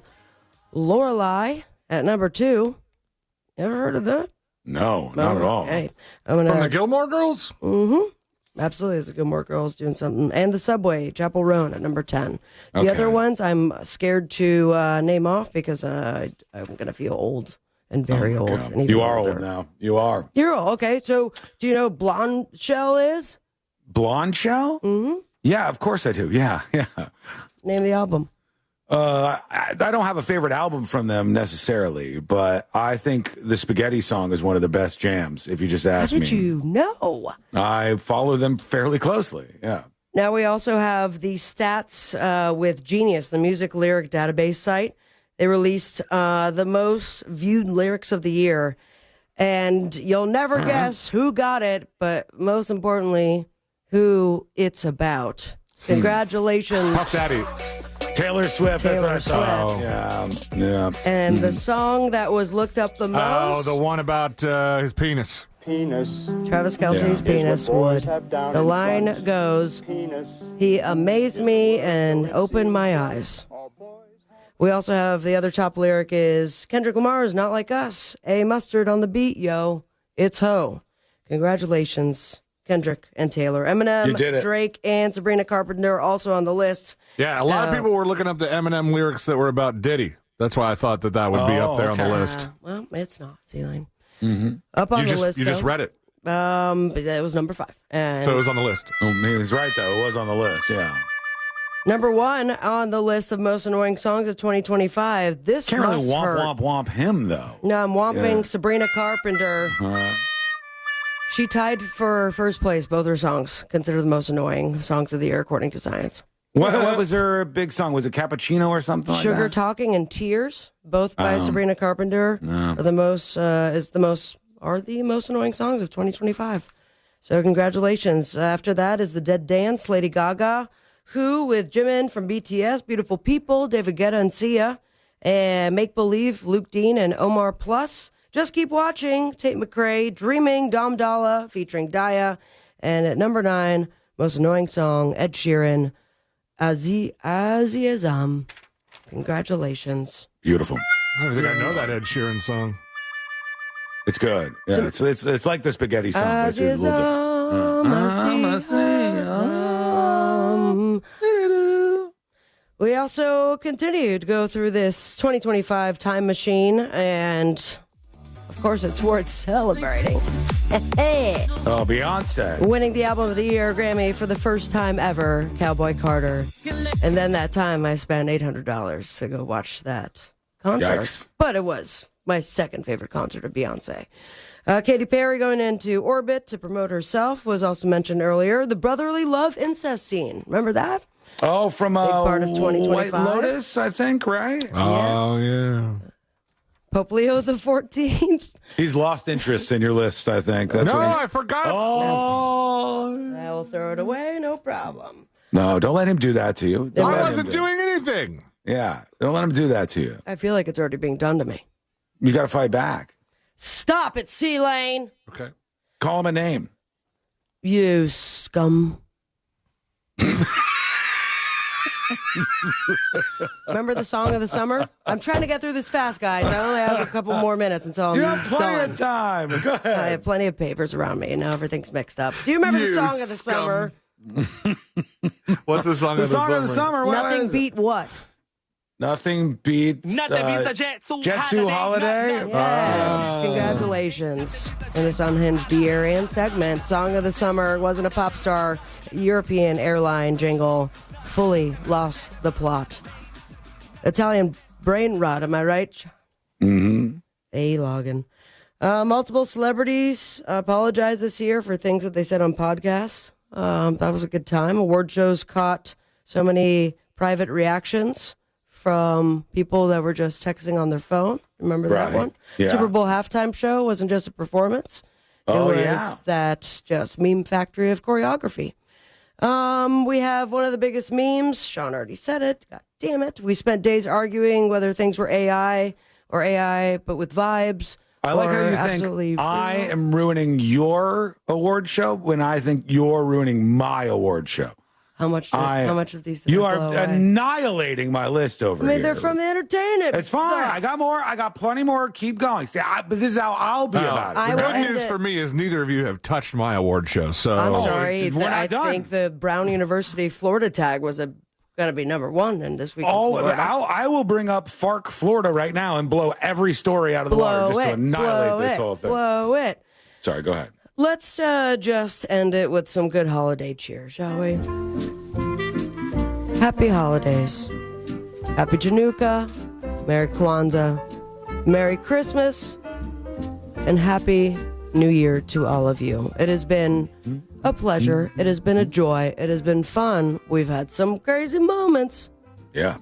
Lorelei at number 2. Ever heard of that?
No, not at all.
Okay.
From the Gilmore Girls?
Mm-hmm. Absolutely, it's the Gilmore Girls doing something. And the Subway, Chapel Roan at number 10. The
Okay.
other ones I'm scared to name off because I'm going to feel old and very old.
God.
And even
You are
older.
old now. You are.
You're old. Okay, so do you know who Blonde Shell is?
Blonde Shell?
Mm-hmm.
Yeah, of course I do. Yeah.
Name the album.
I don't have a favorite album from them necessarily, but I think the Spaghetti Song is one of the best jams, if you just ask
How
me.
did you know?
I follow them fairly closely, yeah.
Now we also have the stats with Genius, the music lyric database site. They released the most viewed lyrics of the year. And you'll never guess who got it, but most importantly, who it's about. Congratulations.
Puff Daddy.
Taylor Swift.
Taylor
that's what I thought. Yeah.
And the song that was looked up the most.
Oh, the one about his penis.
Travis Kelce's penis would. The line goes, he amazed me and opened my eyes. We also have the other top lyric is Kendrick Lamar's Not Like Us. A mustard on the beat, yo. It's ho. Congratulations, Kendrick and Taylor. Eminem,
You did it.
Drake, and Sabrina Carpenter also on the list.
Yeah, a lot of people were looking up the Eminem lyrics that were about Diddy. That's why I thought that would be up there on the list.
Well, it's not, C-Lane.
Mm-hmm.
Up on
You
the
just-
list,
you just
though.
read it.
But it was number 5. And
So it was on the list.
Oh, he was right, though. It was on the list, yeah.
number 1 on the list of most annoying songs of 2025. This
Can't really
must
womp,
hurt.
womp him, though.
No, I'm womping
Yeah.
Sabrina Carpenter. She tied for first place both her songs, considered the most annoying songs of the year, according to science.
What was her big song? Was it Cappuccino or something like
Sugar
that?
Talking and Tears, both by Sabrina Carpenter,
No.
are the most annoying songs of 2025. So congratulations. After that is The Dead Dance, Lady Gaga, Who with Jimin from BTS, Beautiful People, David Guetta and Sia, and Make Believe, Luke Dean and Omar Plus. Just Keep Watching, Tate McRae, Dreaming, Dom Dalla featuring Daya, and at number 9, most annoying song, Ed Sheeran, Azam. Congratulations.
Beautiful.
I don't think I know that Ed Sheeran song.
It's good. Yeah, it's like the Spaghetti Song. But it's a little
We also continue to go through this 2025 time machine, and of course, it's worth celebrating.
Oh, Beyonce.
Winning the Album of the Year Grammy for the first time ever, Cowboy Carter. And then that time I spent $800 to go watch that concert.
Yikes.
But it was my second favorite concert of Beyonce. Katy Perry going into orbit to promote herself was also mentioned earlier. The brotherly love incest scene. Remember that?
Oh, from
Big part of
White
2025.
Lotus, I think, right?
Oh, yeah.
Pope Leo the 14th.
He's lost interest in your list, I think. That's
No,
what
I forgot.
Oh.
I will throw it away, no problem.
No, don't let him do that to you. Don't
I
let him
wasn't
do-
doing anything.
Yeah, don't let him do that to you.
I feel like it's already being done to me.
You got to fight back.
Stop it, C-Lane.
Okay.
Call him a name.
You scum. Remember the song of the summer? I'm trying to get through this fast, guys. I only have a couple more minutes until I'm
You have plenty
done.
of time. Go ahead.
I have plenty of papers around me, and now everything's mixed up. Do you remember the
You
song of the
scum.
summer?
What's the song
The
of the
song
summer?
of the summer. What
Nothing
is it?
beat what?
Nothing beats.
Nothing beats the
Jetsu Holiday.
Yes, congratulations. In this unhinged year and segment, Song of the Summer wasn't a pop star. European airline jingle fully lost the plot. Italian brain rot, am I right?
Mm-hmm.
Logan. Multiple celebrities apologized this year for things that they said on podcasts. That was a good time. Award shows caught so many private reactions from people that were just texting on their phone. Remember that
Right.
one?
Yeah.
Super Bowl halftime show wasn't just a performance.
Oh,
it was
yeah.
that just meme factory of choreography. We have one of the biggest memes. Sean already said it. God damn it. We spent days arguing whether things were AI or AI, but with vibes,
I like how
or
you
absolutely
think I am ruining your award show when I think you're ruining my award show.
How much of these?
You
I
are
blow away?
annihilating my list over
I mean,
here.
they're from the entertainment.
It's fine.
stuff.
I got more. I got plenty more. Keep going. But this is how I'll be about it.
The good news for me is neither of you have touched my award show. So
I'm sorry.
we're not
I
done.
think the Brown University Florida tag was going to be number one in this week.
I will bring up Fark, Florida right now and blow every story out of the water just to annihilate this whole thing.
Blow it.
Sorry, go ahead.
Let's just end it with some good holiday cheer, shall we? Happy holidays. Happy Chanukah. Merry Kwanzaa. Merry Christmas. And Happy New Year to all of you. It has been a pleasure. It has been a joy. It has been fun. We've had some crazy moments.
Yeah.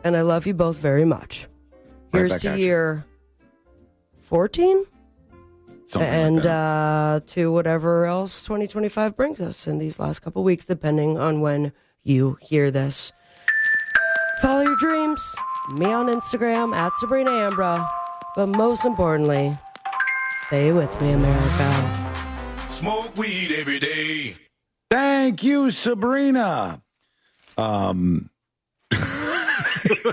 And I love you both very much.
Right
Here's
back
to
at you.
year 14.
Something
and
like that.
To whatever else 2025 brings us in these last couple weeks, depending on when you hear this. Follow your dreams. Me on Instagram at Sabrina Ambra. But most importantly, stay with me, America.
Smoke weed every day.
Thank you, Sabrina.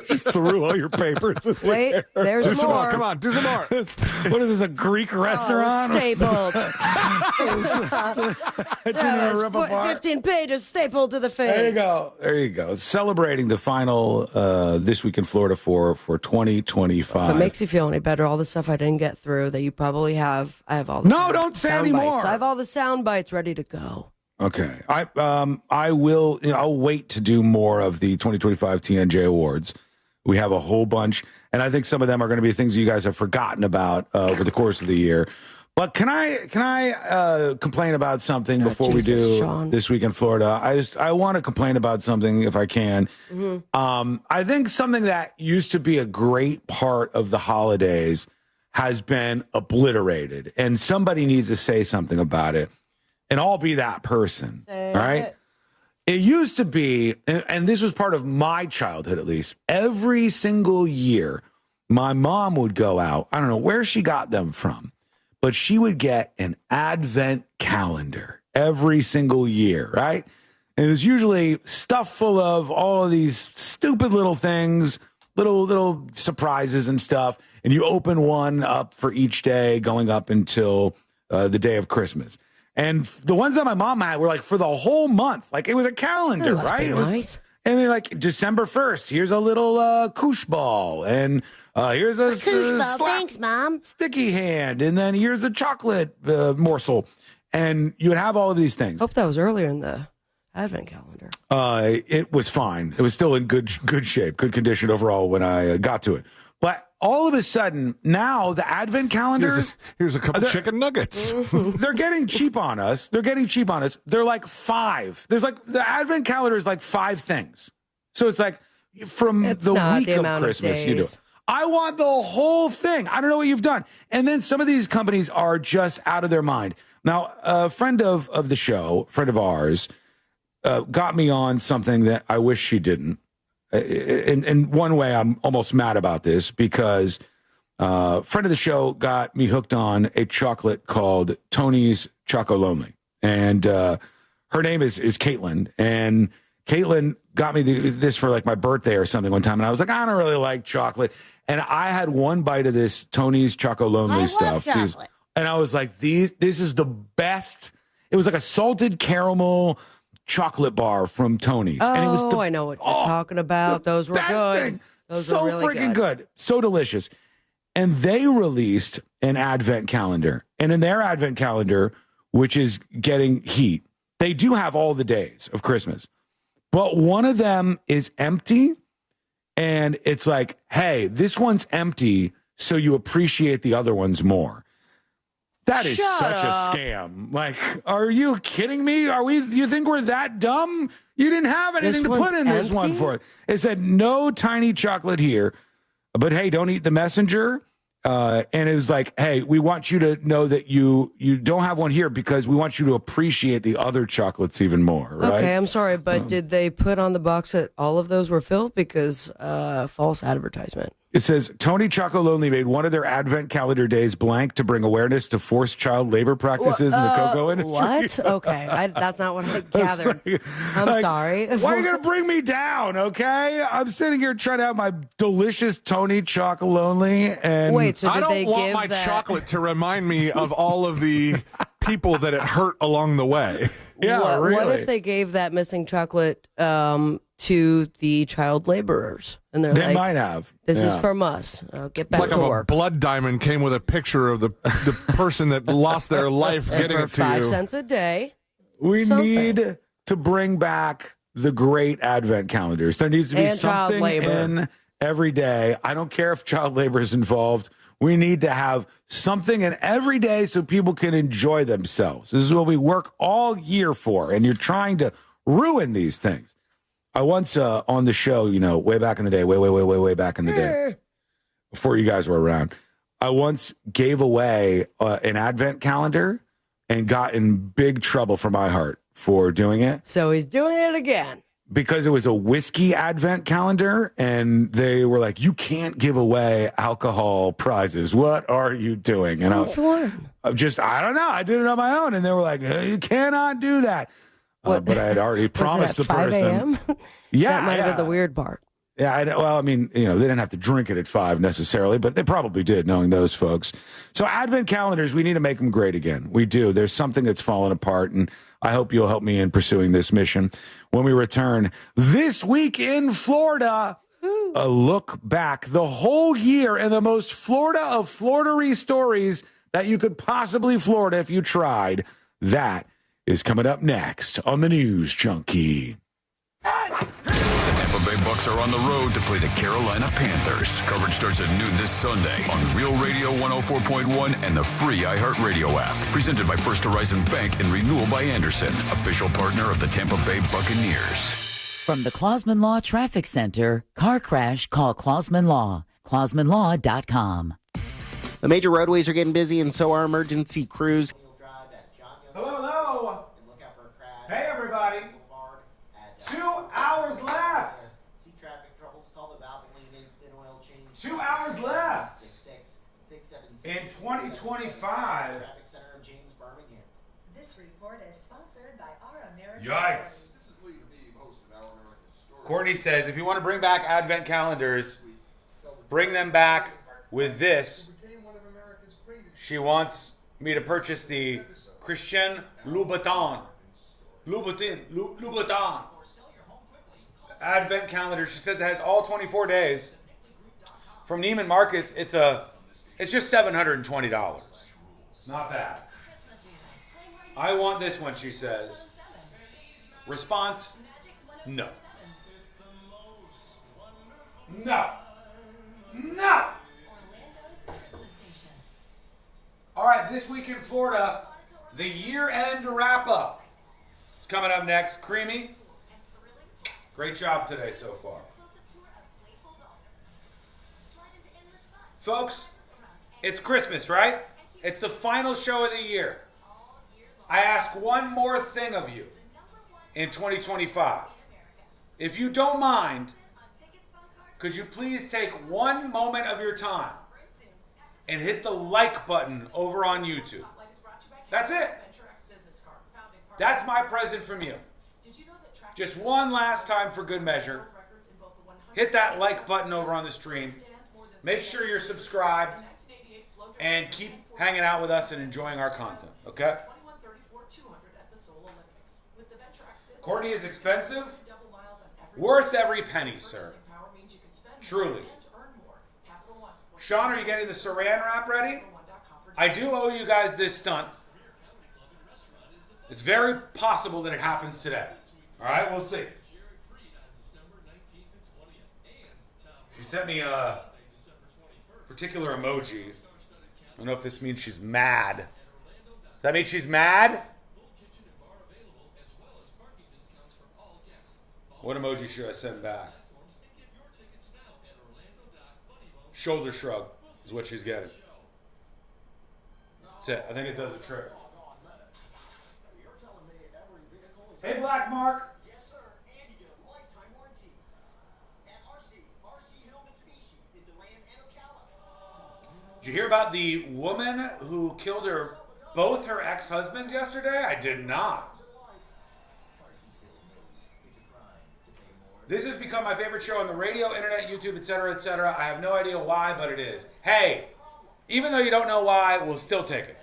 Just threw all your papers.
Wait, there's
do some
more.
more. Come on, do some more.
What is this, a Greek restaurant?
Stapled.
I didn't even rip apart.
15 pages stapled to the face.
There you go. There you go. Celebrating the final This Week in Florida for 2025.
If it makes you feel any better, all the stuff I didn't get through that you probably have, I have all the
don't say
sound
anymore.
bites. I have all the sound bites ready to go.
Okay. I will, I'll wait to do more of the 2025 TNJ Awards. We have a whole bunch, and I think some of them are going to be things you guys have forgotten about over the course of the year. But can I complain about something before we do
Sean.
This Week in Florida? I want to complain about something if I can.
Mm-hmm.
I think something that used to be a great part of the holidays has been obliterated, and somebody needs to say something about it. And I'll be that person, all right? It used to be, and this was part of my childhood at least, every single year, my mom would go out. I don't know where she got them from, but she would get an advent calendar every single year, right? And it was usually stuff full of all of these stupid little things, little surprises and stuff. And you open one up for each day going up until the day of Christmas. And the ones that my mom had were like for the whole month. Like it was a calendar, right? It was,
nice.
And they're like December 1st, here's a little koosh ball. And here's a
Thanks, Mom.
sticky hand. And then here's a chocolate morsel. And you would have all of these things.
Hope that was earlier in the Advent calendar.
It was fine. It was still in good shape, good condition overall when I got to it. But all of a sudden, now the Advent calendars...
Here's a couple chicken nuggets.
They're getting cheap on us. They're like 5. There's like... The Advent calendar is like 5 things. So it's like from the week of Christmas, you do it. I want the whole thing. I don't know what you've done. And then some of these companies are just out of their mind. Now, a friend of the show, friend of ours, got me on something that I wish she didn't. In one way, I'm almost mad about this because a friend of the show got me hooked on a chocolate called Tony's Choco Lonely. And her name is Caitlin. And Caitlin got me this for like my birthday or something one time. And I was like, I don't really like chocolate. And I had one bite of this Tony's Choco Lonely stuff. And I was like, this is the best. It was like a salted caramel chocolate bar from Tony's.
Oh,
and it was
I know what you're talking about. Those were good.
Thing.
Those
so
were really
freaking good. So delicious. And they released an advent calendar. And in their advent calendar, which is getting heat, they do have all the days of Christmas. But one of them is empty. And it's like, hey, this one's empty, so you appreciate the other ones more. That is such a scam. Like, are you kidding me? Do you think we're that dumb? You didn't have anything to put in this one for it. It said no tiny chocolate here, but hey, don't eat the messenger. And it was like, hey, we want you to know that you don't have one here because we want you to appreciate the other chocolates even more, right?
Okay, I'm sorry, but did they put on the box that all of those were filled? Because false advertisement.
It says Tony Chocolonely made one of their advent calendar days blank to bring awareness to forced child labor practices in the cocoa industry.
What? Okay, that's not what I gathered. I'm sorry.
Why are you going to bring me down, okay? I'm sitting here trying to have my delicious Tony Chocolonely. And
wait, so
I
did they
don't want
give
my
that...
chocolate to remind me of all of the people that it hurt along the way.
Yeah, really.
What if they gave that missing chocolate to the child laborers? And they're
They
like,
might have.
This is
Yeah.
from us. Get
It's
back
like
to
if
work.
a blood diamond came with a picture of the person that lost their life
And
getting
for
it to
5
you.
cents a day.
We
something.
need to bring back the great advent calendars. There needs to be
And child
something
labor.
in every day. I don't care if child labor is involved. We need to have something in every day so people can enjoy themselves. This is what we work all year for, and you're trying to ruin these things. I once on the show, way back in the day, way back in the day, before you guys were around, I once gave away an advent calendar and got in big trouble for my heart for doing it.
So he's doing it again.
Because it was a whiskey advent calendar, and they were like, you can't give away alcohol prizes. What are you doing? And I don't know. I did it on my own. And they were like, you cannot do that. But I had already promised the
Was it at 5
person.
a.m.?
Yeah.
That might have been the weird part.
Yeah, they didn't have to drink it at 5 necessarily, but they probably did, knowing those folks. So advent calendars, we need to make them great again. We do. There's something that's fallen apart, and I hope you'll help me in pursuing this mission. When we return this week in Florida, a look back the whole year and the most Florida of Florida-y stories that you could possibly Florida if you tried. That is coming up next on the News Junkie.
The Tampa Bay Bucks are on the road to play the Carolina Panthers. Coverage starts at noon this Sunday on Real Radio 104.1 and the free iHeartRadio app. Presented by First Horizon Bank and Renewal by Anderson, official partner of the Tampa Bay Buccaneers.
From the Clausman Law Traffic Center, car crash, call Clausman Law. ClausmanLaw.com.
The major roadways are getting busy, and so are emergency crews.
Hello. Hey, everybody. 2 hours left.
See traffic troubles, call the Valvoline Instant Oil Change.
2 hours left.
676
In 2025.
Traffic Center of James Birmingham.
This report is sponsored by Our American
Yikes.
Stories.
Courtney says, if you want to bring back advent calendars, bring them back with this. She wants me to purchase the Christian Louboutin advent calendar. She says it has all 24 days. From Neiman Marcus, it's just $720. Not bad. I want this one, she says. Response, no. No. All right, this week in Florida, the year-end wrap-up is coming up next. Creamy, great job today so far. Folks, it's Christmas, right? It's the final show of the year. I ask one more thing of you in 2025. If you don't mind, could you please take one moment of your time and hit the like button over on YouTube? That's it. That's my present from you. Just one last time for good measure. Hit that like button over on the stream. Make sure you're subscribed and keep hanging out with us and enjoying our content, okay? Courtney is expensive. Worth every penny, sir. Truly. Sean, are you getting the saran wrap ready? I do owe you guys this stunt. It's very possible that it happens today. All right, we'll see. She sent me a particular emoji. I don't know if this means she's mad. Does that mean she's mad? What emoji should I send back? Shoulder shrug is what she's getting. That's it. I think it does the trick. Hey, Black Mark.
Yes, sir. And you get a lifetime warranty. At RC Hill Mitsubishi in DeLand
Did you hear about the woman who killed both her ex-husbands yesterday? I did not. This has become my favorite show on the radio, internet, YouTube, etc., etc. I have no idea why, but it is. Hey, even though you don't know why, we'll still take it.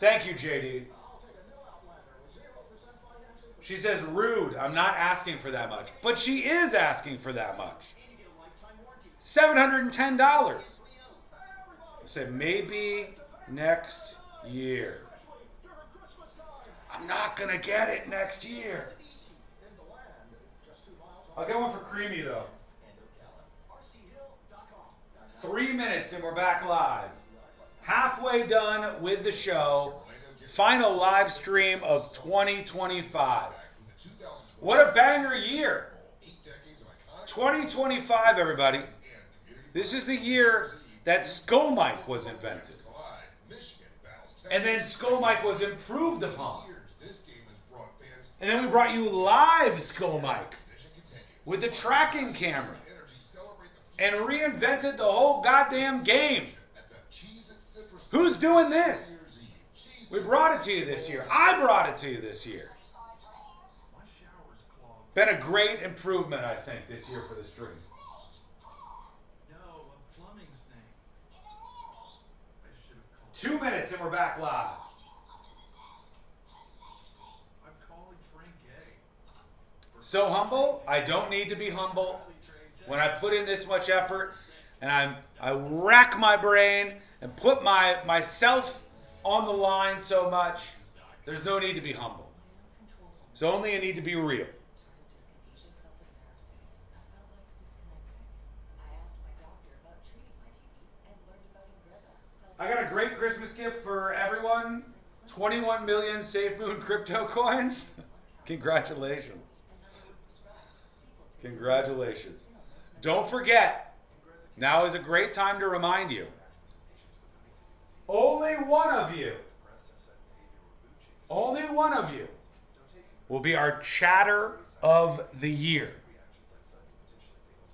Thank you, JD. She says, rude. I'm not asking for that much. But she is asking for that much. $710. I said, maybe next year. I'm not going to get it next year. I'll get one for Creamy, though. 3 minutes and we're back live. Halfway done with the show. Final live stream of 2025. What a banger year. 2025, everybody. This is the year that Skull Mike was invented. And then Skull Mike was improved upon. And then we brought you live Skull Mike with the tracking camera. And reinvented the whole goddamn game. Who's doing this? We brought it to you this year. I brought it to you this year. Been a great improvement, I think, this year for the stream. 2 minutes and we're back live. So humble, I don't need to be humble. When I put in this much effort and I rack my brain and put myself on the line so much, there's no need to be humble. It's only a need to be real. I got a great Christmas gift for everyone. 21 million SafeMoon crypto coins. Congratulations. Congratulations. Don't forget, now is a great time to remind you. Only one of you will be our Chatter of the Year.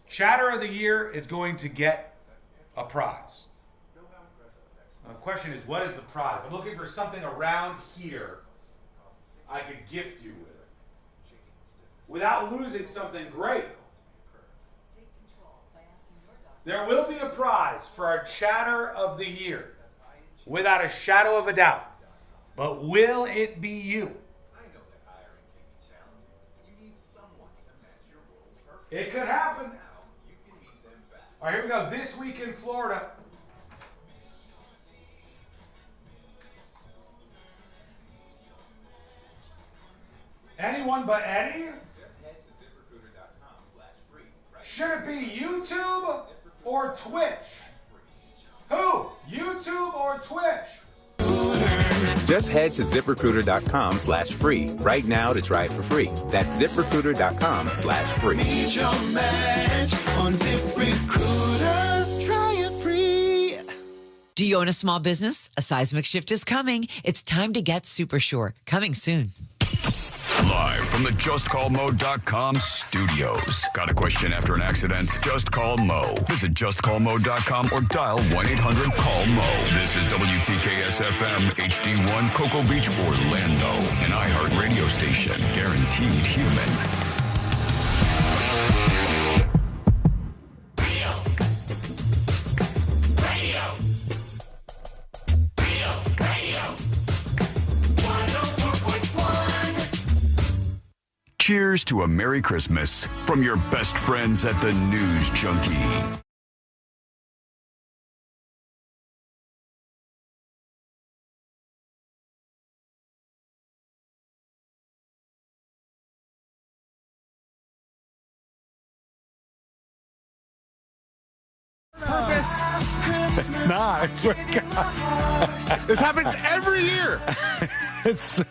Chatter of the Year is going to get a prize. The question is, what is the prize? I'm looking for something around here I could gift you with. Without losing something great. There will be a prize for our Chatter of the Year. Without a shadow of a doubt. But will it be you? It could happen. All right, here we go. This week in Florida. Anyone but Eddie? Should it be YouTube or Twitch? Who? YouTube or Twitch?
Just head to ZipRecruiter.com/free right now to try it for free. That's ZipRecruiter.com/free.
Meet your match on ZipRecruiter. Try it free.
Do you own a small business? A seismic shift is coming. It's time to get super sure. Coming soon.
Live from the JustCallMo.com studios. Got a question after an accident? Just call Mo. Visit JustCallMo.com or dial 1-800-CALL-MO. This is WTKS-FM HD1 Cocoa Beach, Orlando. An iHeart radio station. Guaranteed human. Cheers to a Merry Christmas from your best friends at the News Junkie.
Purpose. It's not. This happens every year.
It's.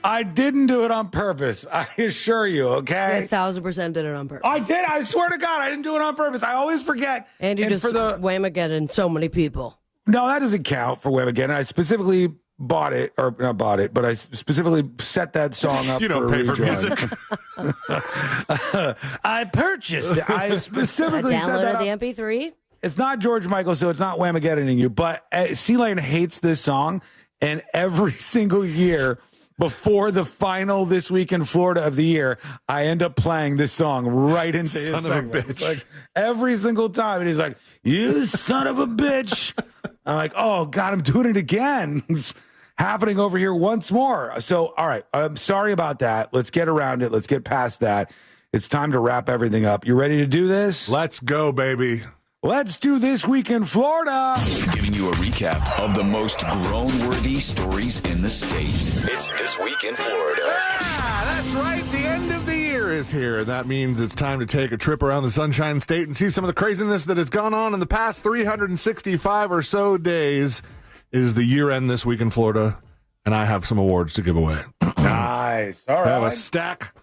I didn't do it on purpose. I assure you. Okay.
1,000% did it on purpose.
I did. I swear to God, I didn't do it on purpose. I always forget.
And you just wham-again so many people.
No, that doesn't count for Wham-again. I specifically bought it, or not bought it, but I specifically set that song up.
You don't pay for music.
I purchased it. I specifically set that
downloaded
up.
the MP3.
it's not George Michael, so it's not Whamageddon you, but C-Lane hates this song, and every single year before the final This Week in Florida of the year, I end up playing this song right into his
Son of a
segment.
bitch.
Like, every single time, and he's like, "You son of a bitch." I'm like, "Oh, God, I'm doing it again." It's happening over here once more. So, all right, I'm sorry about that. Let's get around it. Let's get past that. It's time to wrap everything up. You ready to do this?
Let's go, baby.
Let's do This Week in Florida.
Giving you a recap of the most groan-worthy stories in the state. It's This Week in Florida.
That's right. The end of the year is here. That means it's time to take a trip around the Sunshine State and see some of the craziness that has gone on in the past 365 or so days. It is the year-end This Week in Florida, and I have some awards to give away.
Nice. All right.
I have a stack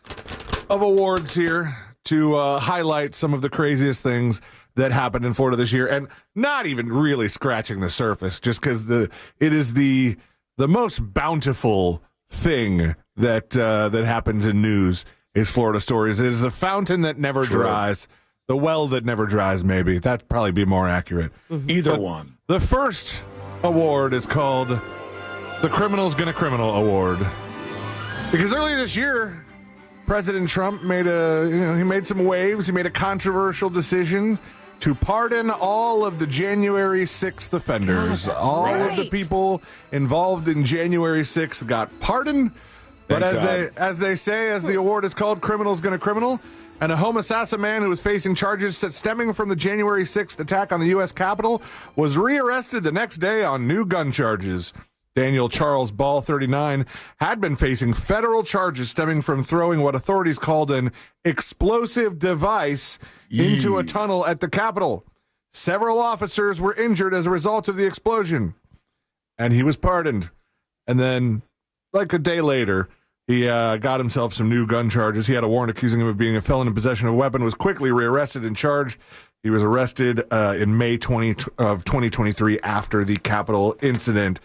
of awards here to highlight some of the craziest things that happened in Florida this year, and not even really scratching the surface, just because it is the most bountiful thing that happens in news is Florida stories. It is the fountain that never dries, the well that never dries. Maybe that'd probably be more accurate.
Either one.
The first award is called the Criminal's Gonna Criminal Award, because earlier this year, President Trump made some waves. He made a controversial decision to pardon all of the January 6th offenders. All of the people involved in January 6th got pardoned. But as they say, as the award is called, Criminal's Gonna Criminal, and a home assassin man who was facing charges stemming from the January 6th attack on the U.S. Capitol was rearrested the next day on new gun charges. Daniel Charles Ball, 39, had been facing federal charges stemming from throwing what authorities called an explosive device into a tunnel at the Capitol. Several officers were injured as a result of the explosion, and he was pardoned. And then, like a day later, he got himself some new gun charges. He had a warrant accusing him of being a felon in possession of a weapon, was quickly rearrested and charged. He was arrested in May 2023 after the Capitol incident.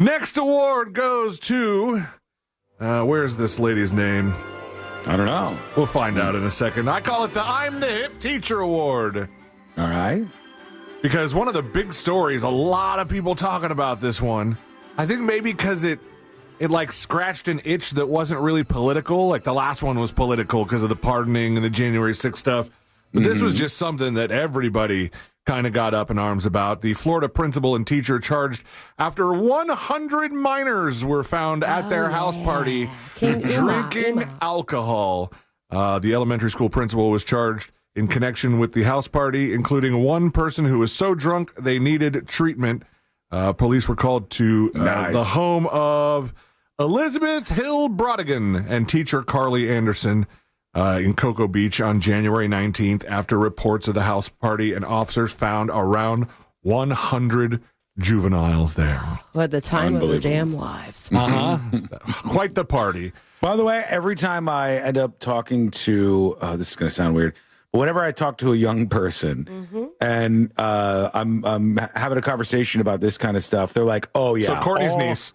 Next award goes to, where's this lady's name?
I don't know.
We'll find out in a second. I call it the I'm the Hip Teacher Award.
All right.
Because one of the big stories, a lot of people talking about this one. I think maybe because it like scratched an itch that wasn't really political. Like the last one was political because of the pardoning and the January 6th stuff. But this was just something that everybody kind of got up in arms about. The Florida principal and teacher charged after 100 minors were found at their house party drinking alcohol. The elementary school principal was charged in connection with the house party, including one person who was so drunk they needed treatment. Police were called to the home of Elizabeth Hill Brodigan and teacher Carly Anderson in Cocoa Beach on January 19th after reports of the house party, and officers found around 100 juveniles there.
Who had the time of their damn lives.
Quite the party.
By the way, every time I end up talking to, this is going to sound weird, but whenever I talk to a young person and I'm having a conversation about this kind of stuff, they're like, oh, yeah.
So Courtney's niece.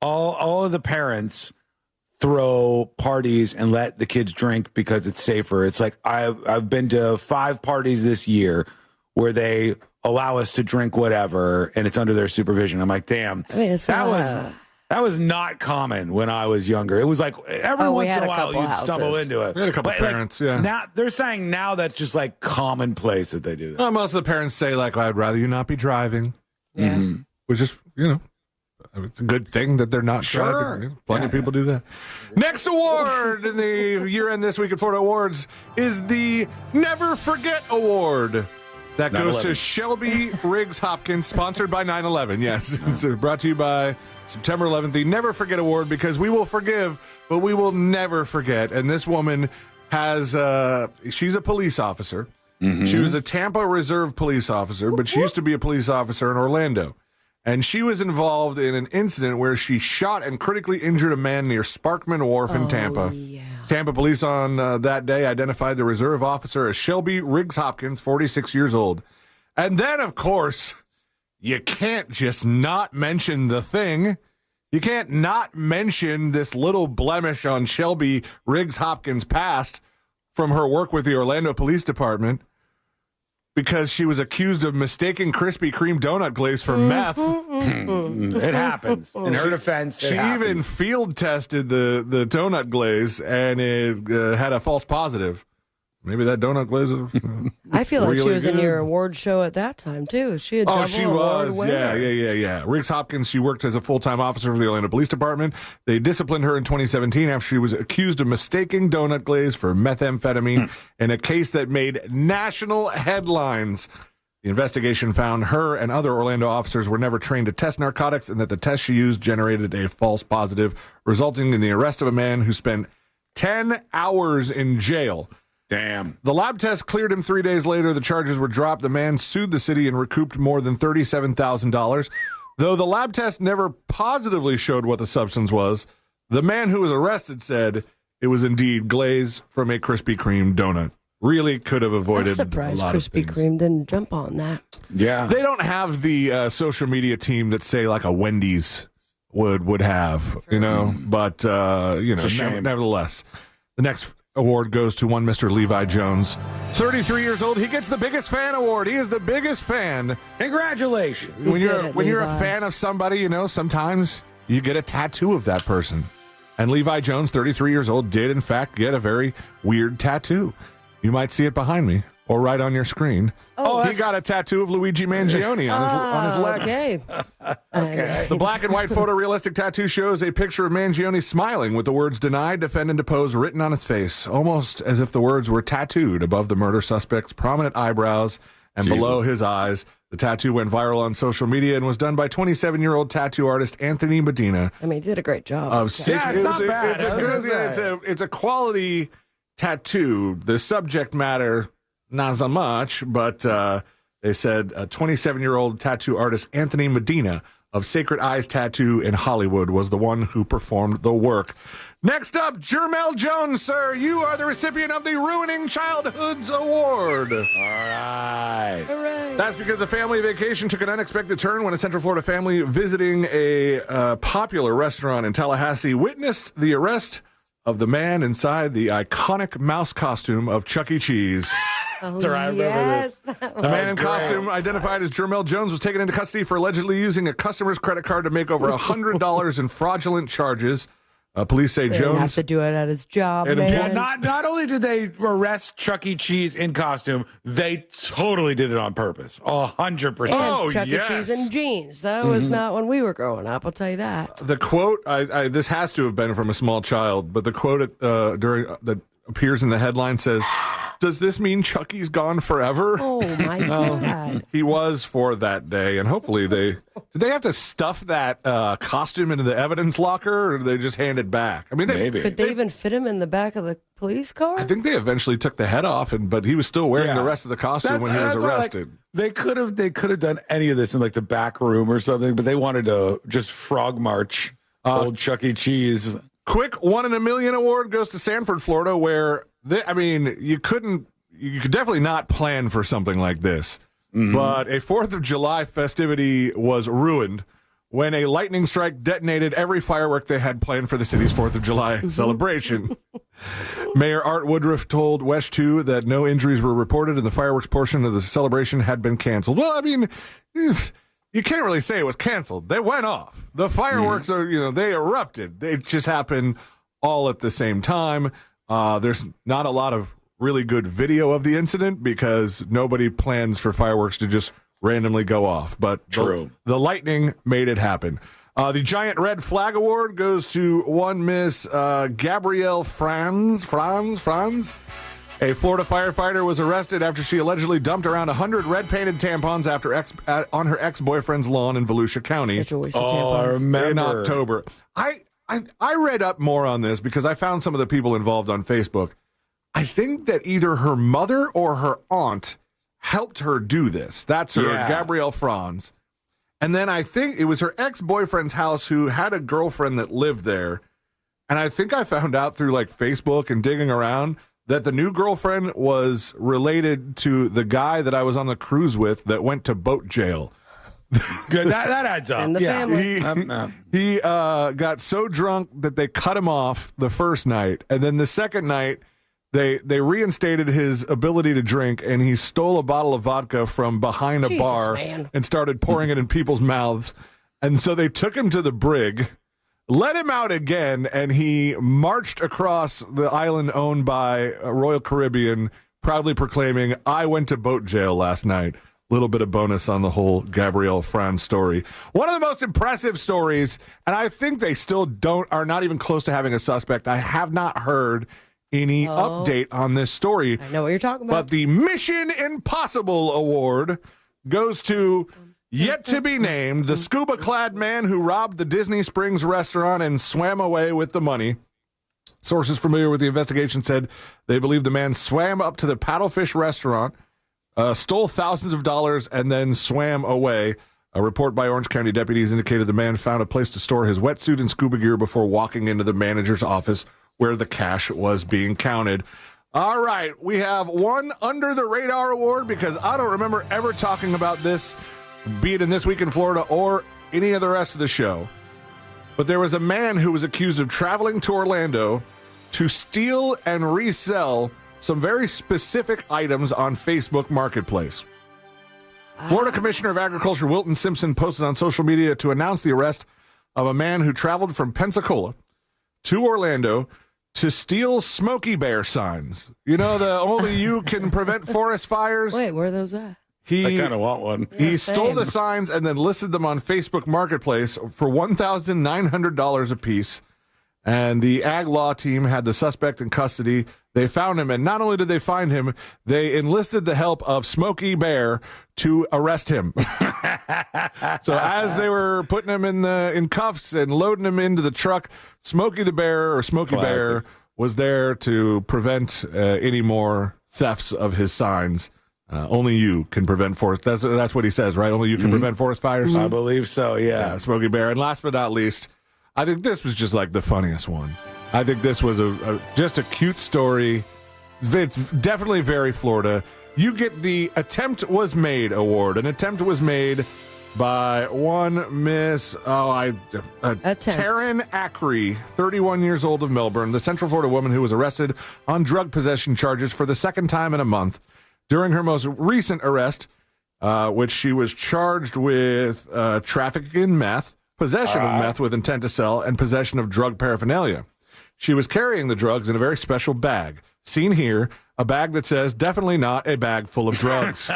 All of the parents throw parties and let the kids drink because it's safer. It's like I've been to 5 parties this year where they allow us to drink whatever and it's under their supervision. I'm like, damn, that was not common when I was younger. It was like every once in a while you'd stumble into it.
We had a couple parents,
Now they're saying now that's just like commonplace that they do that.
Most of the parents say like, I'd rather you not be driving.
Yeah.
Which is, it's a good thing that they're not driving. Plenty of people do that. Next award in the year-end This Week at Florida Awards is the Never Forget Award. That goes to Shelby Riggs Hopkins, sponsored by 9/11. Yes, it's brought to you by September 11th, the Never Forget Award, because we will forgive, but we will never forget. And this woman has, she's a police officer. She was a Tampa Reserve police officer, but she used to be a police officer in Orlando. And she was involved in an incident where she shot and critically injured a man near Sparkman Wharf in Tampa. Yeah. Tampa police on that day identified the reserve officer as Shelby Riggs Hopkins, 46 years old. And then, of course, you can't just not mention the thing. You can't not mention this little blemish on Shelby Riggs Hopkins' past from her work with the Orlando Police Department. because she was accused of mistaking Krispy Kreme donut glaze for meth.
It happens. In her defense,
She even field tested the donut glaze, and it had a false positive. Maybe that donut glaze is
I feel like she
really
was in
good.
your award show at that time, too. She had double
she
award
was.
winner.
Yeah. Riggs Hopkins, she worked as a full-time officer for the Orlando Police Department. They disciplined her in 2017 after she was accused of mistaking donut glaze for methamphetamine in a case that made national headlines. The investigation found her and other Orlando officers were never trained to test narcotics and that the test she used generated a false positive, resulting in the arrest of a man who spent 10 hours in jail.
Damn.
The lab test cleared him 3 days later. The charges were dropped. The man sued the city and recouped more than $37,000. Though the lab test never positively showed what the substance was, the man who was arrested said it was indeed glaze from a Krispy Kreme donut. Really could have avoided
I'm surprised
a lot of
Krispy
things.
Kreme didn't jump on that.
Yeah.
They don't have the social media team that, say, like a Wendy's would have, you know. But,
It's a shame.
nevertheless, the next award goes to one Mr. Levi Jones. 33 years old. He gets the biggest fan award. He is the biggest fan.
Congratulations.
When you're a fan of somebody, you know, sometimes you get a tattoo of that person. And Levi Jones, 33 years old, did in fact get a very weird tattoo. You might see it behind me or right on your screen. He got a tattoo of Luigi Mangione on his leg.
Okay.
Okay.
The black and white photorealistic tattoo shows a picture of Mangione smiling with the words "deny, defend, and depose" written on his face, almost as if the words were tattooed above the murder suspect's prominent eyebrows and below his eyes. The tattoo went viral on social media and was done by 27-year-old tattoo artist Anthony Medina.
I mean, he did a great job.
It's a quality tattoo. The subject matter, not so much, but they said 27-year-old tattoo artist Anthony Medina of Sacred Eyes Tattoo in Hollywood was the one who performed the work. Next up, Jermel Jones, sir. You are the recipient of the Ruining Childhoods Award.
All right.
That's because a family vacation took an unexpected turn when a Central Florida family visiting a popular restaurant in Tallahassee witnessed the arrest of the man inside the iconic mouse costume of Chuck E. Cheese.
Oh,
I remember this.
The man in costume, identified as Jermel Jones, was taken into custody for allegedly using a customer's credit card to make over $100 in fraudulent charges. Police say
They didn't have
Jones...
to do it at his job,
And
man.
Well, not only did they arrest Chuck E. Cheese in costume, they totally did it on purpose. 100%.
And Chuck E. Cheese in jeans. That was not when we were growing up, I'll tell you that.
The quote, this has to have been from a small child, but the quote that appears in the headline says, "Does this mean Chucky's gone forever?"
Oh, my God.
He was for that day, and hopefully did they have to stuff that costume into the evidence locker, or did they just hand it back? I mean,
Maybe.
Could they even fit him in the back of the police car?
I think they eventually took the head off, but he was still wearing the rest of the costume when he was arrested.
They could have done any of this in like the back room or something, but they wanted to just frog march old Chuck E. Cheese.
Quick 1 in a million award goes to Sanford, Florida, where you could definitely not plan for something like this. But a 4th of July festivity was ruined when a lightning strike detonated every firework they had planned for the city's 4th of July celebration. Mayor Art Woodruff told Wesh 2 that no injuries were reported and the fireworks portion of the celebration had been canceled. Well, I mean, you can't really say it was canceled. They went off. The fireworks they erupted. They just happened all at the same time. There's not a lot of really good video of the incident because nobody plans for fireworks to just randomly go off. But
True.
The lightning made it happen. The Giant Red Flag Award goes to one Miss Gabrielle Franz. A Florida firefighter was arrested after she allegedly dumped around 100 red-painted tampons on her ex-boyfriend's lawn in Volusia County.
Such a waste of
I
tampons.
remember.
In October. I read up more on this because I found some of the people involved on Facebook. I think that either her mother or her aunt helped her do this. That's her, Gabrielle Franz. And then I think it was her ex-boyfriend's house who had a girlfriend that lived there. And I think I found out through like Facebook and digging around that the new girlfriend was related to the guy that I was on the cruise with that went to boat jail.
Good. That adds up.
And the family.
He got so drunk that they cut him off the first night. And then the second night, They reinstated his ability to drink, and he stole a bottle of vodka from behind a bar and started pouring it in people's mouths. And so they took him to the brig, let him out again, and he marched across the island owned by Royal Caribbean, proudly proclaiming, "I went to boat jail last night." Little bit of bonus on the whole Gabrielle Franz story. One of the most impressive stories, and I think they still are not even close to having a suspect. I have not heard any update on this story.
I know what you're talking about.
But the Mission Impossible Award goes to yet to be named the scuba-clad man who robbed the Disney Springs restaurant and swam away with the money. Sources familiar with the investigation said they believe the man swam up to the Paddlefish restaurant, stole thousands of dollars, and then swam away. A report by Orange County deputies indicated the man found a place to store his wetsuit and scuba gear before walking into the manager's office where the cash was being counted. All right, we have one Under the Radar award because I don't remember ever talking about this, be it in This Week in Florida or any of the rest of the show. But there was a man who was accused of traveling to Orlando to steal and resell some very specific items on Facebook Marketplace. Florida Commissioner of Agriculture Wilton Simpson posted on social media to announce the arrest of a man who traveled from Pensacola to Orlando to steal Smokey Bear signs. You know, the only you can prevent forest fires.
Wait, where are those at?
I kind of want one.
He stole the signs and then listed them on Facebook Marketplace for $1,900 a piece. And the ag law team had the suspect in custody. They found him, and not only did they find him, they enlisted the help of Smokey Bear to arrest him. So as they were putting him in cuffs and loading him into the truck, Smokey the Bear, or Smokey Bear, was there to prevent any more thefts of his signs. Only you can prevent forest. That's what he says, right? Only you can prevent forest fires.
I believe so. Yeah,
Smokey Bear. And last but not least, I think this was just like the funniest one. I think this was just a cute story. It's definitely very Florida. You get the Attempt Was Made award. An attempt was made by one Miss Taryn Ackery, 31 years old, of Melbourne, the Central Florida woman who was arrested on drug possession charges for the second time in a month. During her most recent arrest, which she was charged with trafficking in meth, possession of meth with intent to sell, and possession of drug paraphernalia. She was carrying the drugs in a very special bag. Seen here, a bag that says, "Definitely not a bag full of drugs."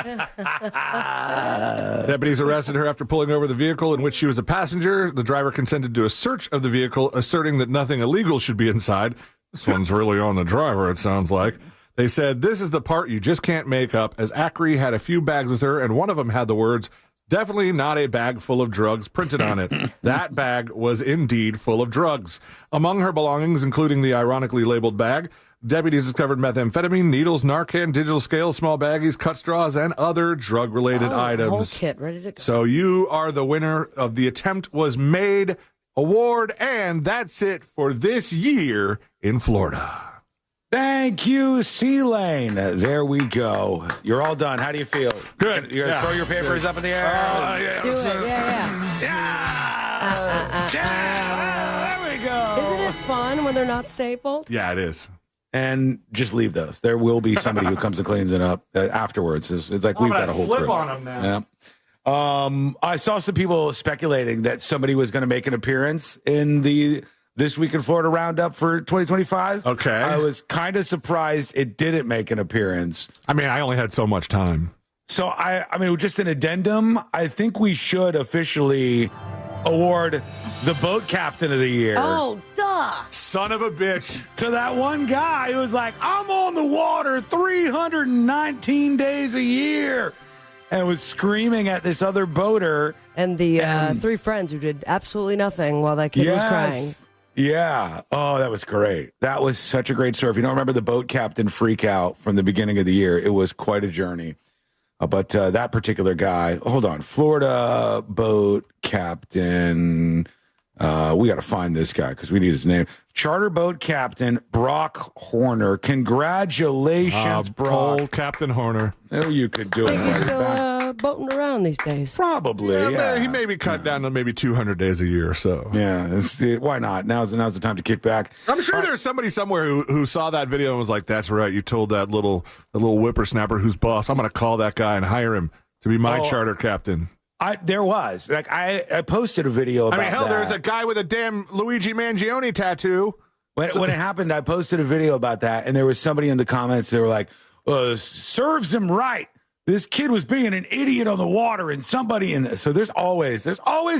Deputies arrested her after pulling over the vehicle in which she was a passenger. The driver consented to a search of the vehicle, asserting that nothing illegal should be inside. This one's really on the driver, it sounds like. They said, "This is the part you just can't make up," as Ackery had a few bags with her, and one of them had the words, "Definitely not a bag full of drugs," printed on it. That bag was indeed full of drugs. Among her belongings, including the ironically labeled bag, deputies discovered methamphetamine, needles, Narcan, digital scales, small baggies, cut straws, and other drug-related items.
Whole kit ready to go.
So you are the winner of the Attempt Was Made award, and that's it for this year in Florida.
Thank you, C-Lane. There we go. You're all done. How do you feel?
Good.
You're going to throw your papers up in the air?
Do it,
There we go.
Isn't it fun when they're not stapled?
Yeah, it is.
And just leave those. There will be somebody who comes and cleans it up afterwards. It's like we've got a whole
flip
crew.
on them now.
Yeah. I saw some people speculating that somebody was going to make an appearance in the This Week in Florida roundup for 2025.
Okay.
I was kind of surprised it didn't make an appearance.
I mean, I only had so much time.
So, I mean, just an addendum, I think we should officially award the boat captain of the year.
Oh, duh.
Son of a bitch.
To that one guy who was like, I'm on the water 319 days a year, and was screaming at this other boater.
And the three friends who did absolutely nothing while that kid was crying.
Yeah. Oh, that was great. That was such a great story. If you don't remember the boat captain freak out from the beginning of the year, it was quite a journey. But that particular guy, hold on, Florida boat captain. We got to find this guy because we need his name. Charter boat captain Brock Horner. Congratulations, Brock.
Captain Horner.
Oh, you could do it.
He's still boating around these days.
Probably,
yeah. He may be cut down to maybe 200 days a year or so.
Yeah, why not? Now's the time to kick back.
I'm sure there's somebody somewhere who saw that video and was like, "That's right, you told that little whippersnapper who's boss. I'm going to call that guy and hire him to be my charter captain."
There was. I posted a video about that.
There's a guy with a damn Luigi Mangione tattoo.
When it happened, I posted a video about that, and there was somebody in the comments that were like, serves him right. This kid was being an idiot on the water, and so there's always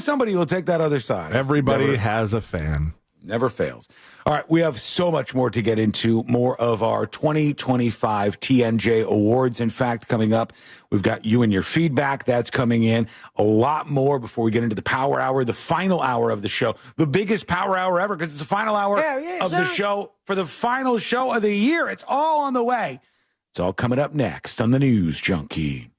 somebody who will take that other side.
Everybody has a fan.
Never fails. All right, we have so much more to get into, more of our 2025 TNJ Awards, in fact, coming up. We've got you and your feedback. That's coming in. A lot more before we get into the Power Hour, the final hour of the show. The biggest Power Hour ever, because it's the final hour of the show for the final show of the year. It's all on the way. It's all coming up next on the News Junkie.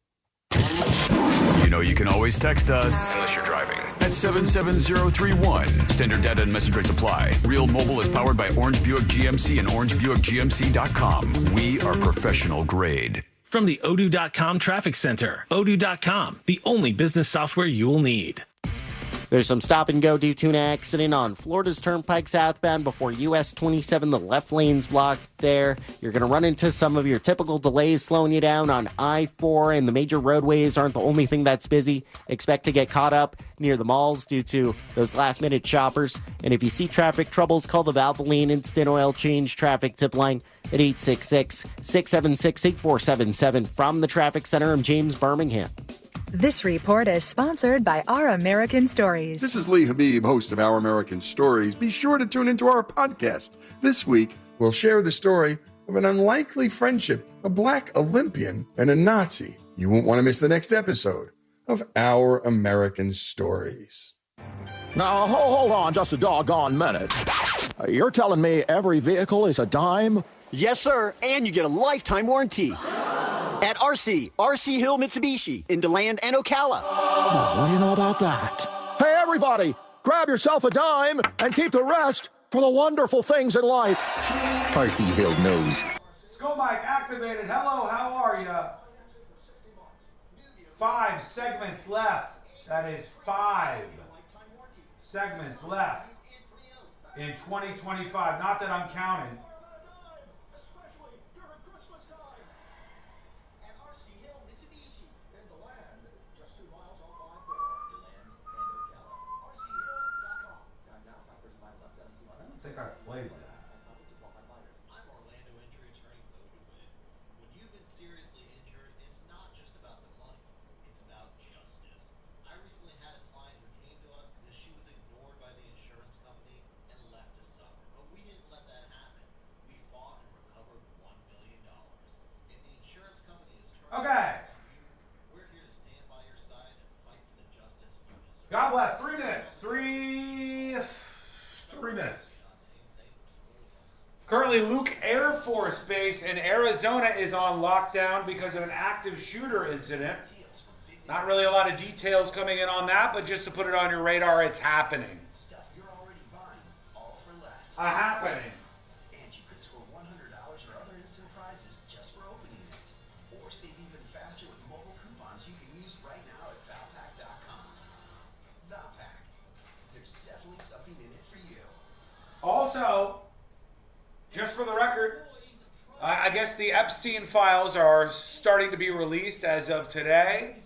You know you can always text us, unless you're driving, at 77031. Standard data and message rates apply. Real Mobile is powered by Orange Buick GMC and OrangeBuickGMC.com. We are professional grade.
From the Odoo.com Traffic Center, Odoo.com, the only business software you will need.
There's some stop and go due to an accident on Florida's Turnpike southbound before US 27. The left lane's blocked there. You're going to run into some of your typical delays slowing you down on I-4, and the major roadways aren't the only thing that's busy. Expect to get caught up near the malls due to those last-minute shoppers. And if you see traffic troubles, call the Valvoline Instant Oil Change Traffic Tip Line at 866-676-8477. From the Traffic Center, I'm James Birmingham.
This report is sponsored by Our American Stories.
This is Lee Habib, host of Our American Stories. Be sure to tune into our podcast. This week, we'll share the story of an unlikely friendship, a black Olympian and a Nazi. You won't want to miss the next episode of Our American Stories.
Now, hold on just a doggone minute. You're telling me every vehicle is a dime?
Yes, sir, and you get a lifetime warranty. At RC Hill Mitsubishi in DeLand and Ocala.
Oh, what do you know about that? Hey, everybody, grab yourself a dime and keep the rest for the wonderful things in life. RC Hill knows.
Skull Mike activated. Hello, how are you? 5 segments left. That is 5 segments left in 2025. Not that I'm counting. I think I played that.
I'm Orlando injury attorney Bo DeWitt. When you've been seriously injured, it's not just about the money. It's about justice. I recently had a client who came to us because she was ignored by the insurance company and left to suffer. But we didn't let that happen. We fought and recovered $1 million. If the insurance company is terminated, we're here to stand by your side and fight for the justice you deserve.
God bless. 3 minutes. 3 minutes. Currently, Luke Air Force Base in Arizona is on lockdown because of an active shooter incident. Not really a lot of details coming in on that, but just to put it on your radar, it's happening. Happening.
And you could score $100 or other instant prizes just for opening it. Or save even faster with mobile coupons you can use right now at Valpak.com. Valpak. There's definitely something in it for you.
Also, just for the record, I guess the Epstein files are starting to be released as of today.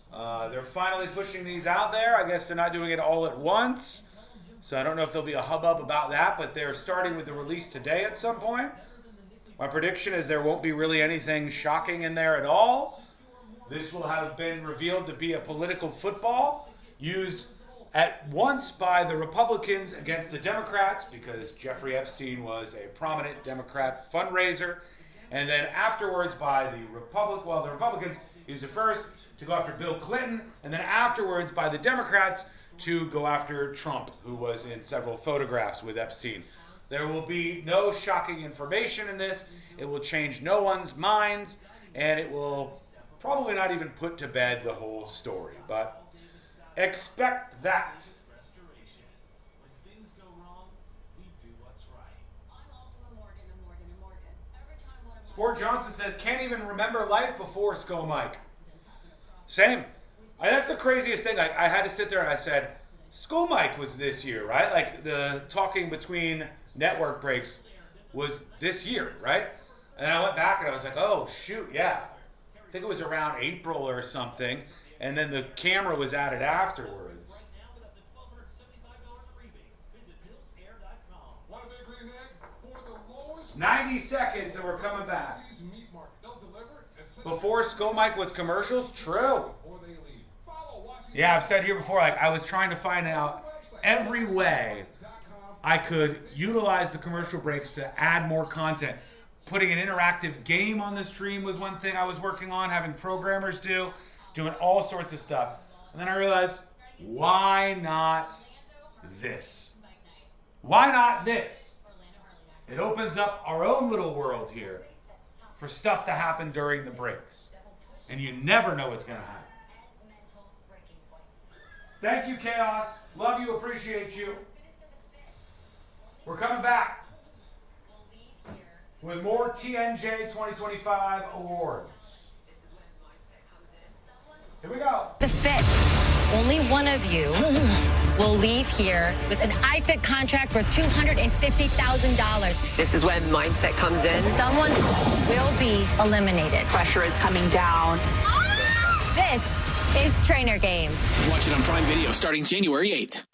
They're finally pushing these out there. I guess they're not doing it all at once. So I don't know if there'll be a hubbub about that, but they're starting with the release today at some point. My prediction is there won't be really anything shocking in there at all. This will have been revealed to be a political football used at once by the Republicans against the Democrats, because Jeffrey Epstein was a prominent Democrat fundraiser, and then afterwards by the Republicans used it first to go after Bill Clinton, and then afterwards by the Democrats to go after Trump, who was in several photographs with Epstein. There will be no shocking information in this. It will change no one's minds, and it will probably not even put to bed the whole story, but expect that. Sport Johnson says, can't even remember life before Skull Mike. Same. That's the craziest thing. Like, I had to sit there and I said, School Mike was this year, right? Like, the talking between network breaks was this year, right? And I went back and I was like, oh, shoot, yeah. I think it was around April or something. And then the camera was added afterwards. 90 seconds and we're coming back. Before Skull Mike was commercials? True. Yeah, I've said here before, like, I was trying to find out every way I could utilize the commercial breaks to add more content. Putting an interactive game on the stream was one thing I was working on, having programmers doing all sorts of stuff. And then I realized, why not this? Why not this? It opens up our own little world here for stuff to happen during the breaks. And you never know what's going to happen. Thank you, Chaos. Love you, appreciate you. We're coming back with more TNJ 2025 awards. Here we go.
The fit. Only one of you will leave here with an iFit contract for $250,000.
This is when mindset comes in.
Someone will be eliminated.
Pressure is coming down.
This is Trainer Games.
Watch it on Prime Video starting January 8th.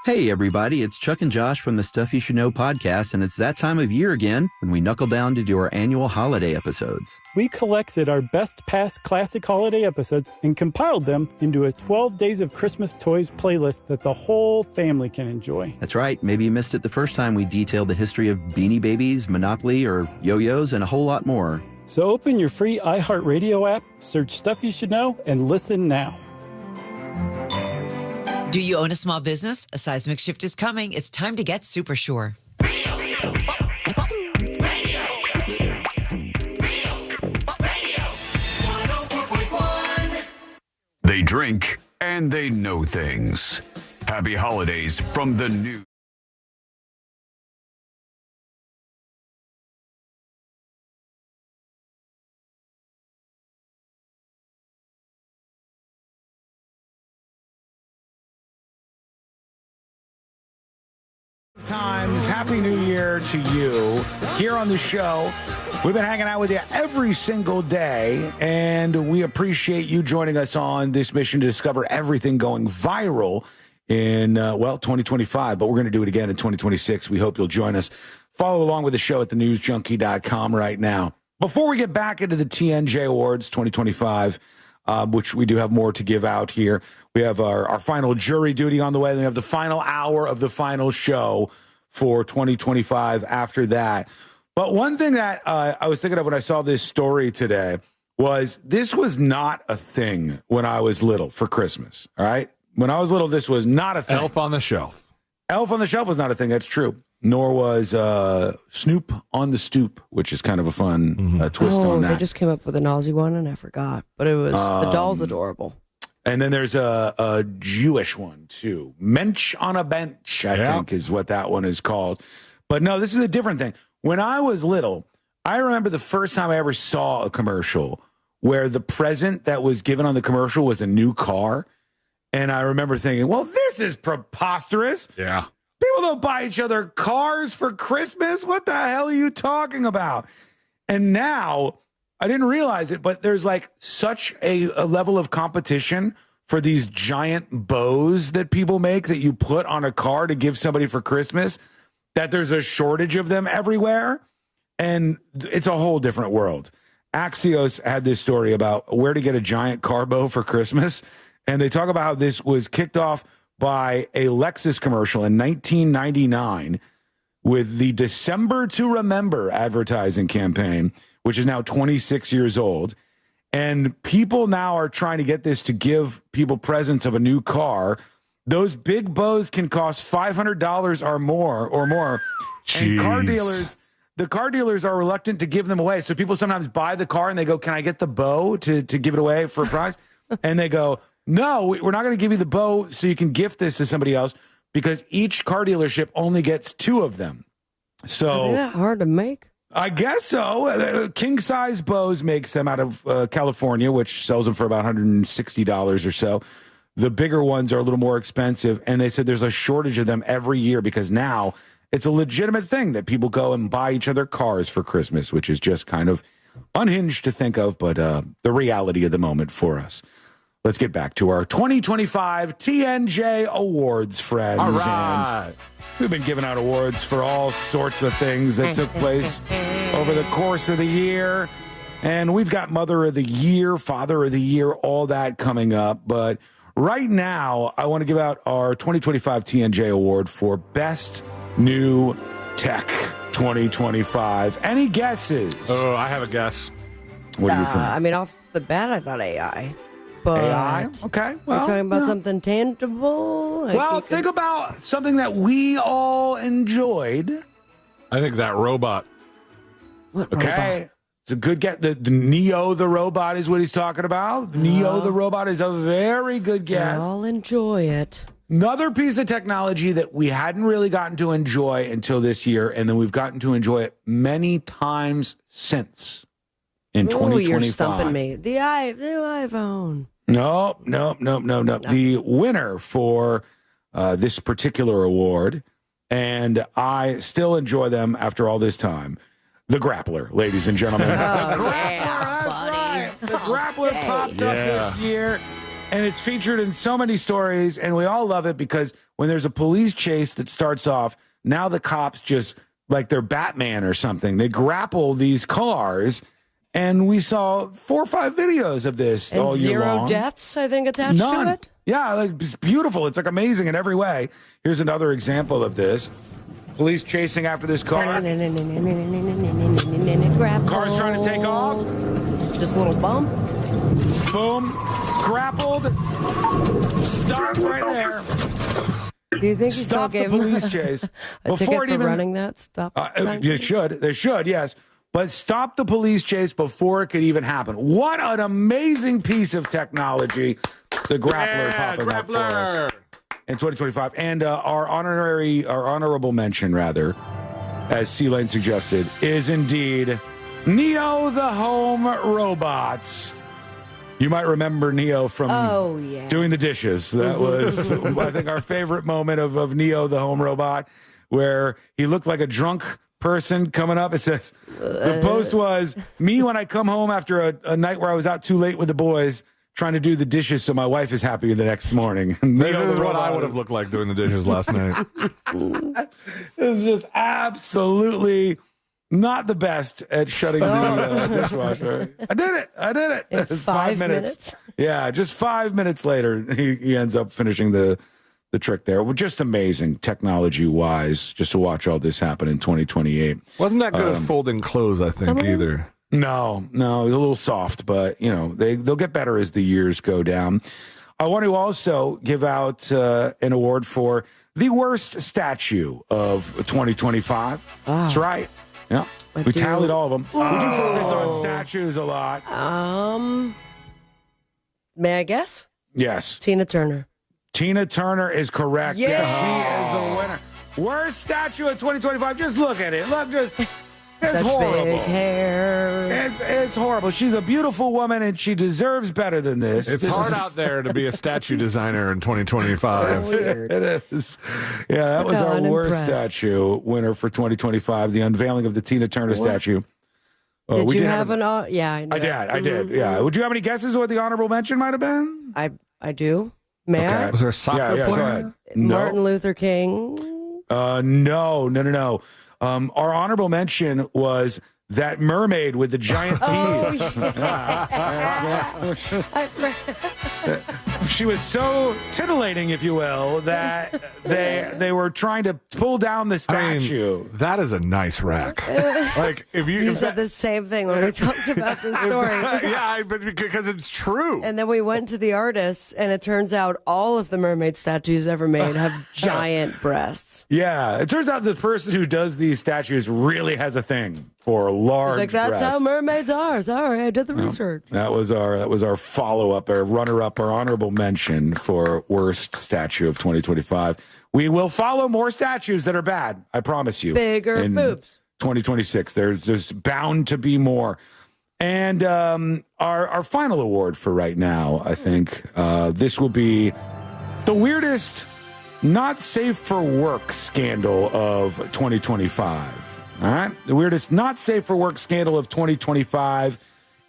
Hey everybody, it's Chuck and Josh from the Stuff You Should Know podcast, and it's that time of year again when we knuckle down to do our annual holiday episodes.
We collected our best past classic holiday episodes and compiled them into a 12 Days of Christmas Toys playlist that the whole family can enjoy.
That's right, maybe you missed it the first time we detailed the history of Beanie Babies, Monopoly, or yo-yos, and a whole lot more.
So open your free iHeartRadio app, search Stuff You Should Know, and listen now.
Do you own a small business? A seismic shift is coming. It's time to get Super Sure.
They drink and they know things. Happy holidays from the new.
Times. Happy New Year to you here on the show. We've been hanging out with you every single day, and we appreciate you joining us on this mission to discover everything going viral in, 2025, but we're going to do it again in 2026. We hope you'll join us. Follow along with the show at thenewsjunkie.com right now. Before we get back into the TNJ Awards 2025, which we do have more to give out here. We have our final jury duty on the way. Then we have the final hour of the final show for 2025 after that. But one thing that I was thinking of when I saw this story today was this was not a thing when I was little for Christmas, all right? When I was little, this was not a thing.
Elf on the Shelf.
Elf on the Shelf was not a thing. That's true. Nor was Snoop on the Stoop, which is kind of a fun twist on that.
They just came up with an Aussie one, and I forgot. But it was the doll's adorable.
And then there's a Jewish one, too. Mensch on a Bench, I think, is what that one is called. But no, this is a different thing. When I was little, I remember the first time I ever saw a commercial where the present that was given on the commercial was a new car. And I remember thinking, well, this is preposterous.
Yeah.
People don't buy each other cars for Christmas. What the hell are you talking about? And now, I didn't realize it, but there's like such a level of competition for these giant bows that people make that you put on a car to give somebody for Christmas that there's a shortage of them everywhere. And it's a whole different world. Axios had this story about where to get a giant car bow for Christmas. And they talk about how this was kicked off by a Lexus commercial in 1999 with the December to Remember advertising campaign, which is now 26 years old. And people now are trying to get this to give people presents of a new car. Those big bows can cost $500 or more. And the car dealers are reluctant to give them away. So people sometimes buy the car and they go, can I get the bow to give it away for a prize? And they go, no, we're not going to give you the bow so you can gift this to somebody else because each car dealership only gets 2 of them. So
Are they that hard to make?
I guess so. King size Bose makes them out of California, which sells them for about $160 or so. The bigger ones are a little more expensive, and they said there's a shortage of them every year because now it's a legitimate thing that people go and buy each other cars for Christmas, which is just kind of unhinged to think of, but the reality of the moment for us. Let's get back to our 2025 TNJ Awards, friends.
All right.
And we've been giving out awards for all sorts of things that took place over the course of the year. And we've got Mother of the Year, Father of the Year, all that coming up. But right now, I want to give out our 2025 TNJ Award for Best New Tech 2025. Any guesses?
Oh, I have a guess.
What do you think?
I mean, off the bat, I thought AI. But
AI? Okay.
We're talking about something tangible.
Think about something that we all enjoyed.
I think that robot.
What
Okay.
robot?
It's a good guess. The Neo the robot is what he's talking about. Neo the robot is a very good guess.
I'll enjoy it.
Another piece of technology that we hadn't really gotten to enjoy until this year, and then we've gotten to enjoy it many times since in 2025.
You're stumping me. The new iPhone.
No. The winner for this particular award, and I still enjoy them after all this time, the Grappler, ladies and gentlemen. The Grappler popped up this year, and it's featured in so many stories, and we all love it because when there's a police chase that starts off, now the cops just, like they're Batman or something, they grapple these cars. And we saw 4 or 5 videos of this
And
all year long.
0 deaths, I think, attached
None.
to it.
Yeah, like, it's beautiful. It's like amazing in every way. Here's another example of this. Police chasing after this car. Car's trying to take off.
Just a little bump.
Boom. Grappled. Stopped right there.
Do you think he still
Stop the
gave
police
him
chase.
a ticket for running that stop?
They should, yes. But stop the police chase before it could even happen. What an amazing piece of technology the Grappler popping up for us in 2025. And our honorable mention, rather, as C-Lane suggested, is indeed Neo the Home Robots. You might remember Neo from doing the dishes. That was, I think, our favorite moment of Neo the Home Robot, where he looked like a drunk person coming up. It says, the post was, me when I come home after a night where I was out too late with the boys trying to do the dishes so my wife is happy the next morning.
This is what I would have looked like doing the dishes last night.
It was just absolutely not the best at shutting the dishwasher. I did it.
In 5 minutes?
Yeah, just 5 minutes later, he ends up finishing the trick there. Well, just amazing technology-wise, just to watch all this happen in 2028.
Wasn't that good at folding clothes, I think, either.
No, it was a little soft, but, they'll get better as the years go down. I want to also give out an award for the worst statue of 2025. That's right. Yeah, we tallied all of them. We do focus on statues a lot.
May I guess?
Yes.
Tina Turner.
Tina Turner is correct.
Yeah.
Yes, she is the winner. Worst statue of 2025. Just look at it. Look, it's
Such
horrible.
big hair.
It's horrible. She's a beautiful woman, and she deserves better than this.
It's hard out there to be a statue designer in 2025.
It is. Yeah, that was our worst statue winner for 2025, the unveiling of the Tina Turner statue.
Did you have an... Yeah,
I did. Yeah. Would you have any guesses what the honorable mention might have been?
I do. May I?
Was there a soccer player?
Go ahead.
Martin Luther King.
No. Our honorable mention was that mermaid with the giant teeth. She was so titillating, if you will, that they were trying to pull down the statue.
I mean, that is a nice rack. Like if
you said the same thing when we talked about the story.
Yeah, but because it's true.
And then we went to the artists, and it turns out all of the mermaid statues ever made have giant breasts.
Yeah, it turns out the person who does these statues really has a thing for large.
It's like that's
breasts.
how mermaids are. Sorry, I did the research.
That was our follow up, our runner up, our honorable mention for worst statue of 2025. We will follow more statues that are bad. I promise you.
Bigger boobs.
2026. There's bound to be more. And our final award for right now, I think, this will be the weirdest not safe for work scandal of 2025. All right? The weirdest not safe for work scandal of 2025.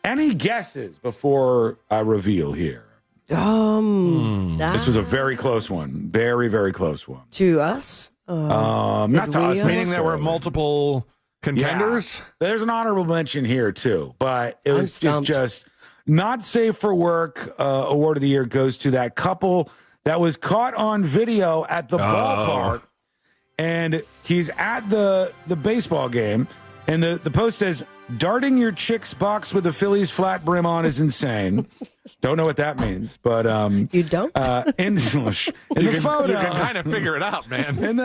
Any guesses before I reveal here?
This
was a very close one. Very, very close one.
To us?
Not to us.
Meaning there were multiple contenders?
Yeah. There's an honorable mention here, too. But it's just not safe for work. Award of the year goes to that couple that was caught on video at the ballpark. And he's at the baseball game. And the post says, darting your chick's box with the Phillies flat brim on is insane. Don't know what that means, but
you don't.
English in the photo,
you can kind of figure it out, man.
In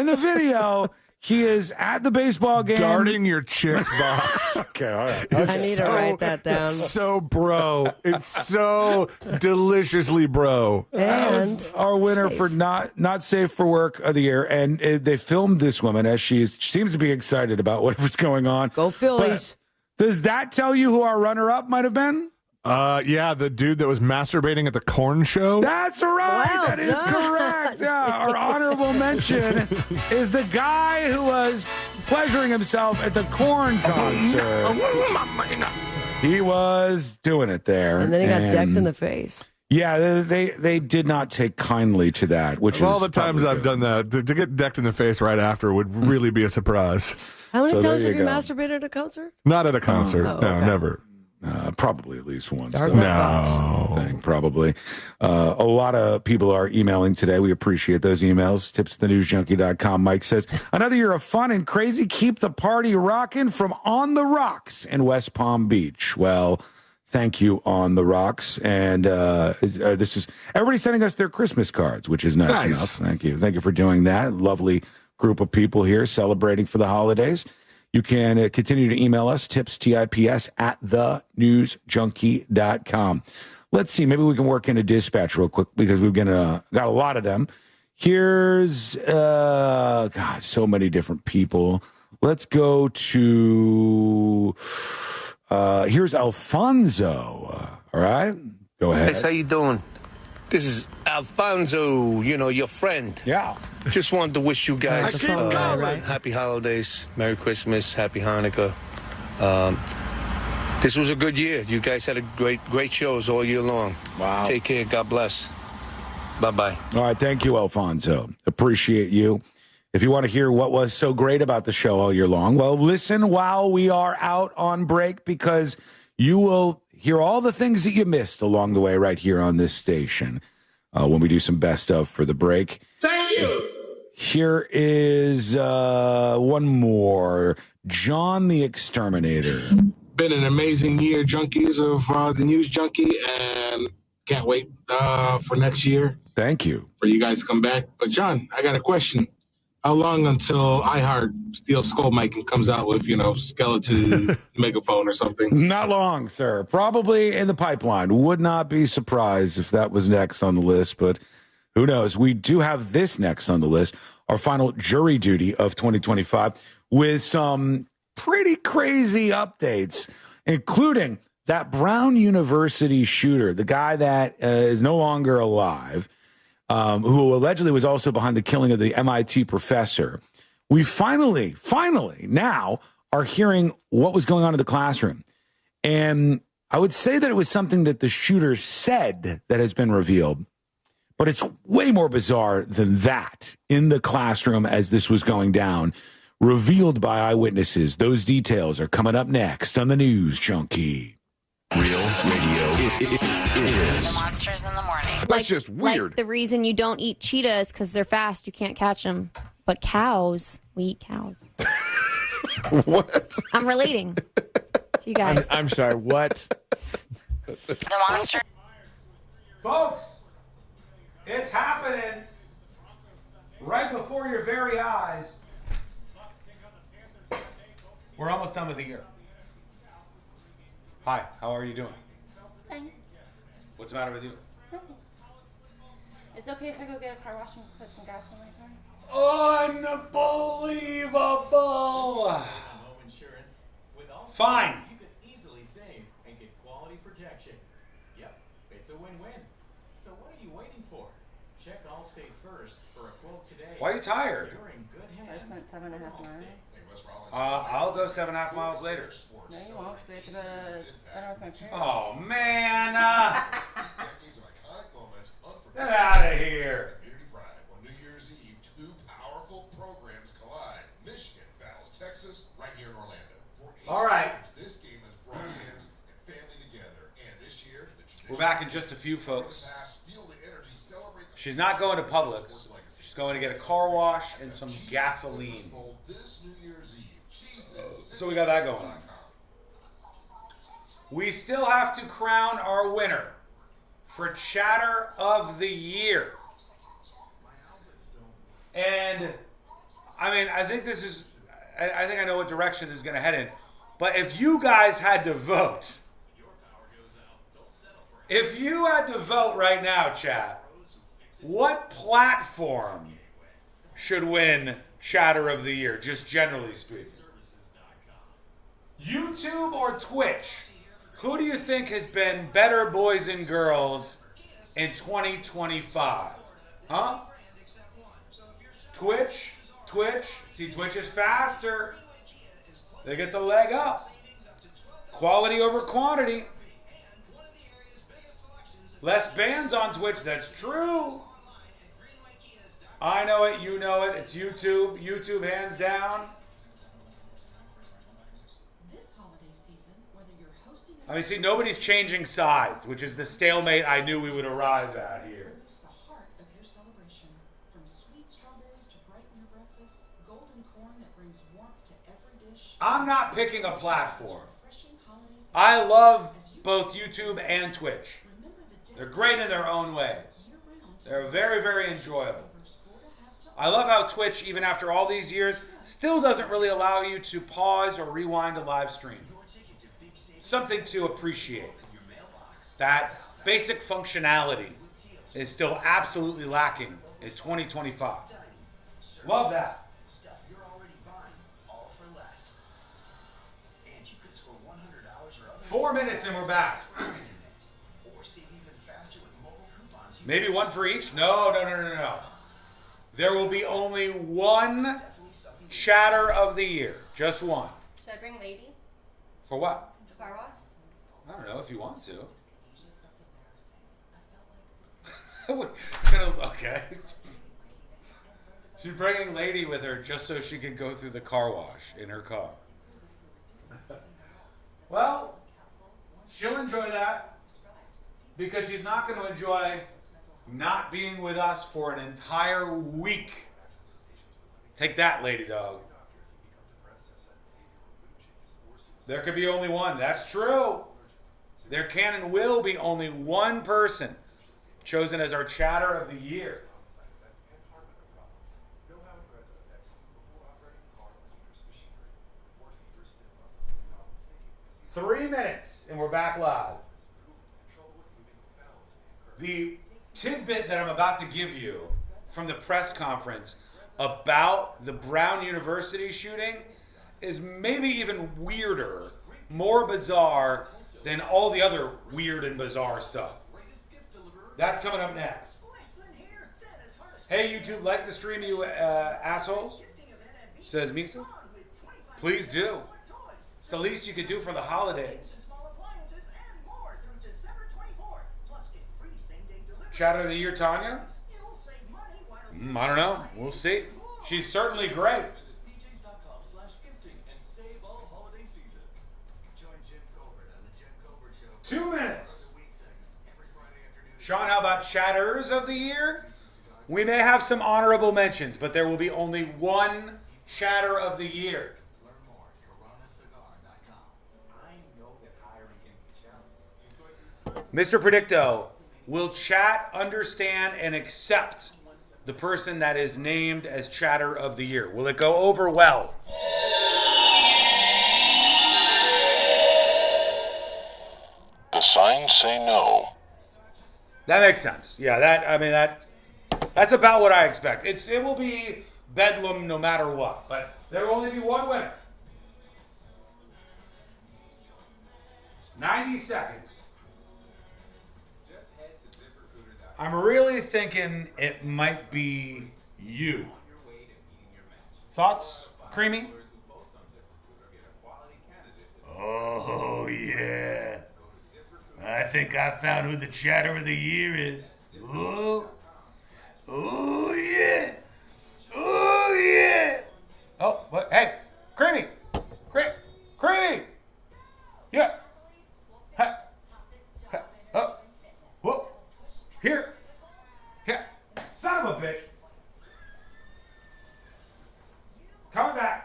the video, he is at the baseball game,
darting your chick's box.
Okay, all right.
I need to write that down.
So bro, it's so deliciously bro.
And
our winner for not safe for work of the year, and they filmed this woman as she seems to be excited about whatever's going on.
Go Phillies!
But does that tell you who our runner-up might have been?
Yeah, the dude that was masturbating at the corn show.
That's right.
Well
that is
done.
correct. Yeah, our honorable mention is the guy who was pleasuring himself at the corn concert. He was doing it there,
And then he got decked in the face.
Yeah, they did not take kindly to that. Which
of all
is
the times I've done that, to get decked in the face right after would really be a surprise.
How many
So
times
there
have
you
you
go.
masturbated at a concert?
Not at a concert.
Oh,
no,
okay.
never.
Probably at least once.
Dark
though.
box.
Thing, probably. A lot of people are emailing today. We appreciate those emails. Tips@thenewsjunkie.com. Mike says, another year of fun and crazy. Keep the party rocking from On the Rocks in West Palm Beach. Well, thank you, On the Rocks. And this is everybody sending us their Christmas cards, which is nice enough. Thank you. Thank you for doing that. Lovely group of people here celebrating for the holidays. You can continue to email us, tips, @thenewsjunkie.com. Let's see. Maybe we can work in a dispatch real quick because we've got a lot of them. Here's, God, so many different people. Let's go to, here's Alfonso. All right. Go ahead.
How you doing? This is Alfonso, your friend.
Yeah.
Just wanted to wish you guys happy holidays, Merry Christmas, Happy Hanukkah. This was a good year. You guys had great shows all year long.
Wow.
Take care. God bless. Bye-bye.
All right. Thank you, Alfonso. Appreciate you. If you want to hear what was so great about the show all year long, well, listen while we are out on break because you will hear all the things that you missed along the way right here on this station when we do some best of for the break.
Thank you.
Here is one more. John the Exterminator.
Been an amazing year, junkies of the News Junkie, and can't wait for next year.
Thank you.
For you guys to come back. But, John, I got a question. How long until iHeart steals Skull Mike and comes out with, skeleton megaphone or something?
Not long, sir. Probably in the pipeline. Would not be surprised if that was next on the list, but who knows? We do have this next on the list, our final jury duty of 2025, with some pretty crazy updates, including that Brown University shooter, the guy that is no longer alive, who allegedly was also behind the killing of the MIT professor. We finally now are hearing what was going on in the classroom. And I would say that it was something that the shooter said that has been revealed, but it's way more bizarre than that in the classroom as this was going down, revealed by eyewitnesses. Those details are coming up next on the News Junkie.
Real radio is
Monsters in the morning.
That's just weird.
Like the reason you don't eat cheetahs because they're fast, you can't catch them. But cows, we eat cows.
What?
I'm relating to you guys.
I'm sorry, what?
The monster.
Folks, it's happening right before your very eyes. We're almost done with the year. Hi, how are you doing?
Fine.
What's the matter with you?
Is it okay if I go get a car wash and put some gas in my car?
Unbelievable! Fine.
You can easily save and get quality protection. Yep, it's a win-win. So what are you waiting for? Check Allstate first for a quote today.
Why are you tired?
You're in good hands.
I spent 7.5 miles.
I'll go 7.5 miles later.
No, you won't, 'cause we have to go to dinner with my parents.
Oh, man. Get out of here.
Community Pride on New Year's Eve, two powerful programs collide. Michigan battles Texas right here in Orlando. For 8
All right.
years, this game has brought fans and family together. And this year, the tradition
We're back in just a few, folks. She's not going to Publix. She's going to get a car wash and some gasoline. So we got that going on. We still have to crown our winner for Chatter of the Year. And, I mean, I think this is, I think I know what direction this is going to head in. But if you guys had to vote, if you had to vote right now, chat, what platform should win Chatter of the Year, just generally speaking? YouTube or Twitch? Who do you think has been better boys and girls in 2025? Huh? Twitch? See, Twitch is faster. They get the leg up. Quality over quantity. Less bans on Twitch, that's true. I know it, you know it. It's YouTube. YouTube hands down. I mean, see, nobody's changing sides, which is the stalemate I knew we would arrive at here. I'm not picking a platform. I love both YouTube and Twitch. They're great in their own ways. They're very, very enjoyable. I love how Twitch, even after all these years, still doesn't really allow you to pause or rewind a live stream. Something to appreciate. That basic functionality is still absolutely lacking in 2025. Love that. 4 minutes and we're back. Maybe one for each? No. There will be only one Chatter of the Year. Just one.
Should I bring Lady?
For what?
The car wash?
I don't know if you want to. Okay. She's bringing Lady with her just so she can go through the car wash in her car. Well, she'll enjoy that because she's not going to enjoy not being with us for an entire week. Take that, Lady Dog. There could be only one. That's true. There can and will be only one person chosen as our Chatter of the Year. Three minutes, and we're back live. The tidbit that I'm about to give you from the press conference about the Brown University shooting is maybe even weirder, more bizarre than all the other weird and bizarre stuff. That's coming up next. Hey, YouTube, like the stream, you assholes, says Misa. Please do. It's the least you could do for the holidays. Chatter of the Year, Tanya? I don't know. We'll see. She's certainly great. 2 minutes. Sean, how about Chatters of the Year? We may have some honorable mentions, but there will be only one Chatter of the Year. Mr. Predicto, will chat understand and accept the person that is named as Chatter of the Year? Will it go over well?
The signs say no.
That makes sense. Yeah, that's about what I expect. It will be bedlam no matter what, but there will only be one winner. 90 seconds. I'm really thinking it might be you. Thoughts, Creamy? Oh, yeah. I think I found who the chatter of the year is. Oh, yeah. Oh, yeah. Oh, what? Hey, Creamy. Creamy. Yeah. Ha. Ha. Oh. Whoa. Here. Yeah. Son of a bitch. Coming back.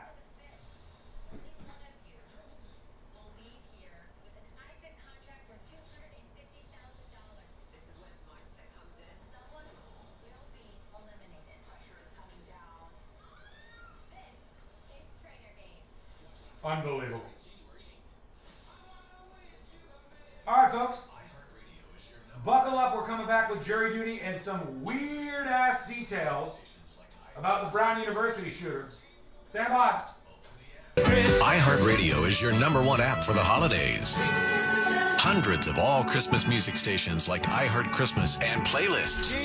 Unbelievable. All right, folks. Buckle up. We're coming back with jury duty and some weird-ass details about the Brown University shooter. Stand by.
iHeartRadio is your #1 app for the holidays. Hundreds of all Christmas music stations like iHeart Christmas and playlists.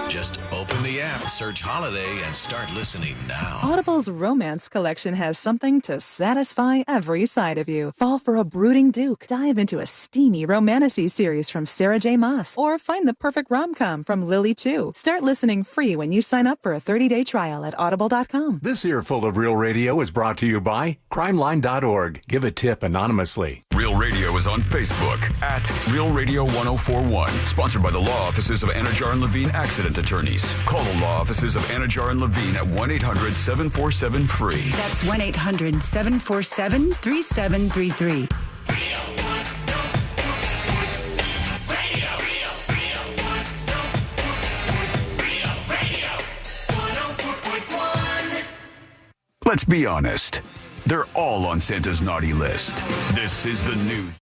Just open the app, search holiday, and start listening now.
Audible's romance collection has something to satisfy every side of you. Fall for a brooding duke. Dive into a steamy romantasy series from Sarah J. Maas. Or find the perfect rom-com from Lily Chu. Start listening free when you sign up for a 30-day trial at audible.com.
This earful of Real Radio is brought to you by crimeline.org. Give a tip anonymously.
Real Radio is on Facebook at Real Radio 1041. Sponsored by the law offices of Anajar and Levine Accident Attorneys. Call the law offices of Anajar and Levine at 1-800-747-FREE.
That's 1-800-747-3733.
Let's be honest. They're all on Santa's naughty list. This is the news.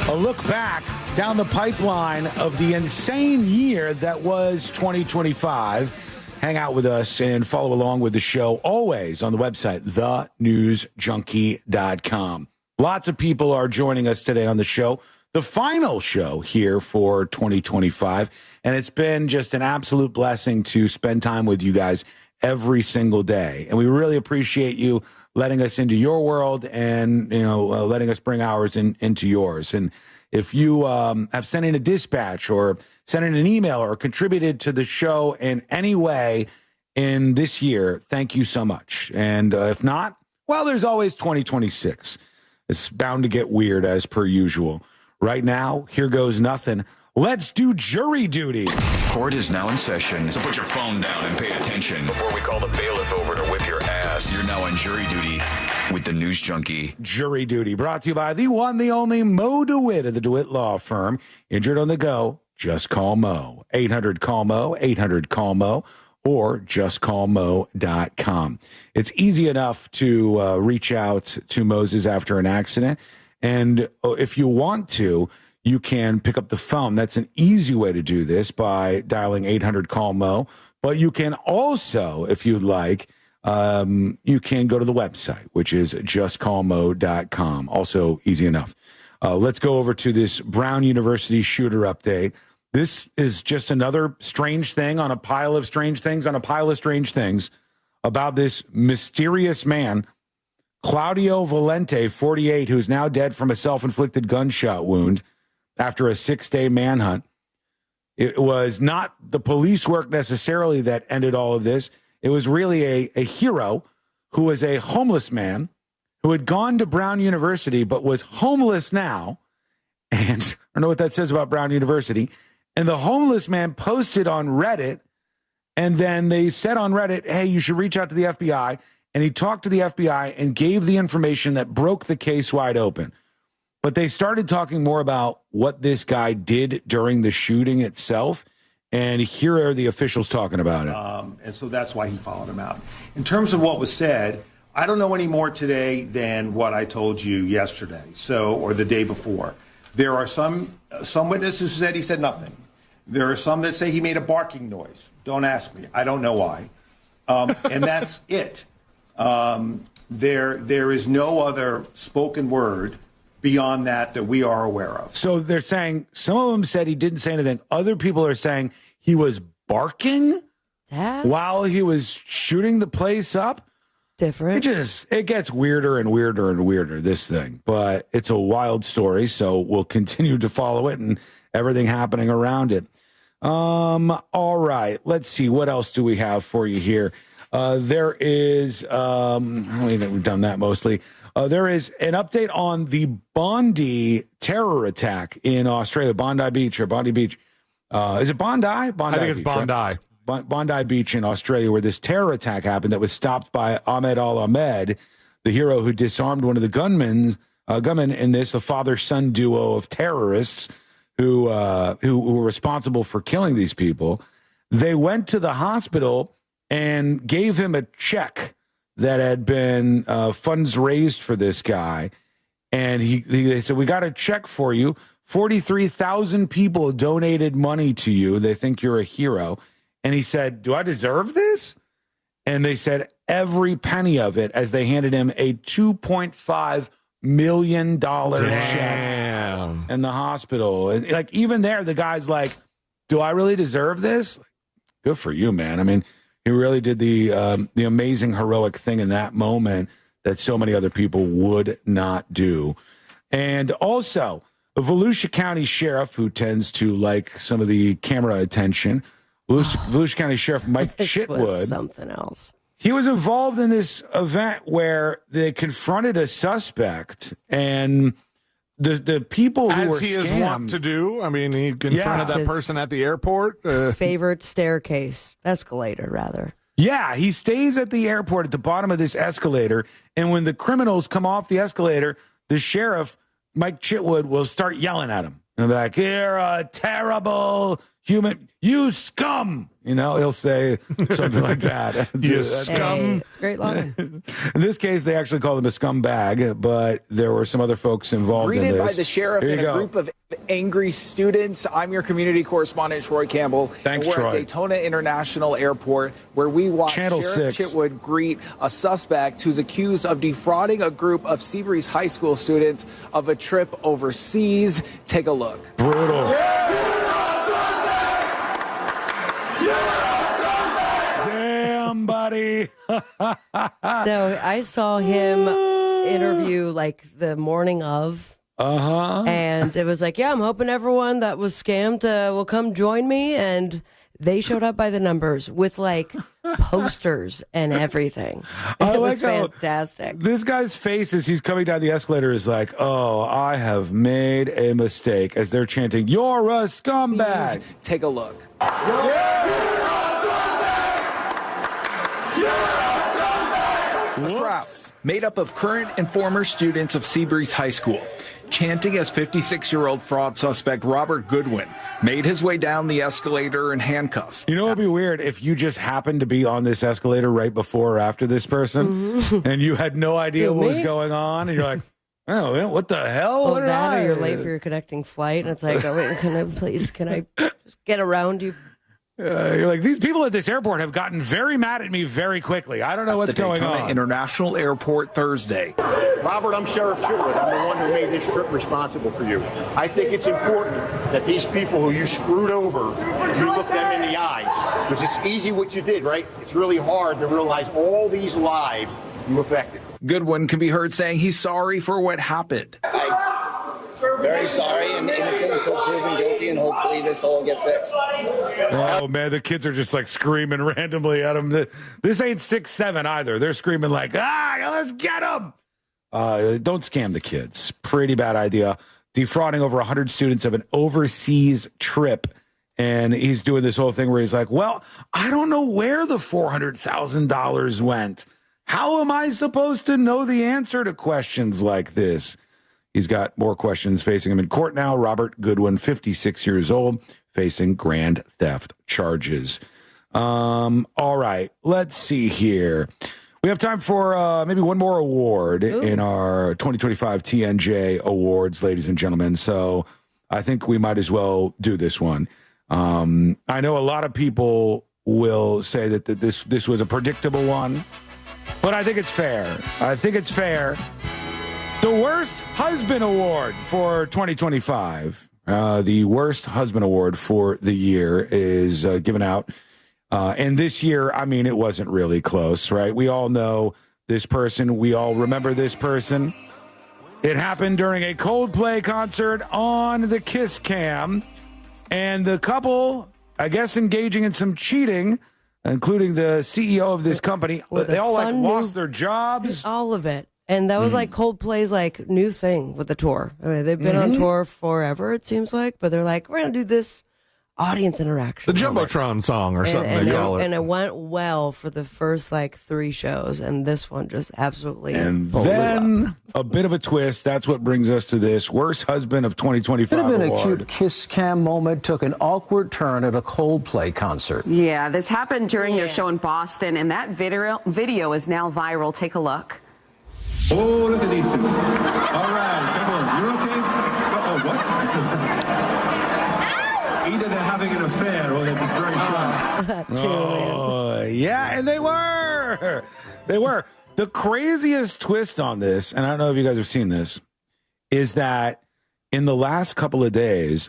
A look back down the pipeline of the insane year that was 2025. Hang out with us and follow along with the show always on the website, thenewsjunkie.com. Lots of people are joining us today on the show, the final show here for 2025. And it's been just an absolute blessing to spend time with you guys every single day. And we really appreciate you letting us into your world and, letting us bring ours into yours. And if you have sent in a dispatch or sent in an email or contributed to the show in any way in this year, thank you so much. And if not, well, there's always 2026. It's bound to get weird as per usual. Right now, here goes nothing. Let's do jury duty.
Court is now in session, so put your phone down and pay attention before we call the bailiff over to whip your ass. You're now on jury duty with the News Junkie.
Jury duty brought to you by the one, the only Mo DeWitt of the DeWitt Law Firm. Injured on the go, just call Mo. 800-CALL-MO, 800-CALL-MO, or justcallmo.com. It's easy enough to reach out to Moses after an accident, and if you want to, you can pick up the phone. That's an easy way to do this by dialing 800-CALL-MO. But you can also, if you'd like, you can go to the website, which is justcallmo.com. Also easy enough. Let's go over to this Brown University shooter update. This is just another strange thing on a pile of strange things on a pile of strange things about this mysterious man, Claudio Valente, 48, who's now dead from a self-inflicted gunshot wound after a 6-day manhunt. It was not the police work necessarily that ended all of this. It was really a hero who was a homeless man who had gone to Brown University but was homeless now. And I don't know what that says about Brown University. And the homeless man posted on Reddit, and then they said on Reddit, hey, you should reach out to the FBI. And he talked to the FBI and gave the information that broke the case wide open. But they started talking more about what this guy did during the shooting itself. And here are the officials talking about it.
And so that's why he followed him out. In terms of what was said,
I don't know any more today than what I told you yesterday, or the day before. There are some witnesses who said he said nothing. There are some that say he made a barking noise. Don't ask me. I don't know why. And that's it. There is no other spoken word beyond that we are aware of.
So they're saying some of them said he didn't say anything. Other people are saying he was barking while he was shooting the place up.
Different.
It gets weirder and weirder and weirder, this thing. But it's a wild story, so we'll continue to follow it and everything happening around it. All right. Let's see. What else do we have for you here? There is, I think we've done that mostly. There is an update on the Bondi terror attack in Australia, Bondi Beach or Bondi Beach. Is it Bondi? I think
it's
Beach,
Bondi.
Right? Bondi Beach in Australia, where this terror attack happened that was stopped by Ahmed Al-Ahmed, the hero who disarmed one of the gunmen in this, a father-son duo of terrorists who were responsible for killing these people. They went to the hospital and gave him a check that had been funds raised for this guy. And they said, we got a check for you. 43,000 people donated money to you. They think you're a hero. And he said, do I deserve this? And they said every penny of it, as they handed him a $2.5 million check in the hospital. And like, even there, the guy's like, do I really deserve this? Good for you, man. I mean, he really did the amazing heroic thing in that moment that so many other people would not do. And also, a Volusia County sheriff who tends to like some of the camera attention, Volusia County Sheriff Mike Chitwood.
Was something else.
He was involved in this event where they confronted a suspect, and the people who were
as he
scammed,
is wont to do. I mean, he confronted that person at the airport.
Favorite staircase, escalator, rather.
Yeah, he stays at the airport at the bottom of this escalator, and when the criminals come off the escalator, the sheriff, Mike Chitwood, will start yelling at him. And be like, you're a terrible human, you scum. You know, he'll say something like that.
You scum. Hey, it's a great line.
In this case, they actually called him a scumbag, but there were some other folks involved in this.
Greeted by the sheriff and a group of angry students. I'm your community correspondent, Troy Campbell.
Thanks,
and we're
Troy.
at Daytona International Airport, where we watched Sheriff Chitwood greet a suspect who's accused of defrauding a group of Seabreeze High School students of a trip overseas. Take a look.
Brutal. Damn, buddy.
So I saw him interview like the morning of. And it was like, yeah, I'm hoping everyone that was scammed will come join me. And they showed up by the numbers with like posters and everything. It was fantastic.
This guy's face as he's coming down the escalator is like, oh, I have made a mistake, as they're chanting, you're a scumbag.
Please take a look. A crowd made up of current and former students of Seabreeze High School, chanting as 56-year-old fraud suspect Robert Goodwin made his way down the escalator in handcuffs.
You know, it'd be weird if you just happened to be on this escalator right before or after this person, and you had no idea what was going on, and you're like, oh, what the hell?
Well, that or you're late for your connecting flight, and it's like, oh, wait, can I just get around you?
You're like, these people at this airport have gotten very mad at me very quickly. I don't know what's going on.
International Airport Thursday.
Robert, I'm Sheriff Chitwood. I'm the one who made this trip responsible for you. I think it's important that these people who you screwed over, you look them in the eyes. Because it's easy what you did, right? It's really hard to realize all these lives you affected.
Goodwin can be heard saying he's sorry for what happened.
Very sorry and innocent until proven guilty, and hopefully this will all get fixed.
Oh, man, the kids are just like screaming randomly at him. This ain't 6-7 either. They're screaming like, let's get him. Don't scam the kids. Pretty bad idea. Defrauding over 100 students of an overseas trip. And he's doing this whole thing where he's like, well, I don't know where the $400,000 went. How am I supposed to know the answer to questions like this? He's got more questions facing him in court now. Robert Goodwin, 56 years old, facing grand theft charges. All right, let's see here. We have time for maybe one more award in our 2025 TNJ Awards, ladies and gentlemen. So I think we might as well do this one. I know a lot of people will say that this was a predictable one, but I think it's fair. The Worst Husband Award for 2025. The Worst Husband Award for the year is given out. And this year, I mean, it wasn't really close, right? We all know this person. We all remember this person. It happened during a Coldplay concert on the Kiss Cam. And the couple, I guess, engaging in some cheating, including the CEO of this company. They all lost their jobs.
All of it. And that was like Coldplay's new thing with the tour. I mean, they've been on tour forever, it seems like, but they're like, we're going to do this audience interaction.
The Jumbotron song or something they call it.
And it went well for the first 3 shows, and this one just absolutely
And then a bit of a twist. That's what brings us to this Worst Husband of 2025
Could have been
award.
a cute kiss cam moment, took an awkward turn at a Coldplay concert.
Yeah, this happened during their show in Boston, and that video is now viral. Take a look.
Oh, look at these two. All right, come on. You're okay? Uh-oh, what? Either they're having an affair or they're just very shy.
Oh, yeah, and they were. They were. The craziest twist on this, and I don't know if you guys have seen this, is that in the last couple of days,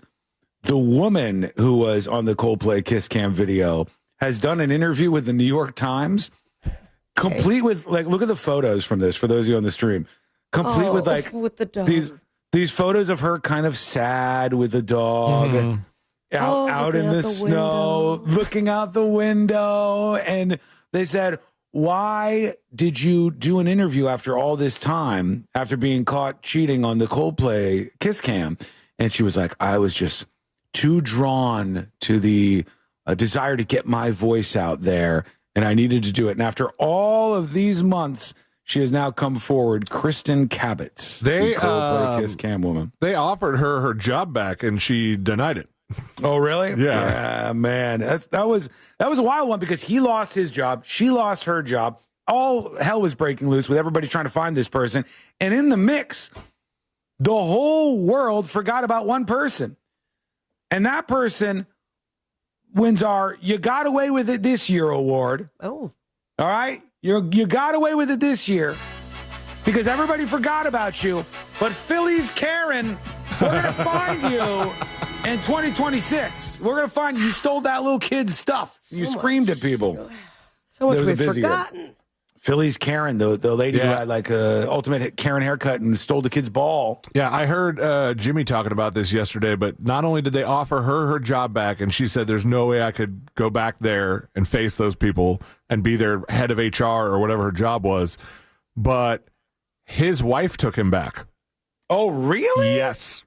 the woman who was on the Coldplay Kiss Cam video has done an interview with the New York Times. Complete with look at the photos from this for those of you on the stream. Complete with
the dog.
These photos of her kind of sad with the dog out in the snow, looking out the window. And they said, why did you do an interview after all this time, after being caught cheating on the Coldplay Kiss Cam? And she was like, I was just too drawn to the desire to get my voice out there. And I needed to do it. And after all of these months, she has now come forward, Kristen Cabot, the Coldplay Kiss Cam woman.
They offered her job back, and she denied it.
Oh, really?
Yeah,
man. That was a wild one because he lost his job. She lost her job. All hell was breaking loose with everybody trying to find this person. And in the mix, the whole world forgot about one person. And that person wins our You Got Away with It This Year award.
Oh.
All right? You got away with it this year because everybody forgot about you. But Philly's Karen, we're going to find you in 2026. We're going to find you. You stole that little kid's stuff. You screamed at people.
So much we've forgotten.
Philly's Karen, the lady who had ultimate Karen haircut and stole the kid's ball.
Yeah, I heard Jimmy talking about this yesterday, but not only did they offer her job back, and she said there's no way I could go back there and face those people and be their head of HR or whatever her job was, but his wife took him back.
Oh, really?
Yes.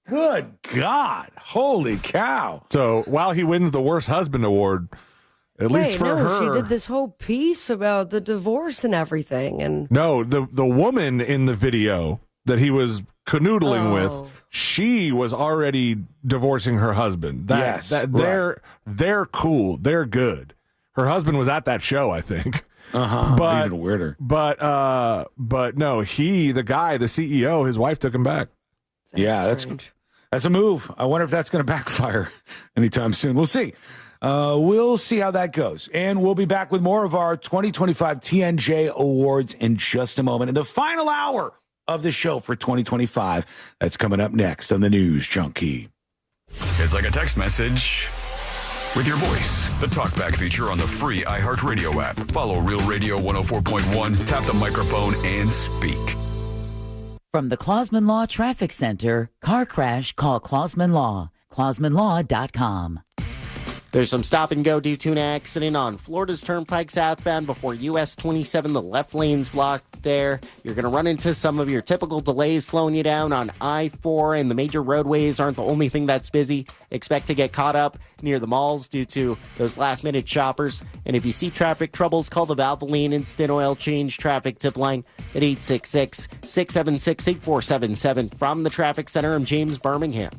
Good God. Holy cow.
So while he wins the Worst Husband Award, at least for her.
She did this whole piece about the divorce and everything. And
no, the woman in the video that he was canoodling with, she was already divorcing her husband. They're cool. They're good. Her husband was at that show, I think. But
even weirder.
But no, the guy, the CEO, his wife took him back.
That's a move. I wonder if that's going to backfire anytime soon. We'll see. We'll see how that goes. And we'll be back with more of our 2025 TNJ Awards in just a moment. In the final hour of the show for 2025, that's coming up next on the News Junkie.
It's like a text message with your voice. The TalkBack feature on the free iHeartRadio app. Follow Real Radio 104.1, tap the microphone, and speak.
From the Clausman Law Traffic Center, car crash, call Clausman Law. ClausmanLaw.com.
There's some stop and go due to an accident on Florida's Turnpike southbound before US 27. The left lane's blocked there. You're going to run into some of your typical delays slowing you down on I-4, and the major roadways aren't the only thing that's busy. Expect to get caught up near the malls due to those last-minute shoppers. And if you see traffic troubles, call the Valvoline Instant Oil Change Traffic Tip Line at 866-676-8477. From the Traffic Center, I'm James Birmingham.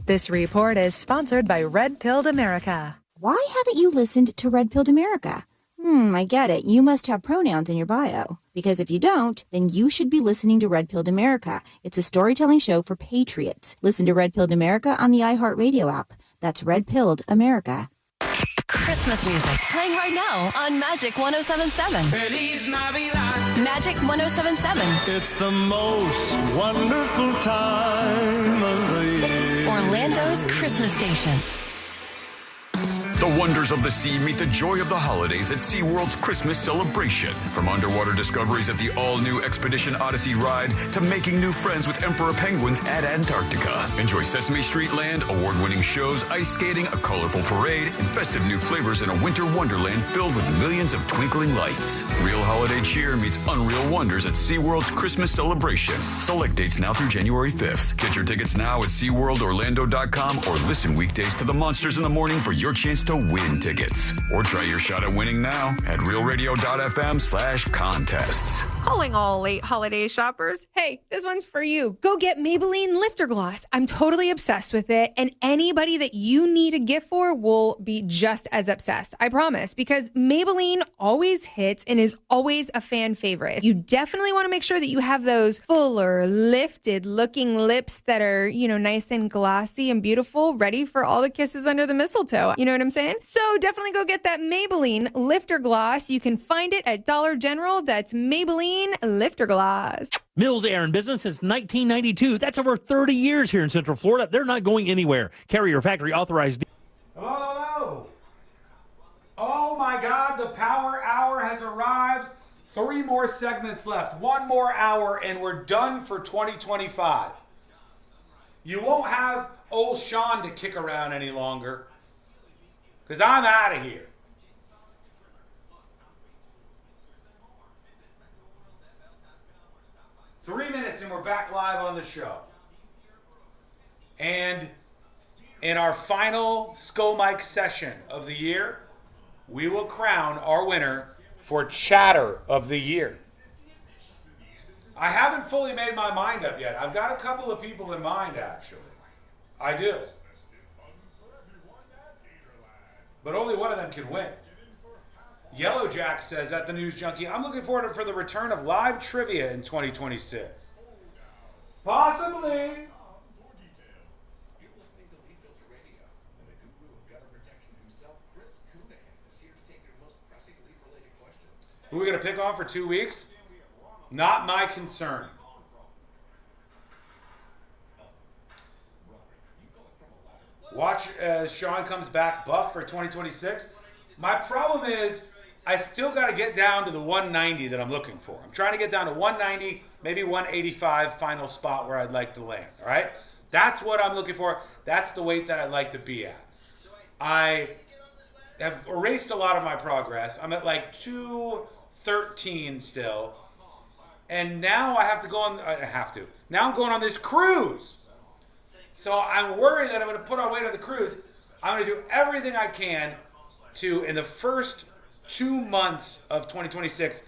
This report is sponsored by Red Pilled America.
Why haven't you listened to Red Pilled America?
I get it. You must have pronouns in your bio. Because if you don't, then you should be listening to Red Pilled America. It's a storytelling show for patriots. Listen to Red Pilled America on the iHeartRadio app. That's Red Pilled America.
Christmas music playing right now on Magic 107.7.
Feliz Navidad.
Magic 107.7.
It's the most wonderful time of the year.
Orlando's Christmas station.
The wonders of the sea meet the joy of the holidays at SeaWorld's Christmas celebration. From underwater discoveries at the all-new Expedition Odyssey ride to making new friends with emperor penguins at Antarctica. Enjoy Sesame Street Land, award-winning shows, ice skating, a colorful parade, and festive new flavors in a winter wonderland filled with millions of twinkling lights. Real holiday cheer meets unreal wonders at SeaWorld's Christmas celebration. Select dates now through January 5th. Get your tickets now at SeaWorldOrlando.com or listen weekdays to the Monsters in the Morning for your chance to win tickets. Or try your shot at winning now at realradio.fm/contests.
Calling all late holiday shoppers. Hey, this one's for you. Go get Maybelline Lifter Gloss. I'm totally obsessed with it, and anybody that you need a gift for will be just as obsessed. I promise, because Maybelline always hits and is always a fan favorite. You definitely want to make sure that you have those fuller, lifted looking lips that are, nice and glossy and beautiful, ready for all the kisses under the mistletoe. You know what I'm saying? So definitely go get that Maybelline Lifter Gloss. You can find it at Dollar General. That's Maybelline Lifter Gloss.
Mills Air in business since 1992. That's over 30 years here in Central Florida. They're not going anywhere. Carrier factory authorized.
Hello. Oh my God, the Power Hour has arrived. 3 more segments left. 1 more hour and we're done for 2025. You won't have old Sean to kick around any longer because I'm out of here. Three minutes and we're back live on the show. And in our final ScoMike session of the year, we will crown our winner for Chatter of the Year. I haven't fully made my mind up yet. I've got a couple of people in mind, actually. I do. But only one of them can win. Yellow Jack says at the News Junkie, I'm looking forward for the return of live trivia in 2026. Possibly. Who are we going to pick on for 2 weeks? Not my concern. Watch as Sean comes back buff for 2026. My problem is I still got to get down to the 190 that I'm looking for. I'm trying to get down to 190, maybe 185 final spot where I'd like to land. All right? That's what I'm looking for. That's the weight that I'd like to be at. I have erased a lot of my progress. I'm at like 213 still. And now I have to go on, now I'm going on this cruise. So I'm worried that I'm going to put on weight on the cruise. I'm going to do everything I can to, in the first 2 months of 2026,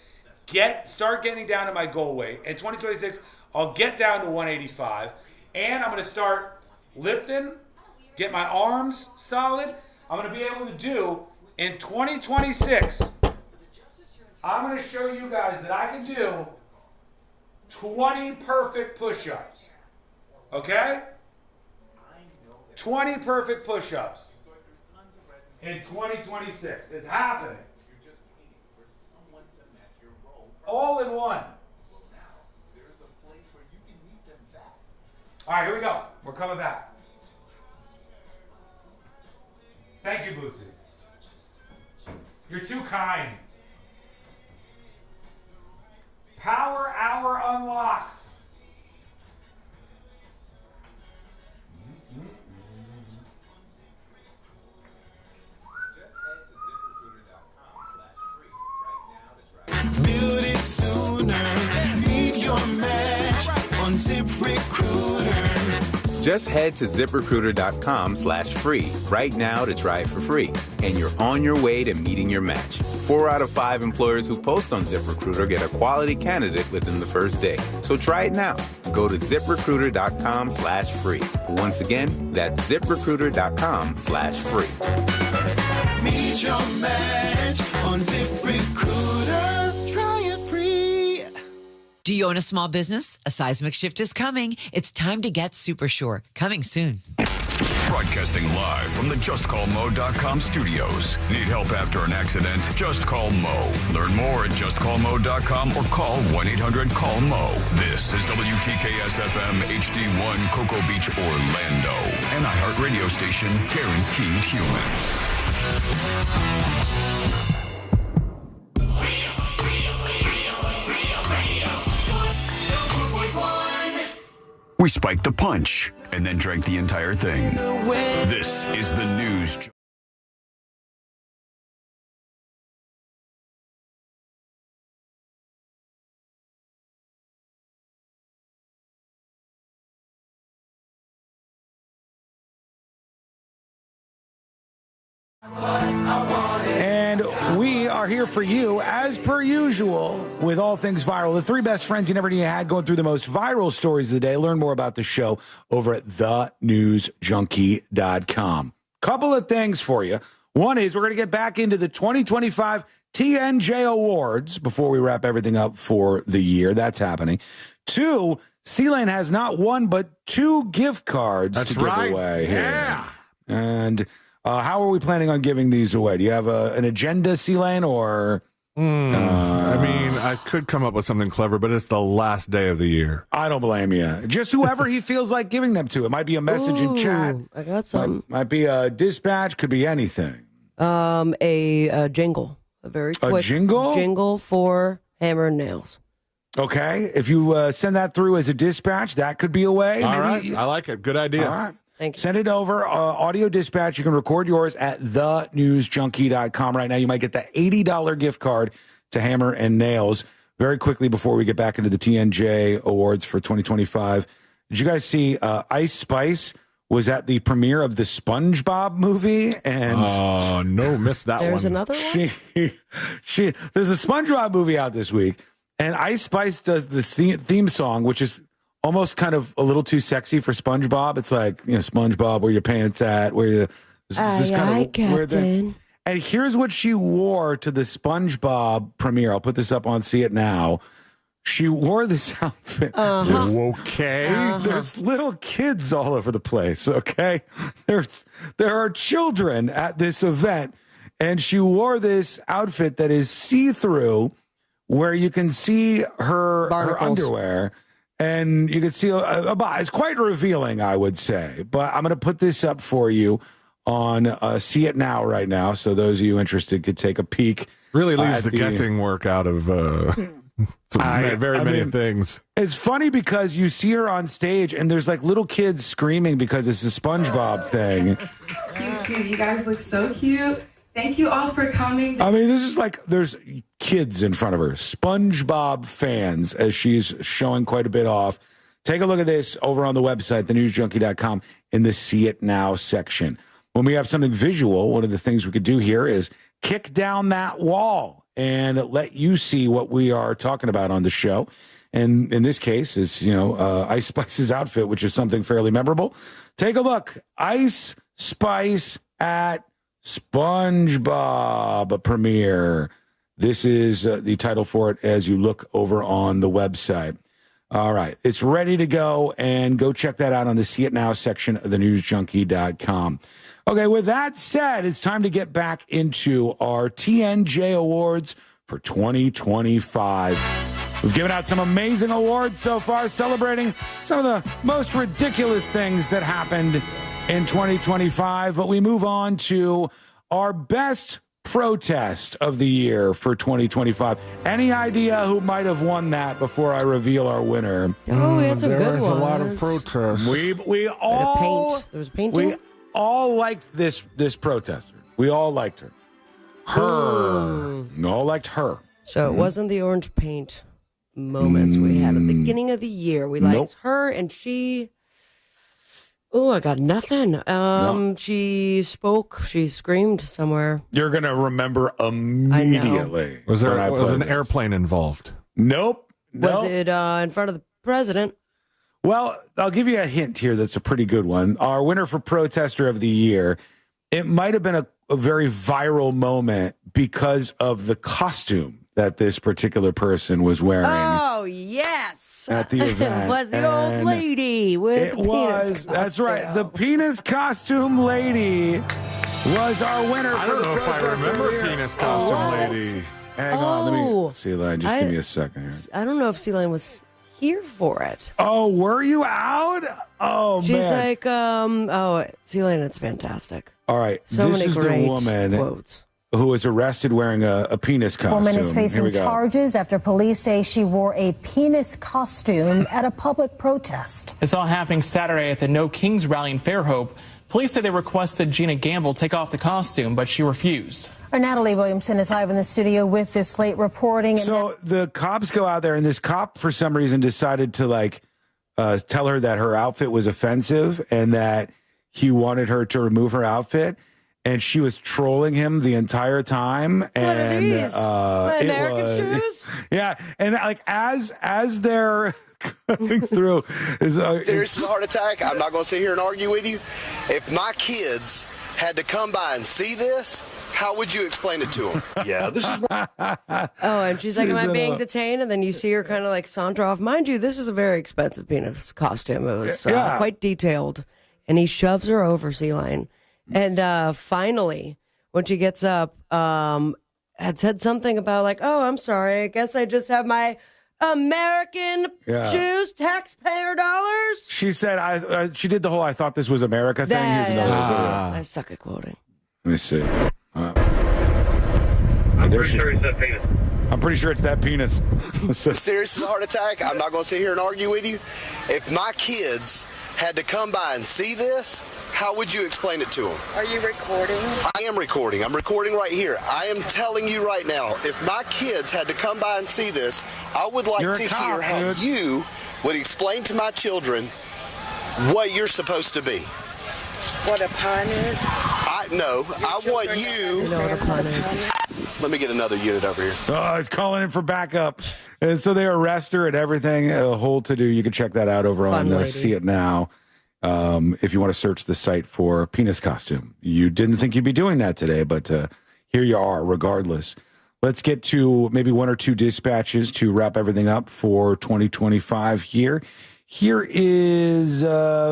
start getting down to my goal weight. In 2026, I'll get down to 185. And I'm going to start lifting, get my arms solid. I'm going to be able to do, in 2026, I'm going to show you guys that I can do 20 perfect push-ups. Okay? 20 perfect push-ups in 2026. It's happening. All in one. All right, here we go. We're coming back. Thank you, Bootsy. You're too kind. Power Hour unlocked.
Build it sooner. Meet your match on ZipRecruiter.
Just head to ZipRecruiter.com/free right now to try it for free. And you're on your way to meeting your match. 4 out of 5 employers who post on ZipRecruiter get a quality candidate within the first day. So try it now. Go to ZipRecruiter.com/free. Once again, that's ZipRecruiter.com/free.
Meet your match on ZipRecruiter.
Do you own a small business? A seismic shift is coming. It's time to get super sure. Coming soon.
Broadcasting live from the JustCallMo.com studios. Need help after an accident? Just call Mo. Learn more at JustCallMo.com or call 1-800-CALL-MO. This is WTKS-FM HD1 Cocoa Beach, Orlando. An iHeart radio station guaranteed human. We spiked the punch and then drank the entire thing. This is the news.
And we are here for you, as per usual, with all things viral. The three best friends you never knew you had, going through the most viral stories of the day. Learn more about the show over at thenewsjunkie.com. Couple of things for you. One is we're going to get back into the 2025 TNJ Awards before we wrap everything up for the year. That's happening. Two, C-Lane has not one, but 2 gift cards to give away here.
Yeah.
And how are we planning on giving these away? Do you have an agenda, C-Lane, or?
I mean, I could come up with something clever, but it's the last day of the year.
I don't blame you. Just whoever he feels like giving them to. It might be a message in chat.
I got some.
Might be a dispatch. Could be anything.
A jingle. A very quick
jingle?
Jingle for Hammer and Nails.
Okay. If you send that through as a dispatch, that could be a way.
All right. I like it. Good idea.
All right.
Thank you.
Send it over. Audio dispatch. You can record yours at thenewsjunkie.com right now. You might get the $80 gift card to Hammer and Nails. Very quickly before we get back into the TNJ Awards for 2025. Did you guys see Ice Spice was at the premiere of the SpongeBob movie? And
no, missed that
There's
one.
another one?
There's a SpongeBob movie out this week, and Ice Spice does the theme song, which is almost kind of a little too sexy for SpongeBob. It's like, SpongeBob, where your pants at? Where you?
Captain.
And here's what she wore to the SpongeBob premiere. I'll put this up on See It Now. She wore this outfit.
Okay.
There's little kids all over the place. Okay, there are children at this event, and she wore this outfit that is see-through, where you can see her underwear. And you can see it's quite revealing, I would say. But I'm going to put this up for you on See It Now right now. So those of you interested could take a peek.
Really leaves the guessing work out of many things.
It's funny because you see her on stage and there's like little kids screaming because it's a SpongeBob thing.
Cute. You guys look so cute. Thank you all for coming.
I mean, this is like there's kids in front of her, SpongeBob fans, as she's showing quite a bit off. Take a look at this over on the website, thenewsjunkie.com, in the See It Now section. When we have something visual, one of the things we could do here is kick down that wall and let you see what we are talking about on the show. And in this case is, Ice Spice's outfit, which is something fairly memorable. Take a look. Ice Spice at SpongeBob premiere. This is the title for it as you look over on the website. All right. It's ready to go, and go check that out on the See It Now section of thenewsjunkie.com. Okay, with that said, it's time to get back into our TNJ Awards for 2025. We've given out some amazing awards so far, celebrating some of the most ridiculous things that happened in 2025. But we move on to our best protest of the year for 2025. Any idea who might have won that before I reveal our winner?
Oh, we had some
there
good
was
ones.
a lot of protests.
We all
There was painting.
We all liked this protester. We all liked her. We all liked her.
So it wasn't the orange paint moments we had at the beginning of the year. We liked her, and she... Oh, I got nothing. She spoke. She screamed somewhere.
You're going to remember immediately.
Was an airplane involved?
Nope.
Was it in front of the president?
Well, I'll give you a hint here that's a pretty good one. Our winner for Protester of the Year, it might have been a very viral moment because of the costume that this particular person was wearing.
Oh, yes.
At the event.
It was the old lady with the penis costume.
That's right. The penis costume lady was our winner.
I don't know if I remember penis costume lady.
Hang on. Let me see, Line. Just give me a second here.
I don't know if C-Line was here for it.
Oh, were you out? Oh,
She's
man.
like, C-Line, it's fantastic.
All right.
So
this
many
is the
great
woman
quotes.
who was arrested wearing a penis costume.
Woman is
Here
facing
we go.
charges after police say she wore a penis costume at a public protest.
This all happening Saturday at the No Kings rally in Fairhope. Police say they requested Gina Gamble take off the costume, but she refused.
Our Natalie Williamson is live in the studio with this late reporting.
So the cops go out there, and this cop, for some reason, decided to tell her that her outfit was offensive and that he wanted her to remove her outfit. And she was trolling him the entire time. And,
what are these? American shoes?
Yeah, and as they're going through,
Serious heart attack. I'm not going to sit here and argue with you. If my kids had to come by and see this, how would you explain it to them?
Yeah, this is.
Oh, and she's like, "Am I being detained?" And then you see her kind of like saunter off. Mind you, this is a very expensive penis costume. It was quite detailed, and he shoves her over, C-Line. And finally, when she gets up, had said something about like, "Oh, I'm sorry. I guess I just have my American shoes, taxpayer dollars."
She said, she did the whole "I thought this was America" thing. Here's another video.
I suck at quoting.
Let me see. I'm pretty sure it's that penis.
Serious as a heart attack. I'm not going to sit here and argue with you. If my kids had to come by and see this, how would you explain it to them?
Are you recording?
I am recording. I'm recording right here. I am telling you right now, if my kids had to come by and see this, I would like to hear how you would explain to my children what you're supposed to be.
What a pun is?
I want you.
You know what a pun is.
Let me get another unit over here.
Oh, he's calling in for backup. And so they arrest her and everything. A whole to do. You can check that out over on See It Now. If you want to search the site for penis costume. You didn't think you'd be doing that today, but here you are regardless. Let's get to maybe one or two dispatches to wrap everything up for 2025 here. Here is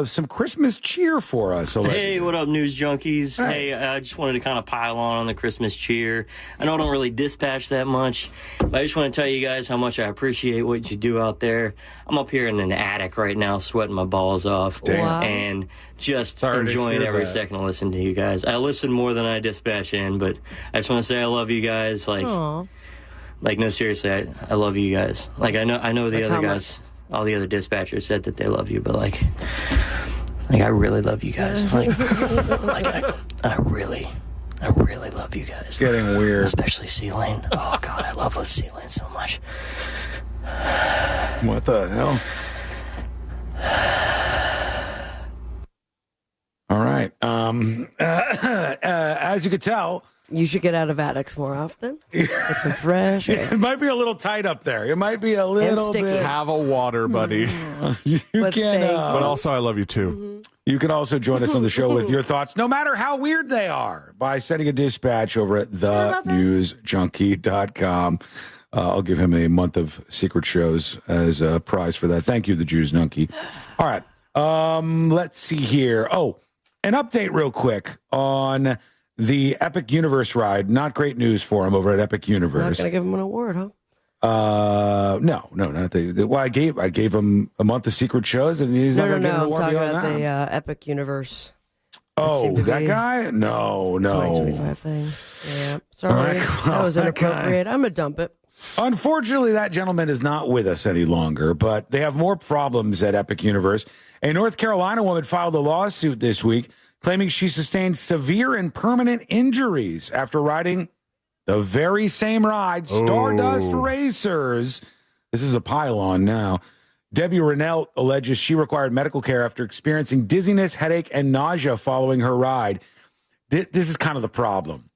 some Christmas cheer for us.
Hey, what up, news junkies? Hey, I just wanted to kind of pile on the Christmas cheer. I know I don't really dispatch that much, but I just want to tell you guys how much I appreciate what you do out there. I'm up here in an attic right now, sweating my balls off.
Damn.
And just enjoying every second of listening to you guys. I listen more than I dispatch in, but I just want to say I love you guys. No, seriously, I love you guys. Like, I know the other guys. All the other dispatchers said that they love you, but like I really love you guys. I really love you guys.
It's getting weird.
Especially C-Lane. Oh God, I love C-Lane so much.
What the hell? All right. As you could tell,
you should get out of attics more often. Get some fresh air.
It might be a little tight up there. It might be a little bit.
Have a water, buddy. But also, I love you too.
You can also join us on the show with your thoughts, no matter how weird they are, by sending a dispatch over at thenewsjunkie.com. I'll give him a month of secret shows as a prize for that. Thank you, the Jews Junkie. All right. Let's see here. Oh, an update real quick on the Epic Universe ride. Not great news for him over at Epic Universe.
Not gonna give him an award, huh?
No, not well, I gave him a month of secret shows, and he's not gonna get an award.
I'm talking about the Epic Universe.
Oh, that guy? No.
2025 thing. Yeah, sorry, that was inappropriate. I'm gonna dump it.
Unfortunately, that gentleman is not with us any longer, but they have more problems at Epic Universe. A North Carolina woman filed a lawsuit this week claiming she sustained severe and permanent injuries after riding the very same ride, Stardust Racers. This is a pile-on now. Debbie Rennell alleges she required medical care after experiencing dizziness, headache, and nausea following her ride. This is kind of the problem,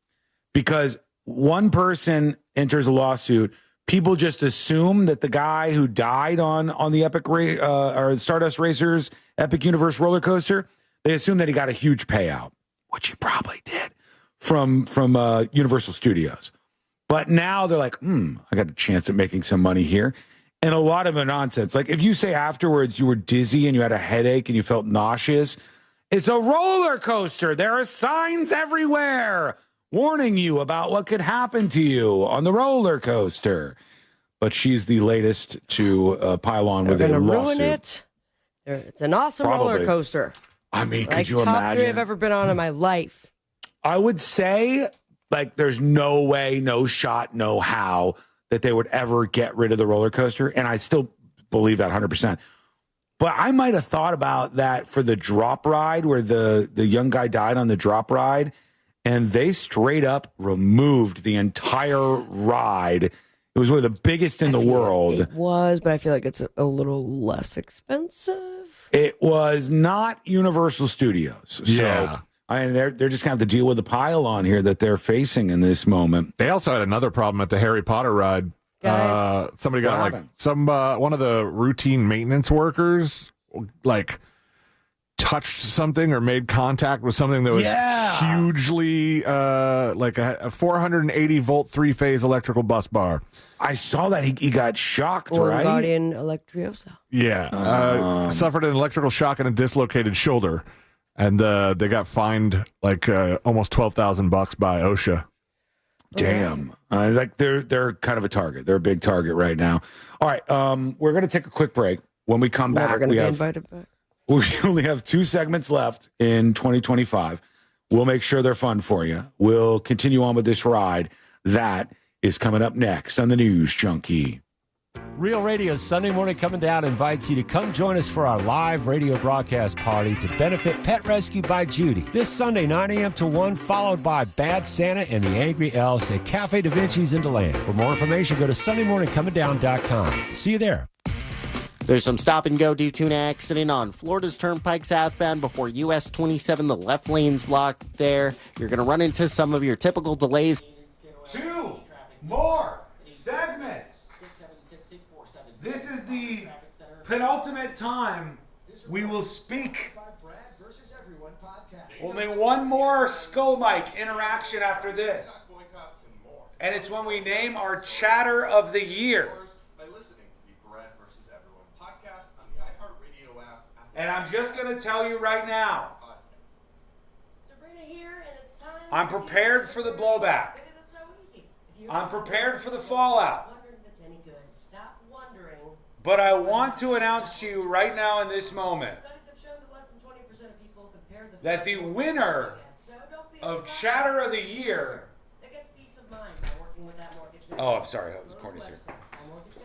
because one person enters a lawsuit, people just assume that the guy who died on the Epic or Stardust Racers Epic Universe roller coaster, they assume that he got a huge payout, which he probably did from Universal Studios. But now they're like, I got a chance at making some money here. And a lot of it nonsense. Like if you say afterwards you were dizzy and you had a headache and you felt nauseous, it's a roller coaster. There are signs everywhere warning you about what could happen to you on the roller coaster. But she's the latest to pile on with a lawsuit.
Ruin it. It's an awesome roller coaster.
I mean,
like
could you
top
imagine?
3 I've ever been on in my life.
I would say, like, there's no way, no shot, no how that they would ever get rid of the roller coaster. And I still believe that 100%. But I might have thought about that for the drop ride where the young guy died on the drop ride. And they straight up removed the entire ride. It was one of the biggest in the world.
It was, but I feel like it's a little less expensive.
It was not Universal Studios.
Yeah.
So they're just going to have to deal with the pile on here that they're facing in this moment.
They also had another problem at the Harry Potter ride. Somebody got one of the routine maintenance workers touched something or made contact with something that was hugely like a 480 volt 3-phase electrical bus bar.
I saw that he got shocked, right?
Guardian Electriosa.
Yeah, suffered an electrical shock and a dislocated shoulder, and they got fined almost $12,000 by OSHA.
Damn, they're kind of a target. They're a big target right now. All right, we're going to take a quick break. When we come back,
we invited back.
We only have 2 segments left in 2025. We'll make sure they're fun for you. We'll continue on with this ride. That is coming up next on the News Junkie.
Real Radio's Sunday Morning Coming Down invites you to come join us for our live radio broadcast party to benefit Pet Rescue by Judy. This Sunday, 9 a.m. to 1, followed by Bad Santa and the Angry Elves at Cafe Da Vinci's in DeLand. For more information, go to SundayMorningComingDown.com. See you there.
There's some stop-and-go due to an accident on Florida's Turnpike southbound before US 27. The left lane's blocked there. You're going to run into some of your typical delays.
2 more segments. This is the penultimate time we will speak. Only one more Skull Mike interaction after this. And it's when we name our Chatter of the Year. And I'm just going to tell you right now, I'm prepared for the blowback. I'm prepared for the fallout. But I want to announce to you right now in this moment that the winner of Chatter of the Year... Oh, I'm sorry. Courtney's here.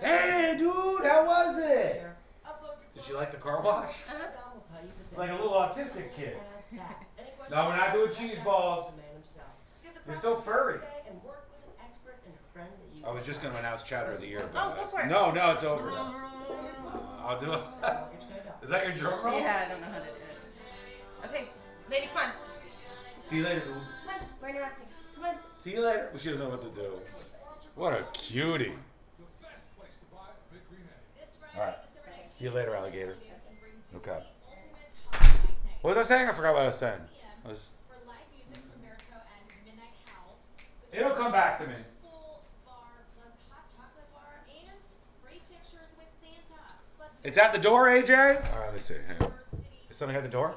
Hey, dude, how was it? Did she like the car wash? Like a little autistic kid. No, we're not doing cheese balls. You're so furry. I was just going to announce Chatter of the Year.
Go for it.
No, it's over now. I'll do it. Is that your drum roll?
Yeah, I don't know how to do it. Okay, lady, come on.
See you later, dude.
Come on, we're interacting. Come on.
See you later. Well, she doesn't know what to do. What a cutie. All right. See you later, alligator. Okay. What was I saying? I forgot what I was saying. It'll come back to me. It's at the door, AJ? All right, let's see. Hang on. Is something at the door?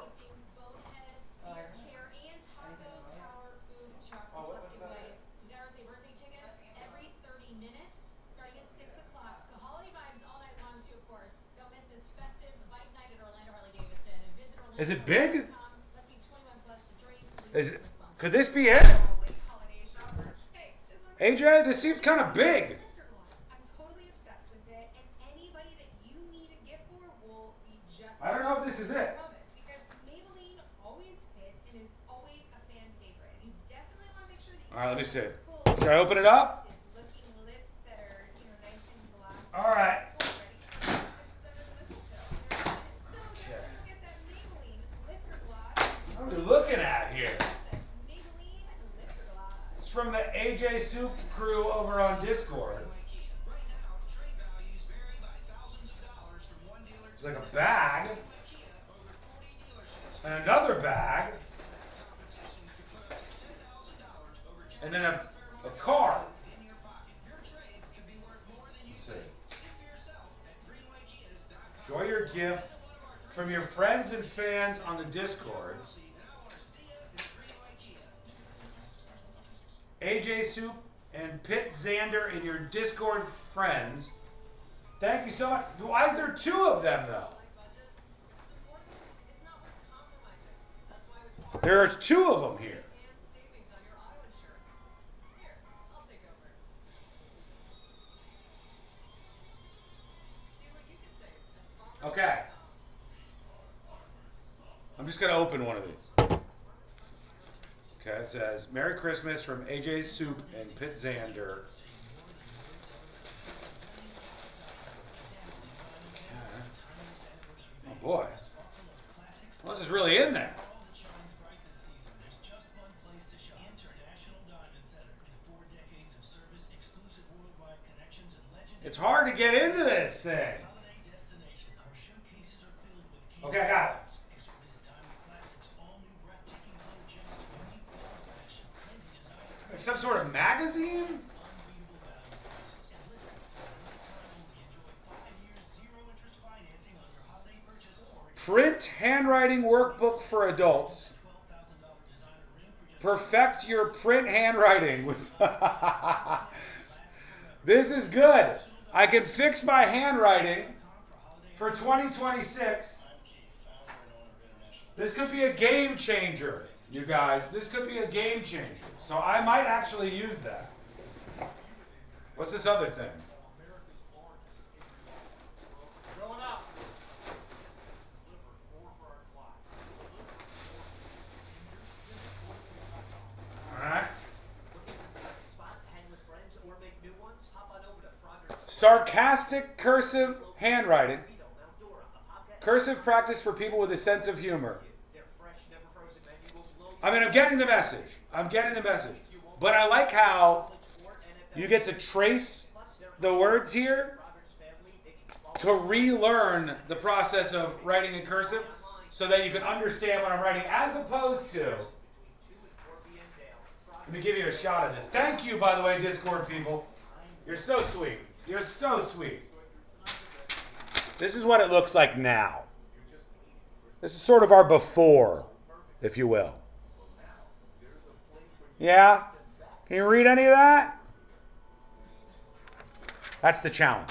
Is it big? Could this be it? AJ, this seems kind of big. I don't know if this is it. All right, let me see. Should I open it up? All right. What are we looking at here? It's from the AJ Soup crew over on Discord. It's like a bag, and another bag, and then a card. gift from your friends and fans on the Discord. AJ Soup and Pitt Xander and your Discord friends. Thank you so much. Why is there two of them, though? There are two of them here. Okay. I'm just going to open one of these. Okay, it says, Merry Christmas from AJ Soup and Pitt Xander. Okay. Oh, boy. Well, this is really in there. It's hard to get into this thing. Okay, I got it. Like some sort of magazine? Print handwriting workbook for adults. Perfect your print handwriting with This is good. I can fix my handwriting for 2026. This could be a game changer, you guys. This could be a game changer. So I might actually use that. What's this other thing? All right. Sarcastic cursive handwriting. Cursive practice for people with a sense of humor. I mean, I'm getting the message. I'm getting the message. But I like how you get to trace the words here to relearn the process of writing in cursive so that you can understand what I'm writing, as opposed to... Let me give you a shot of this. Thank you, by the way, Discord people. You're so sweet. You're so sweet. This is what it looks like now. This is sort of our before, if you will. Yeah? Can you read any of that? That's the challenge.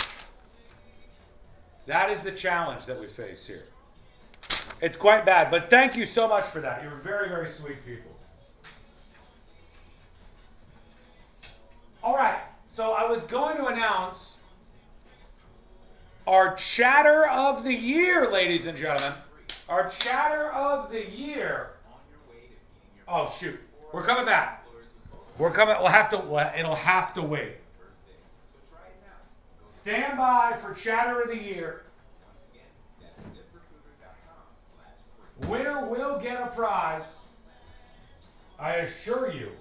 That is the challenge that we face here. It's quite bad, but thank you so much for that. You're very, very sweet people. All right, so I was going to announce our chatter of the year, ladies and gentlemen. Our chatter of the year. Oh, shoot. We're coming back. We're coming. It'll have to wait. Stand by for chatter of the year. Winner will get a prize. I assure you.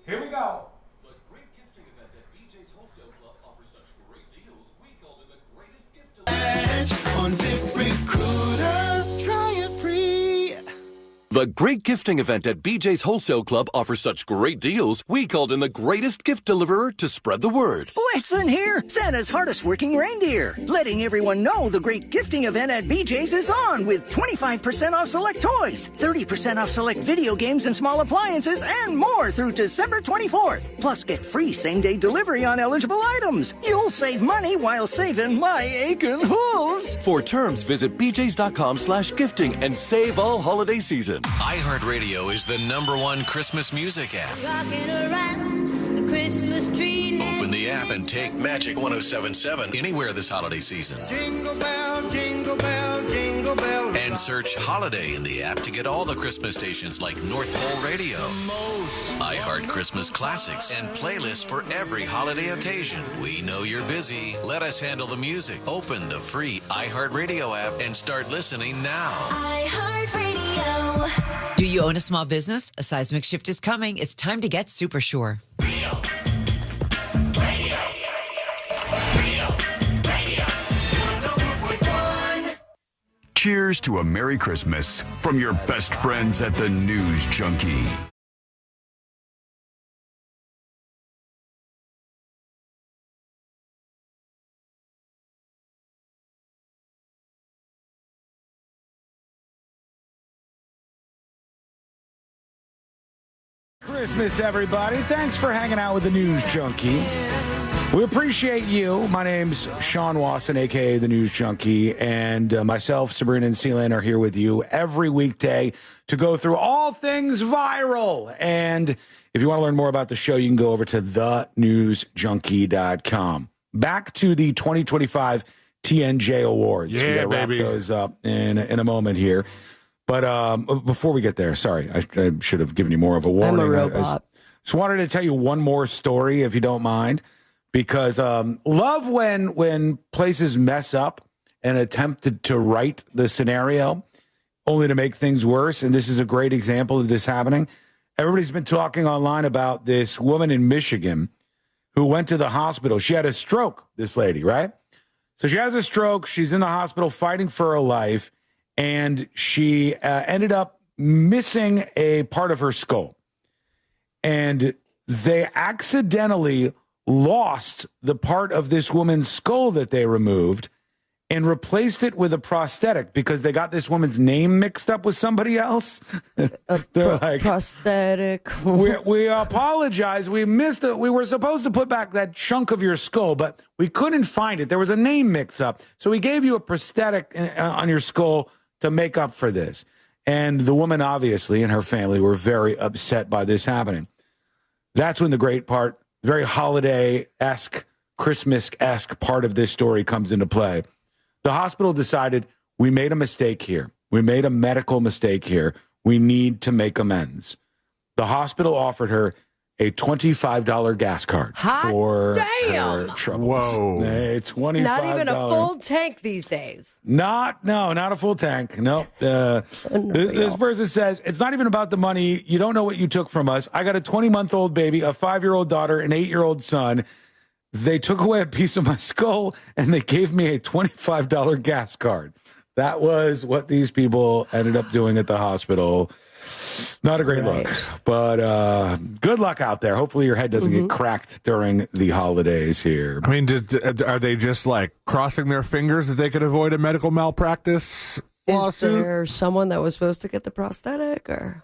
Here we go.
The great gifting event at BJ's Wholesale Club offers such great deals. We called it the greatest gift
On ZipRecruiter, try it free.
The great gifting event at BJ's Wholesale Club offers such great deals, we called in the greatest gift deliverer to spread the word.
Blitzen here, Santa's hardest working reindeer, letting everyone know the great gifting event at BJ's is on with 25% off select toys, 30% off select video games and small appliances, and more through December 24th. Plus, get free same-day delivery on eligible items. You'll save money while saving my aching hooves.
For terms, visit bjs.com/gifting and save all holiday season.
iHeartRadio is the #1 Christmas music app.
Rocking around the Christmas tree.
Open the app and take Magic 107.7 anywhere this holiday season.
Jingle bell, jingle bell, jingle bell.
And search Holiday in the app to get all the Christmas stations like North Pole Radio, iHeart Christmas Classics, and playlists for every holiday occasion. We know you're busy. Let us handle the music. Open the free iHeartRadio app and start listening now.
iHeartRadio.
Do you own a small business? A seismic shift is coming. It's time to get super sure.
Cheers to a Merry Christmas from your best friends at the News Junkie.
Christmas, everybody. Thanks for hanging out with the News Junkie. We appreciate you. My name's Sean Wasson, a.k.a. the News Junkie, and myself, Sabrina, and Sealand are here with you every weekday to go through all things viral. And if you want to learn more about the show, you can go over to thenewsjunkie.com. Back to the 2025 TNJ Awards.
Yeah,
we gotta
baby.
wrap those up in a moment here. But before we get there, sorry, I should have given you more of a warning.
I'm a robot.
Just wanted to tell you one more story, if you don't mind, because love when places mess up and attempt to right the scenario only to make things worse. And this is a great example of this happening. Everybody's been talking online about this woman in Michigan who went to the hospital. She had a stroke, this lady, right? So she has a stroke. She's in the hospital fighting for her life. And she ended up missing a part of her skull. And they accidentally lost the part of this woman's skull that they removed and replaced it with a prosthetic because they got this woman's name mixed up with somebody else. They're like,
prosthetic.
we apologize. We missed it. We were supposed to put back that chunk of your skull, but we couldn't find it. There was a name mix up. So we gave you a prosthetic on your skull to make up for this. And the woman, obviously, and her family were very upset by this happening. That's when the great part, very holiday-esque, Christmas-esque part of this story comes into play. The hospital decided, we made a mistake here. We made a medical mistake here. We need to make amends. The hospital offered her a $25 gas card for her troubles.
Whoa.
$25.
Not even a full tank these days.
Not a full tank. No. This person says, it's not even about the money. You don't know what you took from us. I got a 20-month-old baby, a 5-year-old daughter, an 8-year-old son. They took away a piece of my skull, and they gave me a $25 gas card. That was what these people ended up doing at the hospital. Not a great look, but good luck out there. Hopefully your head doesn't get cracked during the holidays here.
I mean, are they just like crossing their fingers that they could avoid a medical malpractice lawsuit?
Is there someone that was supposed to get the prosthetic, or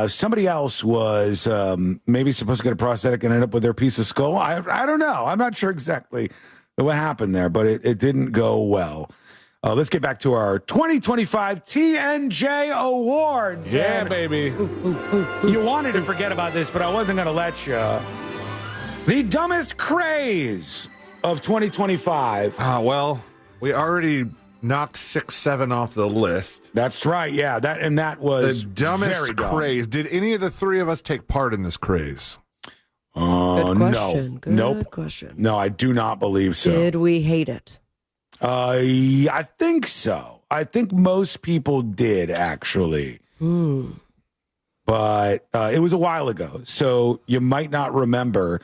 somebody else was maybe supposed to get a prosthetic and end up with their piece of skull? I don't know. I'm not sure exactly what happened there, but it didn't go well. Let's get back to our 2025 TNJ Awards.
Yeah, baby.
You wanted to forget about this, but I wasn't going to let you. The dumbest craze of 2025.
Well, we already knocked 6-7 off the list.
That's right. Yeah, that was
the dumbest
very dumb.
craze. Did any of the three of us take part in this craze?
Good question.
No.
Good
Nope.
question.
No, I do not believe so.
Did we hate it?
Yeah, I think so. I think most people did, actually. But it was a while ago, so you might not remember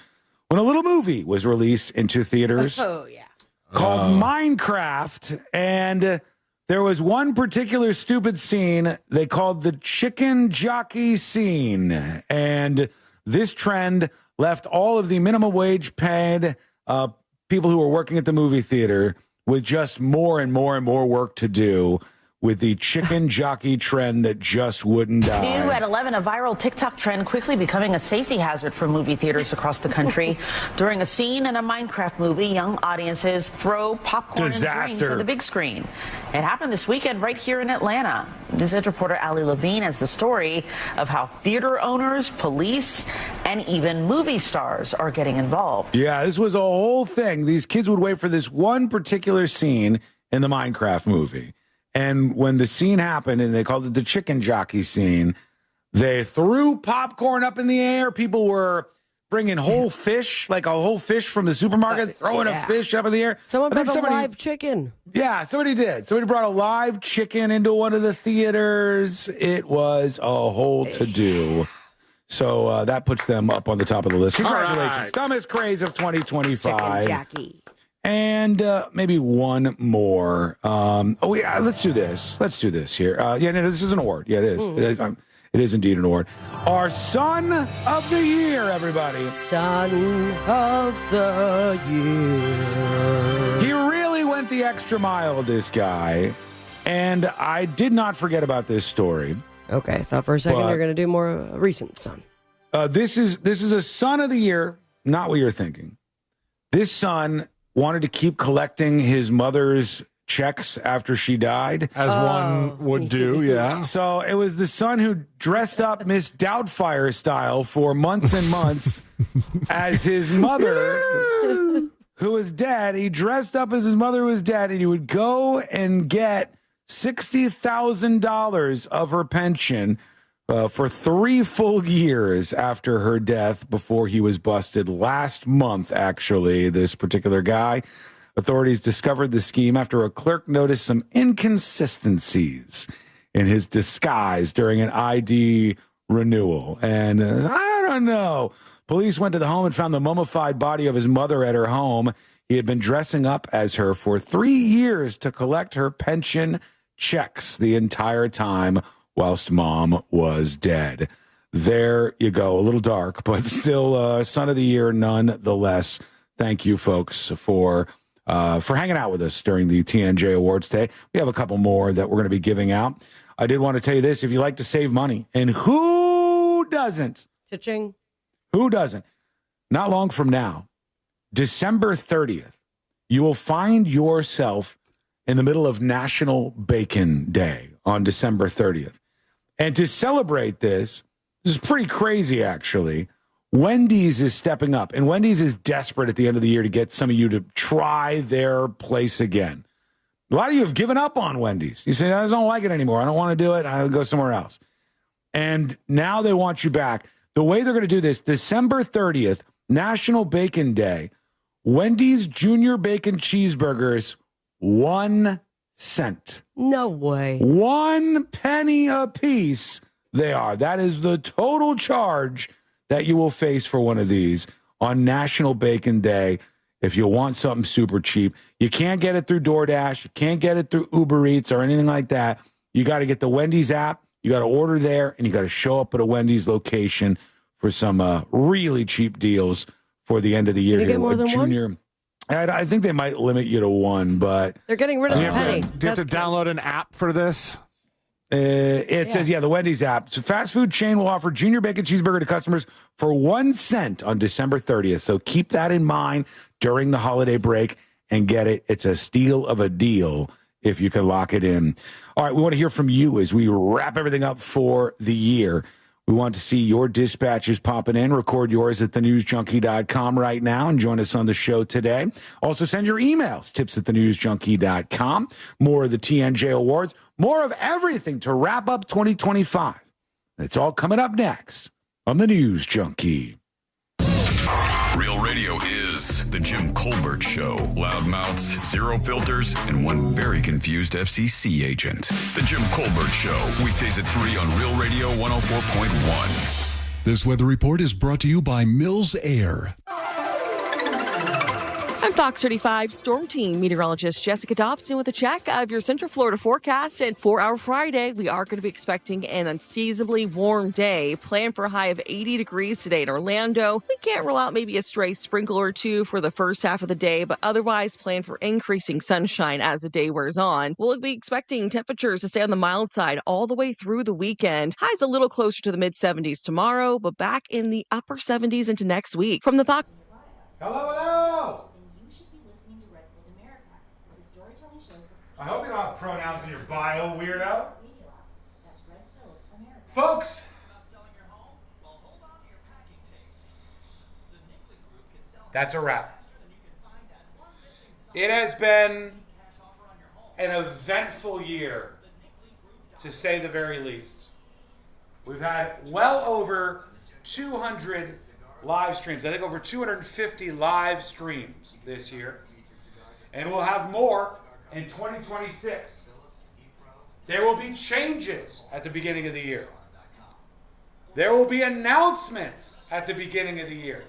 when a little movie was released into theaters.
Oh, yeah.
Called Minecraft, and there was one particular stupid scene they called the chicken jockey scene, and this trend left all of the minimum wage paid people who were working at the movie theater with just more and more and more work to do with the chicken jockey trend that just wouldn't die.
New at 11, a viral TikTok trend quickly becoming a safety hazard for movie theaters across the country. During a scene in a Minecraft movie, young audiences throw popcorn and drinks on the big screen. It happened this weekend right here in Atlanta. News Edge reporter Ali Levine has the story of how theater owners, police, and even movie stars are getting involved.
Yeah, this was a whole thing. These kids would wait for this one particular scene in the Minecraft movie. And when the scene happened, and they called it the chicken jockey scene, they threw popcorn up in the air. People were bringing whole fish, like a whole fish from the supermarket, throwing a fish up in the air.
Someone brought a live chicken.
Yeah, somebody did. Somebody brought a live chicken into one of the theaters. It was a whole to-do. So that puts them up on the top of the list. Congratulations.
Right.
Dumbest craze of 2025.
Chicken jockey.
And maybe one more. Let's do this. Let's do this here. This is an award. Yeah, it is. It is indeed an award. Our Son of the Year, everybody.
Son of the Year.
He really went the extra mile, this guy. And I did not forget about this story.
Okay, I thought for a second you were going to do more recent Son.
This is a son of the year, not what you're thinking. This son wanted to keep collecting his mother's checks after she died.
As one would do, yeah.
So it was the son who dressed up Miss Doubtfire style for months and months as his mother, who was dead. He dressed up as his mother who was dead, and he would go and get $60,000 of her pension for 3 full years after her death before he was busted last month, actually, this particular guy. Authorities discovered the scheme after a clerk noticed some inconsistencies in his disguise during an ID renewal. And I don't know. Police went to the home and found the mummified body of his mother at her home. He had been dressing up as her for 3 years to collect her pension checks the entire time whilst mom was dead. There you go. A little dark, but still son of the year nonetheless. Thank you, folks, for hanging out with us during the TNJ Awards today. We have a couple more that we're going to be giving out. I did want to tell you this. If you like to save money, and who doesn't?
Cha-ching.
Who doesn't? Not long from now, December 30th, you will find yourself in the middle of National Bacon Day on December 30th. And to celebrate this is pretty crazy, actually. Wendy's is stepping up, and Wendy's is desperate at the end of the year to get some of you to try their place again. A lot of you have given up on Wendy's. You say, I don't like it anymore. I don't want to do it. I'll go somewhere else. And now they want you back. The way they're going to do this, December 30th, National Bacon Day, Wendy's Junior Bacon Cheeseburgers, 1 cent.
No way.
1 penny a piece they are. That is the total charge that you will face for one of these on National Bacon Day if you want something super cheap. You can't get it through DoorDash. You can't get it through Uber Eats or anything like that. You got to get the Wendy's app. You got to order there, and you got to show up at a Wendy's location for some really cheap deals for the end of the year.
Can you get more than
Junior, one? I think they might limit you to 1, but...
They're getting rid of the penny.
Do you have to download an app for this?
It says, the Wendy's app. So fast food chain will offer Junior Bacon Cheeseburger to customers for 1 cent on December 30th. So keep that in mind during the holiday break and get it. It's a steal of a deal if you can lock it in. All right, we want to hear from you as we wrap everything up for the year. We want to see your dispatches popping in. Record yours at thenewsjunkie.com right now and join us on the show today. Also, send your emails, tips@thenewsjunkie.com. More of the TNJ Awards, more of everything to wrap up 2025. It's all coming up next on The News Junkie.
Real radio is The Jim Colbert Show. Loud mouths, zero filters, and one very confused FCC agent. The Jim Colbert Show. Weekdays at 3 on Real Radio 104.1.
This weather report is brought to you by Mills Air.
I'm Fox 35 Storm Team meteorologist Jessica Dobson with a check of your Central Florida forecast. And for our Friday, we are going to be expecting an unseasonably warm day. Plan for a high of 80 degrees today in Orlando. We can't rule out maybe a stray sprinkle or two for the first half of the day, but otherwise plan for increasing sunshine as the day wears on. We'll be expecting temperatures to stay on the mild side all the way through the weekend. Highs a little closer to the mid-70s tomorrow, but back in the upper 70s into next week. From the Fox...
Hello! I hope you don't have pronouns in your bio, weirdo. Folks, that's a wrap. It has been an eventful year, to say the very least. We've had well over 200 live streams. I think over 250 live streams this year. And we'll have more in 2026. There will be changes at the beginning of the year. There will be announcements at the beginning of the year.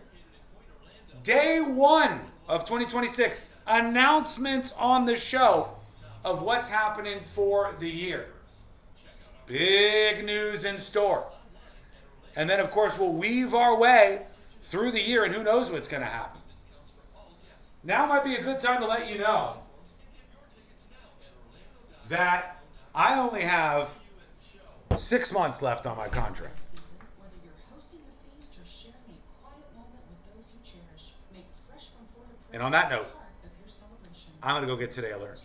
Day 1 of 2026, announcements on the show of what's happening for the year. Big news in store. And then, of course, we'll weave our way through the year, and who knows what's going to happen. Now might be a good time to let you know that I only have 6 months left on my contract. And on that note, I'm going to go get Today I Learned.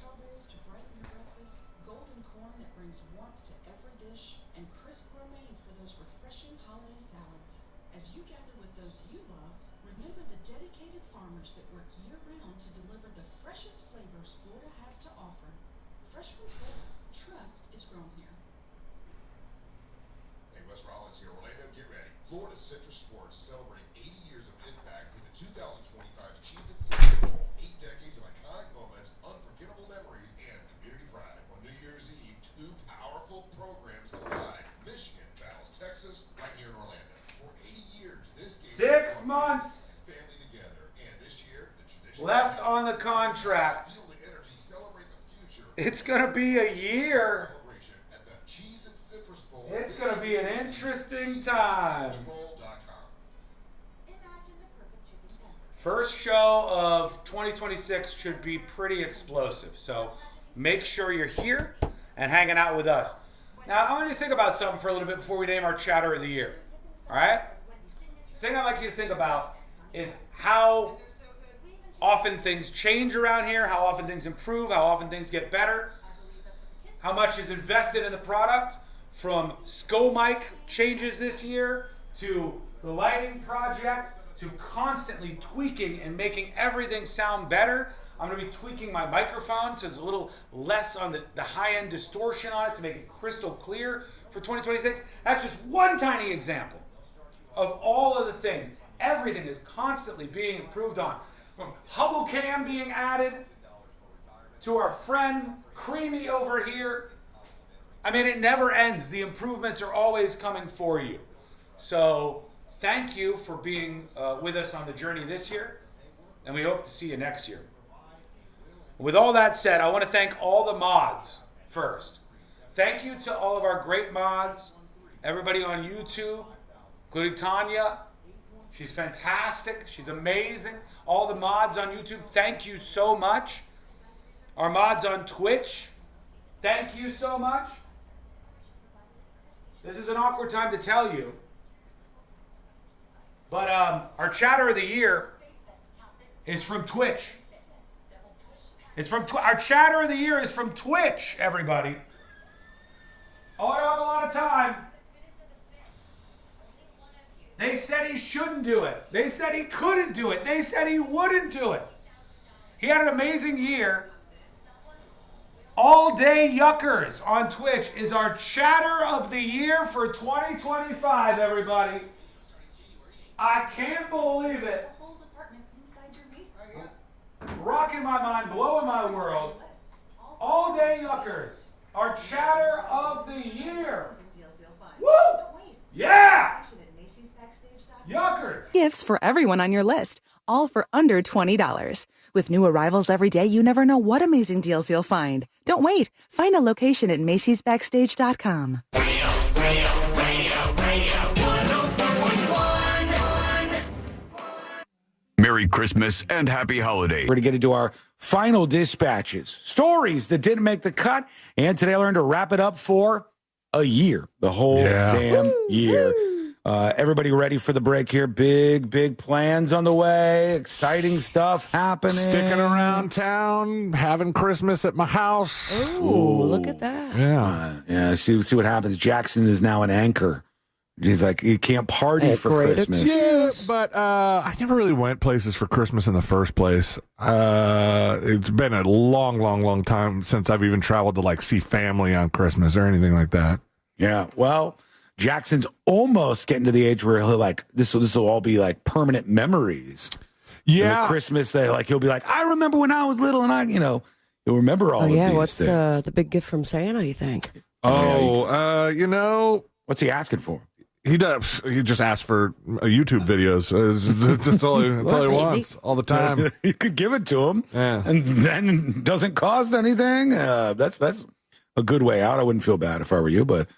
Florida Citrus Sports is celebrating 80 years of impact with the 2025 Cheez-It Citrus Bowl. 8 decades of iconic moments, unforgettable memories, and community pride. On New Year's Eve, 2 powerful programs collide. Michigan battles Texas right here in Orlando. For 80 years, this game
6 months
family together. And this year, the tradition
left on the contract.
Feel the energy, celebrate the future.
It's going to be a year.
At the Cheez-It Citrus Bowl.
It's going to be an interesting time. First show of 2026 should be pretty explosive. So make sure you're here and hanging out with us. Now, I want you to think about something for a little bit before we name our Chatter of the Year. All right? The thing I'd like you to think about is how often things change around here, how often things improve, how often things get better, how much is invested in the product, from SCO mic changes this year to the lighting project to constantly tweaking and making everything sound better. I'm going to be tweaking my microphone so there's a little less on the high-end distortion on it to make it crystal clear for 2026. That's just one tiny example of all of the things. Everything is constantly being improved on. From Hubble Cam being added to our friend Creamy over here. I mean, it never ends. The improvements are always coming for you. So thank you for being with us on the journey this year, and we hope to see you next year. With all that said, I want to thank all the mods first. Thank you to all of our great mods, everybody on YouTube, including Tanya. She's fantastic. She's amazing. All the mods on YouTube, thank you so much. Our mods on Twitch, thank you so much. This is an awkward time to tell you, but our Chatter of the Year is from Twitch. It's from our Chatter of the Year is from Twitch, everybody. Oh, I don't have a lot of time. They said he shouldn't do it. They said he couldn't do it. They said he wouldn't do it. He had an amazing year. All Day Yuckers on Twitch is our Chatter of the Year for 2025, everybody. I can't believe it. Rocking my mind, blowing my world. All Day Yuckers, our Chatter of the Year. Woo! Yeah! Yuckers!
Gifts for everyone on your list, all for under $20. With new arrivals every day, you never know what amazing deals you'll find. Don't wait. Find a location at Macy'sBackstage.com.
Merry Christmas and Happy Holiday.
We're going to get into our final dispatches. Stories that didn't make the cut. And today I learned to wrap it up for a year. The whole damn year. Everybody ready for the break here? Big plans on the way. Exciting stuff happening.
Sticking around town, having Christmas at my house.
Ooh, look at that.
Yeah. See what happens. Jackson is now an anchor. He's like, he can't party for Christmas.
Yeah, but I never really went places for Christmas in the first place. It's been a long time since I've even traveled to like see family on Christmas or anything like that.
Yeah, well, Jackson's almost getting to the age where he'll like this will all be like permanent memories.
Yeah,
Christmas that like he'll be like, I remember when I was little, and he'll remember all.
Oh
of
yeah,
these
what's
things.
the big gift from Santa? You think?
What's he asking for?
He does. He just asks for YouTube videos. That's all he wants all the time.
You could give it to him, and then it doesn't cost anything. That's a good way out. I wouldn't feel bad if I were you, but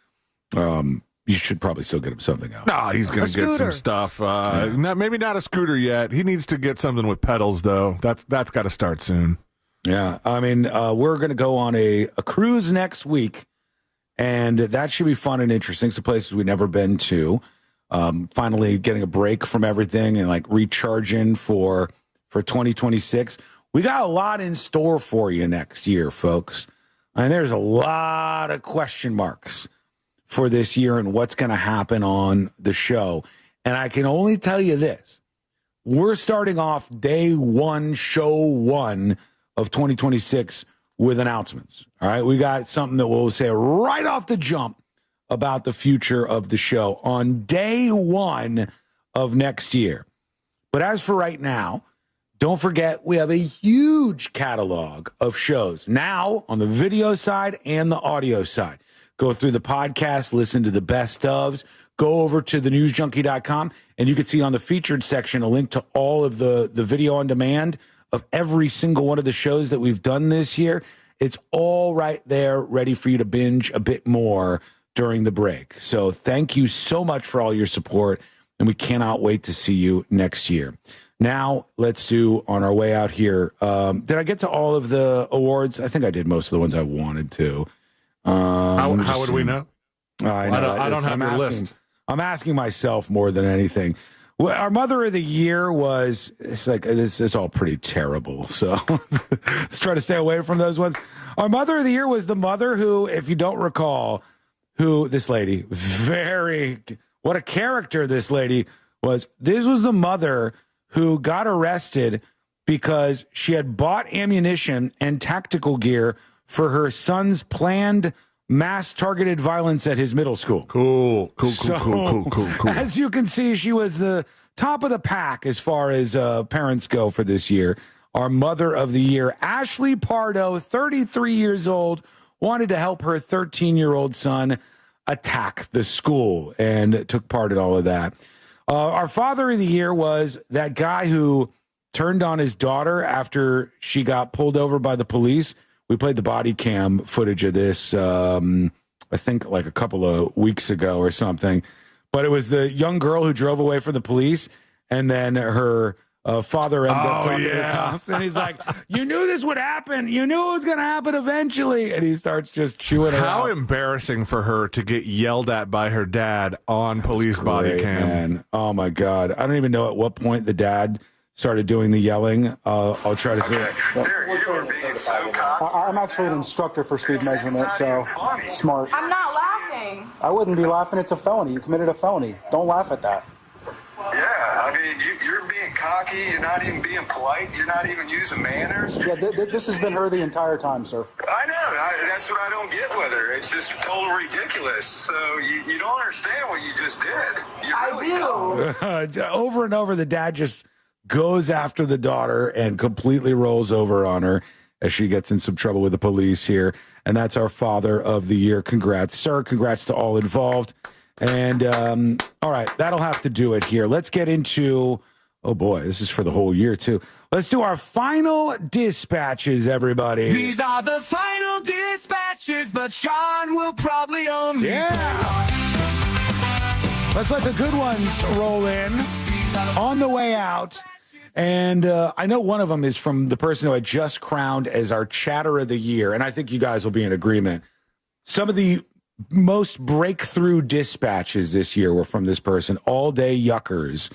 you should probably still get him something else.
No, he's going to get some stuff. Maybe not a scooter yet. He needs to get something with pedals, though. That's got to start soon.
Yeah, I mean, we're going to go on a cruise next week. And that should be fun and interesting. Some places we've never been to. Finally getting a break from everything and like recharging for for 2026. We got a lot in store for you next year, folks. And there's a lot of question marks for this year and what's going to happen on the show. And I can only tell you this. We're starting off day one, show one of 2026 with announcements. All right. We got something that we'll say right off the jump about the future of the show on day one of next year. But as for right now, don't forget we have a huge catalog of shows now on the video side and the audio side. Go through the podcast, listen to the best ofs, go over to thenewsjunkie.com, and you can see on the featured section a link to all of the video on demand of every single one of the shows that we've done this year. It's all right there, ready for you to binge a bit more during the break. So thank you so much for all your support, and we cannot wait to see you next year. Now, let's do on our way out here. Did I get to all of the awards? I think I did most of the ones I wanted to.
How would we know?
I know.
I don't have your list.
I'm asking myself more than anything. Well, our Mother of the Year was, it's all pretty terrible. So let's try to stay away from those ones. Our Mother of the Year was the mother who, if you don't recall, this lady, what a character this lady was. This was the mother who got arrested because she had bought ammunition and tactical gear for her son's planned mass-targeted violence at his middle school.
Cool.
As you can see, she was the top of the pack as far as parents go for this year. Our Mother of the Year, Ashley Pardo, 33 years old, wanted to help her 13-year-old son attack the school and took part in all of that. Our Father of the Year was that guy who turned on his daughter after she got pulled over by the police. We played the body cam footage of this, I think like a couple of weeks ago or something. But it was the young girl who drove away from the police, and then her father ended up talking to the cops. And he's like, you knew this would happen. You knew it was going to happen eventually. And he starts just chewing her out.
How embarrassing for her to get yelled at by her dad on police body cam.
Man. Oh, my God. I don't even know at what point the dad started doing the yelling. I'll try to see it.
I'm actually an instructor for speed measurement, so smart.
I'm not laughing.
I wouldn't be laughing. It's a felony. You committed a felony. Don't laugh at that.
Yeah, I mean, you're being cocky. You're not even being polite. You're not even using manners.
Yeah, this has been her the entire time, sir.
I know. That's what I don't get with her. It's just total ridiculous. So you don't understand what you just did.
I do.
Over and over, the dad just goes after the daughter and completely rolls over on her as she gets in some trouble with the police here. And that's our Father of the Year. Congrats, sir. Congrats to all involved. And all right, that'll have to do it here. Let's get into, oh boy, this is for the whole year too. Let's do our final dispatches, everybody.
These are the final dispatches, but Sean will probably only.
Yeah. Let's let the good ones roll in on the way out. And I know one of them is from the person who I just crowned as our Chatter of the Year. And I think you guys will be in agreement. Some of the most breakthrough dispatches this year were from this person, All Day Yuckers.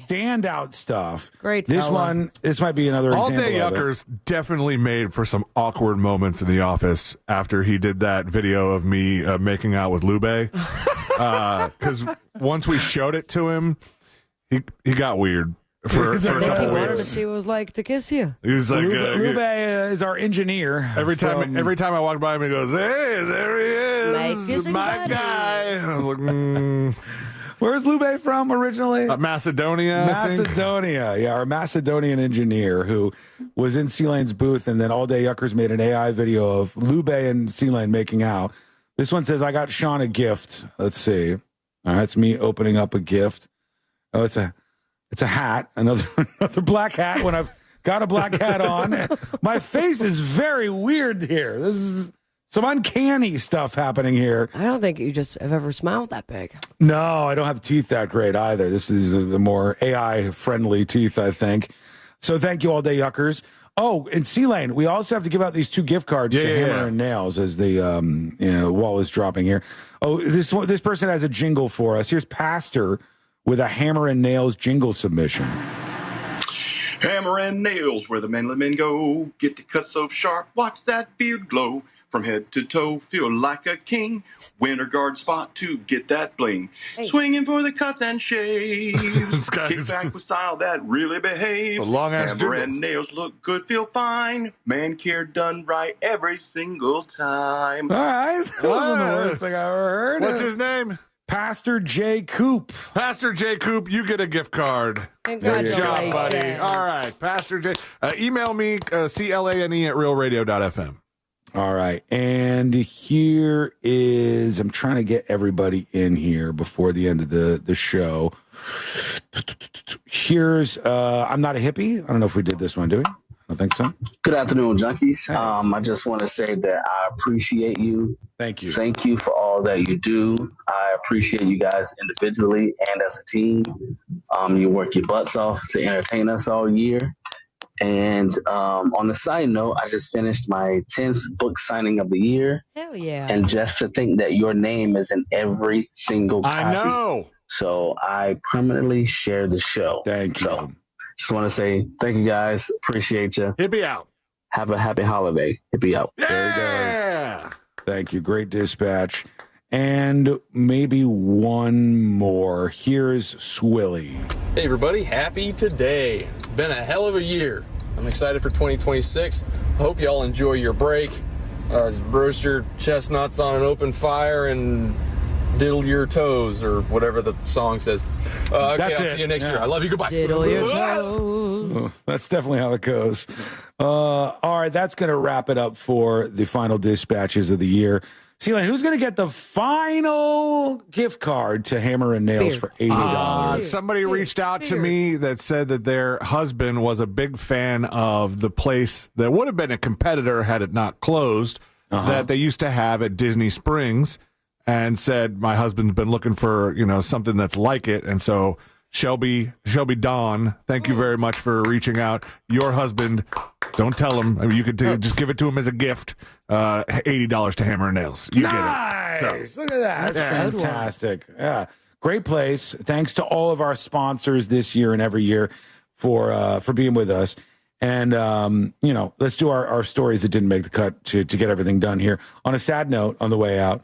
Standout stuff.
Great.
This might be another example.
All Day Yuckers definitely made for some awkward moments in the office after he did that video of me making out with Lube. Because once we showed it to him, he got weird. For a
he
couple
wanted to
weeks.
see what it was like to kiss you.
He was like,
Lube is our engineer.
Every time I walk by him, he goes, "Hey, there he is, my guy." And I was like,
Where's Lube from originally?
Macedonia.
Macedonia. Yeah, our Macedonian engineer who was in C-Lane's booth, and then All Day Yuckers made an AI video of Lube and C-Lane making out. This one says, I got Sean a gift. Let's see. All right, it's me opening up a gift. Oh, it's a hat, another black hat when I've got a black hat on. My face is very weird here. This is some uncanny stuff happening here.
I don't think you just have ever smiled that big.
No, I don't have teeth that great either. This is a more AI-friendly teeth, I think. So thank you, All Day Yuckers. Oh, in C-Lane, we also have to give out these 2 gift cards to Hammer and Nails as the wall is dropping here. Oh, this person has a jingle for us. Here's Pastor with a Hammer and Nails jingle submission.
Hammer and nails, where the manly men go. Get the cut so sharp, watch that beard glow. From head to toe, feel like a king. Winter guard spot to get that bling.
Hey.
Swinging for the cuts and shaves. Kick back with style that really behaves. Hammer and nails look good, feel fine. Man care done right every single time.
All right. That wasn't the worst thing I ever heard.
What's his name?
Pastor Jay Coop.
Pastor Jay Coop, you get a gift card.
Congratulations.
Good job, buddy. All right, Pastor Jay. Email me, CLANE at realradio.fm.
All right. And here is, I'm trying to get everybody in here before the end of the show. Here's, I'm Not a Hippie. I don't know if we did this one, did we? I don't think so.
Good afternoon, junkies. I just want to say that I appreciate you.
Thank you.
Thank you for all that you do. I appreciate you guys individually and as a team. You work your butts off to entertain us all year. And on the side note, I just finished my 10th book signing of the year.
Hell yeah.
And just to think that your name is in every single copy.
I know.
So I permanently share the show.
Thank you.
So just want to say thank you guys. Appreciate you.
Hippie out.
Have a happy holiday. Hippie out.
There he goes. Thank you. Great dispatch. And maybe one more. Here's Swilly.
Hey, everybody. Happy today. Been a hell of a year. I'm excited for 2026. Hope you all enjoy your break. Roast your chestnuts on an open fire and diddle your toes, or whatever the song says. Okay, I'll see you next year. I love you. Goodbye.
Diddle your toes.
Oh, that's definitely how it goes. All right, that's going to wrap it up for the final dispatches of the year. Celine, who's going to get the final gift card to Hammer and Nails for $80?
Somebody reached out to me that said that their husband was a big fan of the place that would have been a competitor had it not closed, that they used to have at Disney Springs, and said, my husband's been looking for, something that's like it. And so Shelby Dawn, thank you very much for reaching out. Your husband, don't tell him. I mean, you could just give it to him as a gift. $80 to Hammer and Nails. You
nice.
Get it. So,
look at that. That's fantastic. Yeah, great place. Thanks to all of our sponsors this year and every year for being with us. And let's do our stories that didn't make the cut to get everything done here. On a sad note, on the way out,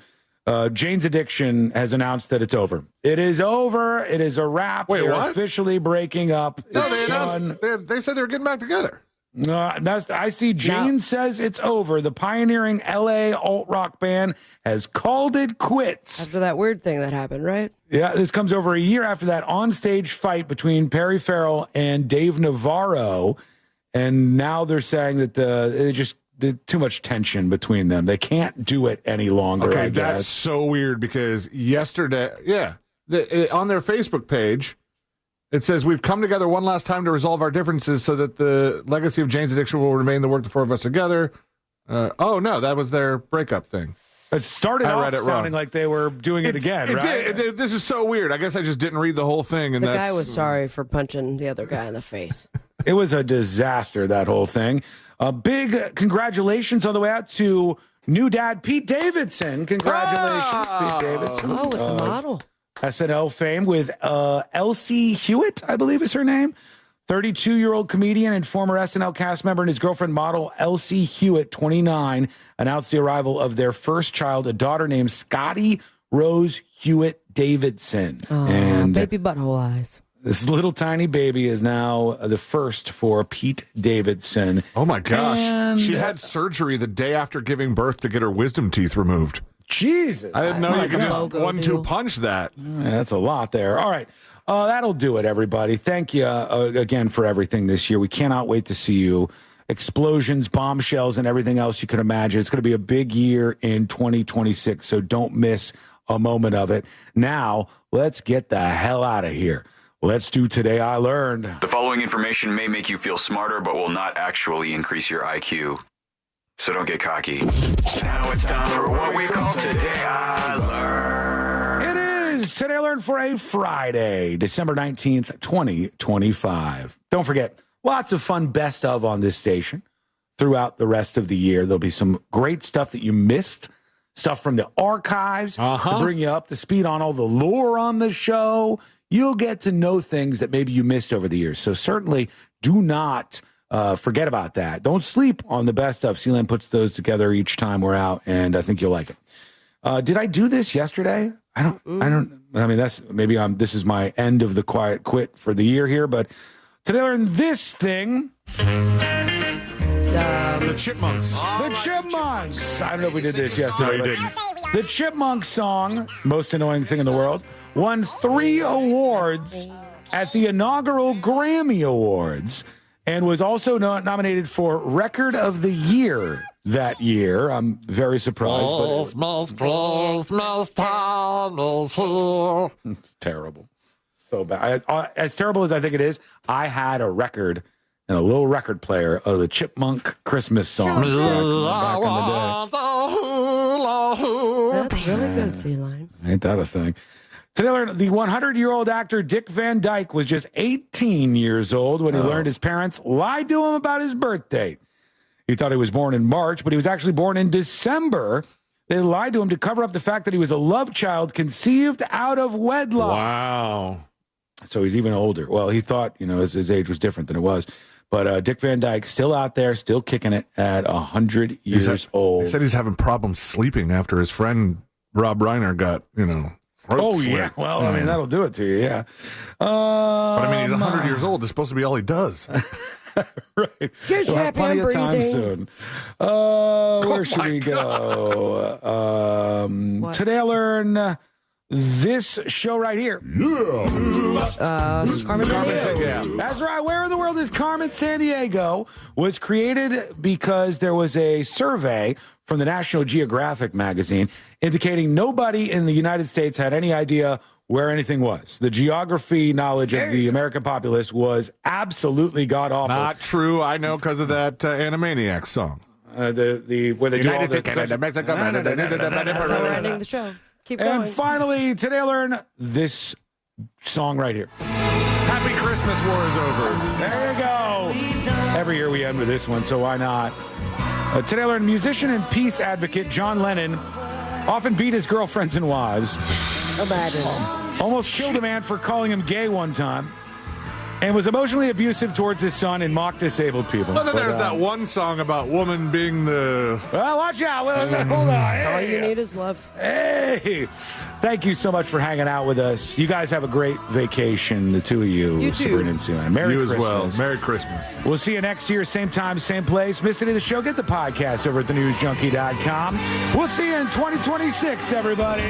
Jane's Addiction has announced that it's over. It is over. It is a wrap.
Wait,
They're
what?
officially breaking up.
No,
it's done.
They said they were getting back together.
I see Jane says it's over. The pioneering L.A. alt-rock band has called it quits.
After that weird thing that happened, right?
Yeah, this comes over a year after that onstage fight between Perry Farrell and Dave Navarro. And now they're saying that there's too much tension between them. They can't do it any longer,
Okay,
I guess.
that's so weird because yesterday, on their Facebook page, it says, we've come together one last time to resolve our differences so that the legacy of Jane's Addiction will remain the work the four of us together. No, that was their breakup thing.
It started off sounding like they were doing it again, right?
This is so weird. I guess I just didn't read the whole thing. And
the guy was sorry for punching the other guy in the face.
It was a disaster, that whole thing. A big congratulations on the way out to new dad Pete Davidson. Congratulations, Pete Davidson.
Oh, with the model.
SNL fame with Elsie Hewitt, I believe is her name. 32-year-old comedian and former SNL cast member and his girlfriend model Elsie Hewitt, 29, announced the arrival of their first child, a daughter named Scotty Rose Hewitt Davidson.
And baby butthole eyes.
This little tiny baby is now the first for Pete Davidson.
Oh, my gosh.
And
she had surgery the day after giving birth to get her wisdom teeth removed.
Jesus.
I didn't know you could just 1-2 punch that.
Yeah, that's a lot there. All right. That'll do it, everybody. Thank you again for everything this year. We cannot wait to see you. Explosions, bombshells, and everything else you can imagine. It's going to be a big year in 2026, so don't miss a moment of it. Now, let's get the hell out of here. Let's do Today I Learned.
The following information may make you feel smarter, but will not actually increase your IQ. So don't get cocky. Now it's time for what we call Today I Learned.
It is Today I Learned for a Friday, December 19th, 2025. Don't forget, lots of fun best of on this station throughout the rest of the year. There'll be some great stuff that you missed, stuff from the archives to bring you up to speed on all the lore on the show. you'll get to know things that maybe you missed over the years. So certainly do not forget about that. Don't sleep on the best of. Sealand puts those together each time we're out, and I think you'll like it. Did I do this yesterday? I mean, this is my end of the quiet quit for the year here, but today I learned this thing.
The Chipmunks.
The Chipmunks. I don't know if we did this yesterday.
No, you didn't.
The Chipmunks song, most annoying thing in the world, won 3 awards at the inaugural Grammy Awards and was also nominated for Record of the Year that year. I'm very surprised. It's terrible. So bad. As terrible as I think it is, I had a record and a little record player of the Chipmunk Christmas song back in the day.
That's really good, C-Line.
Ain't that a thing? Today, the 100-year-old actor Dick Van Dyke was just 18 years old when he learned his parents lied to him about his birth date. He thought he was born in March, but he was actually born in December. They lied to him to cover up the fact that he was a love child conceived out of wedlock.
Wow.
So he's even older. Well, he thought, his age was different than it was. But Dick Van Dyke still out there, still kicking it at 100 years old.
He said he's having problems sleeping after his friend Rob Reiner got, throat slit.
Yeah. Well, I mean, that'll do it to you, yeah.
But I mean, he's 100 years old. It's supposed to be all he does.
Right.
Just
we'll have plenty of time soon. Where should we go? Today I learn this show right here.
Carmen Sandiego.
That's right. Where in the world is Carmen Sandiego? Was created because there was a survey from the National Geographic magazine indicating nobody in the United States had any idea where anything was. The geography knowledge of the American populace was absolutely god-awful.
Not true. I know because of that Animaniacs song.
Where they do all the...
That's how we're ending the show. Keep going.
And finally, today I learned this song right here.
Happy Christmas, war is over.
There you go. Every year we end with this one, so why not? Today I learned musician and peace advocate John Lennon often beat his girlfriends and wives.
Imagine.
Almost killed a man for calling him gay one time. And was emotionally abusive towards his son and mocked disabled people.
Well, then there's that one song about woman being the...
Well, watch out. Hold on. Hey.
All you need is love.
Hey. Thank you so much for hanging out with us. You guys have a great vacation, the two of you.
You too.
Sabrina and Sealand. Merry Christmas.
You as well. Merry Christmas.
We'll see you next year, same time, same place. Missed any of the show? Get the podcast over at thenewsjunkie.com. We'll see you in 2026, everybody.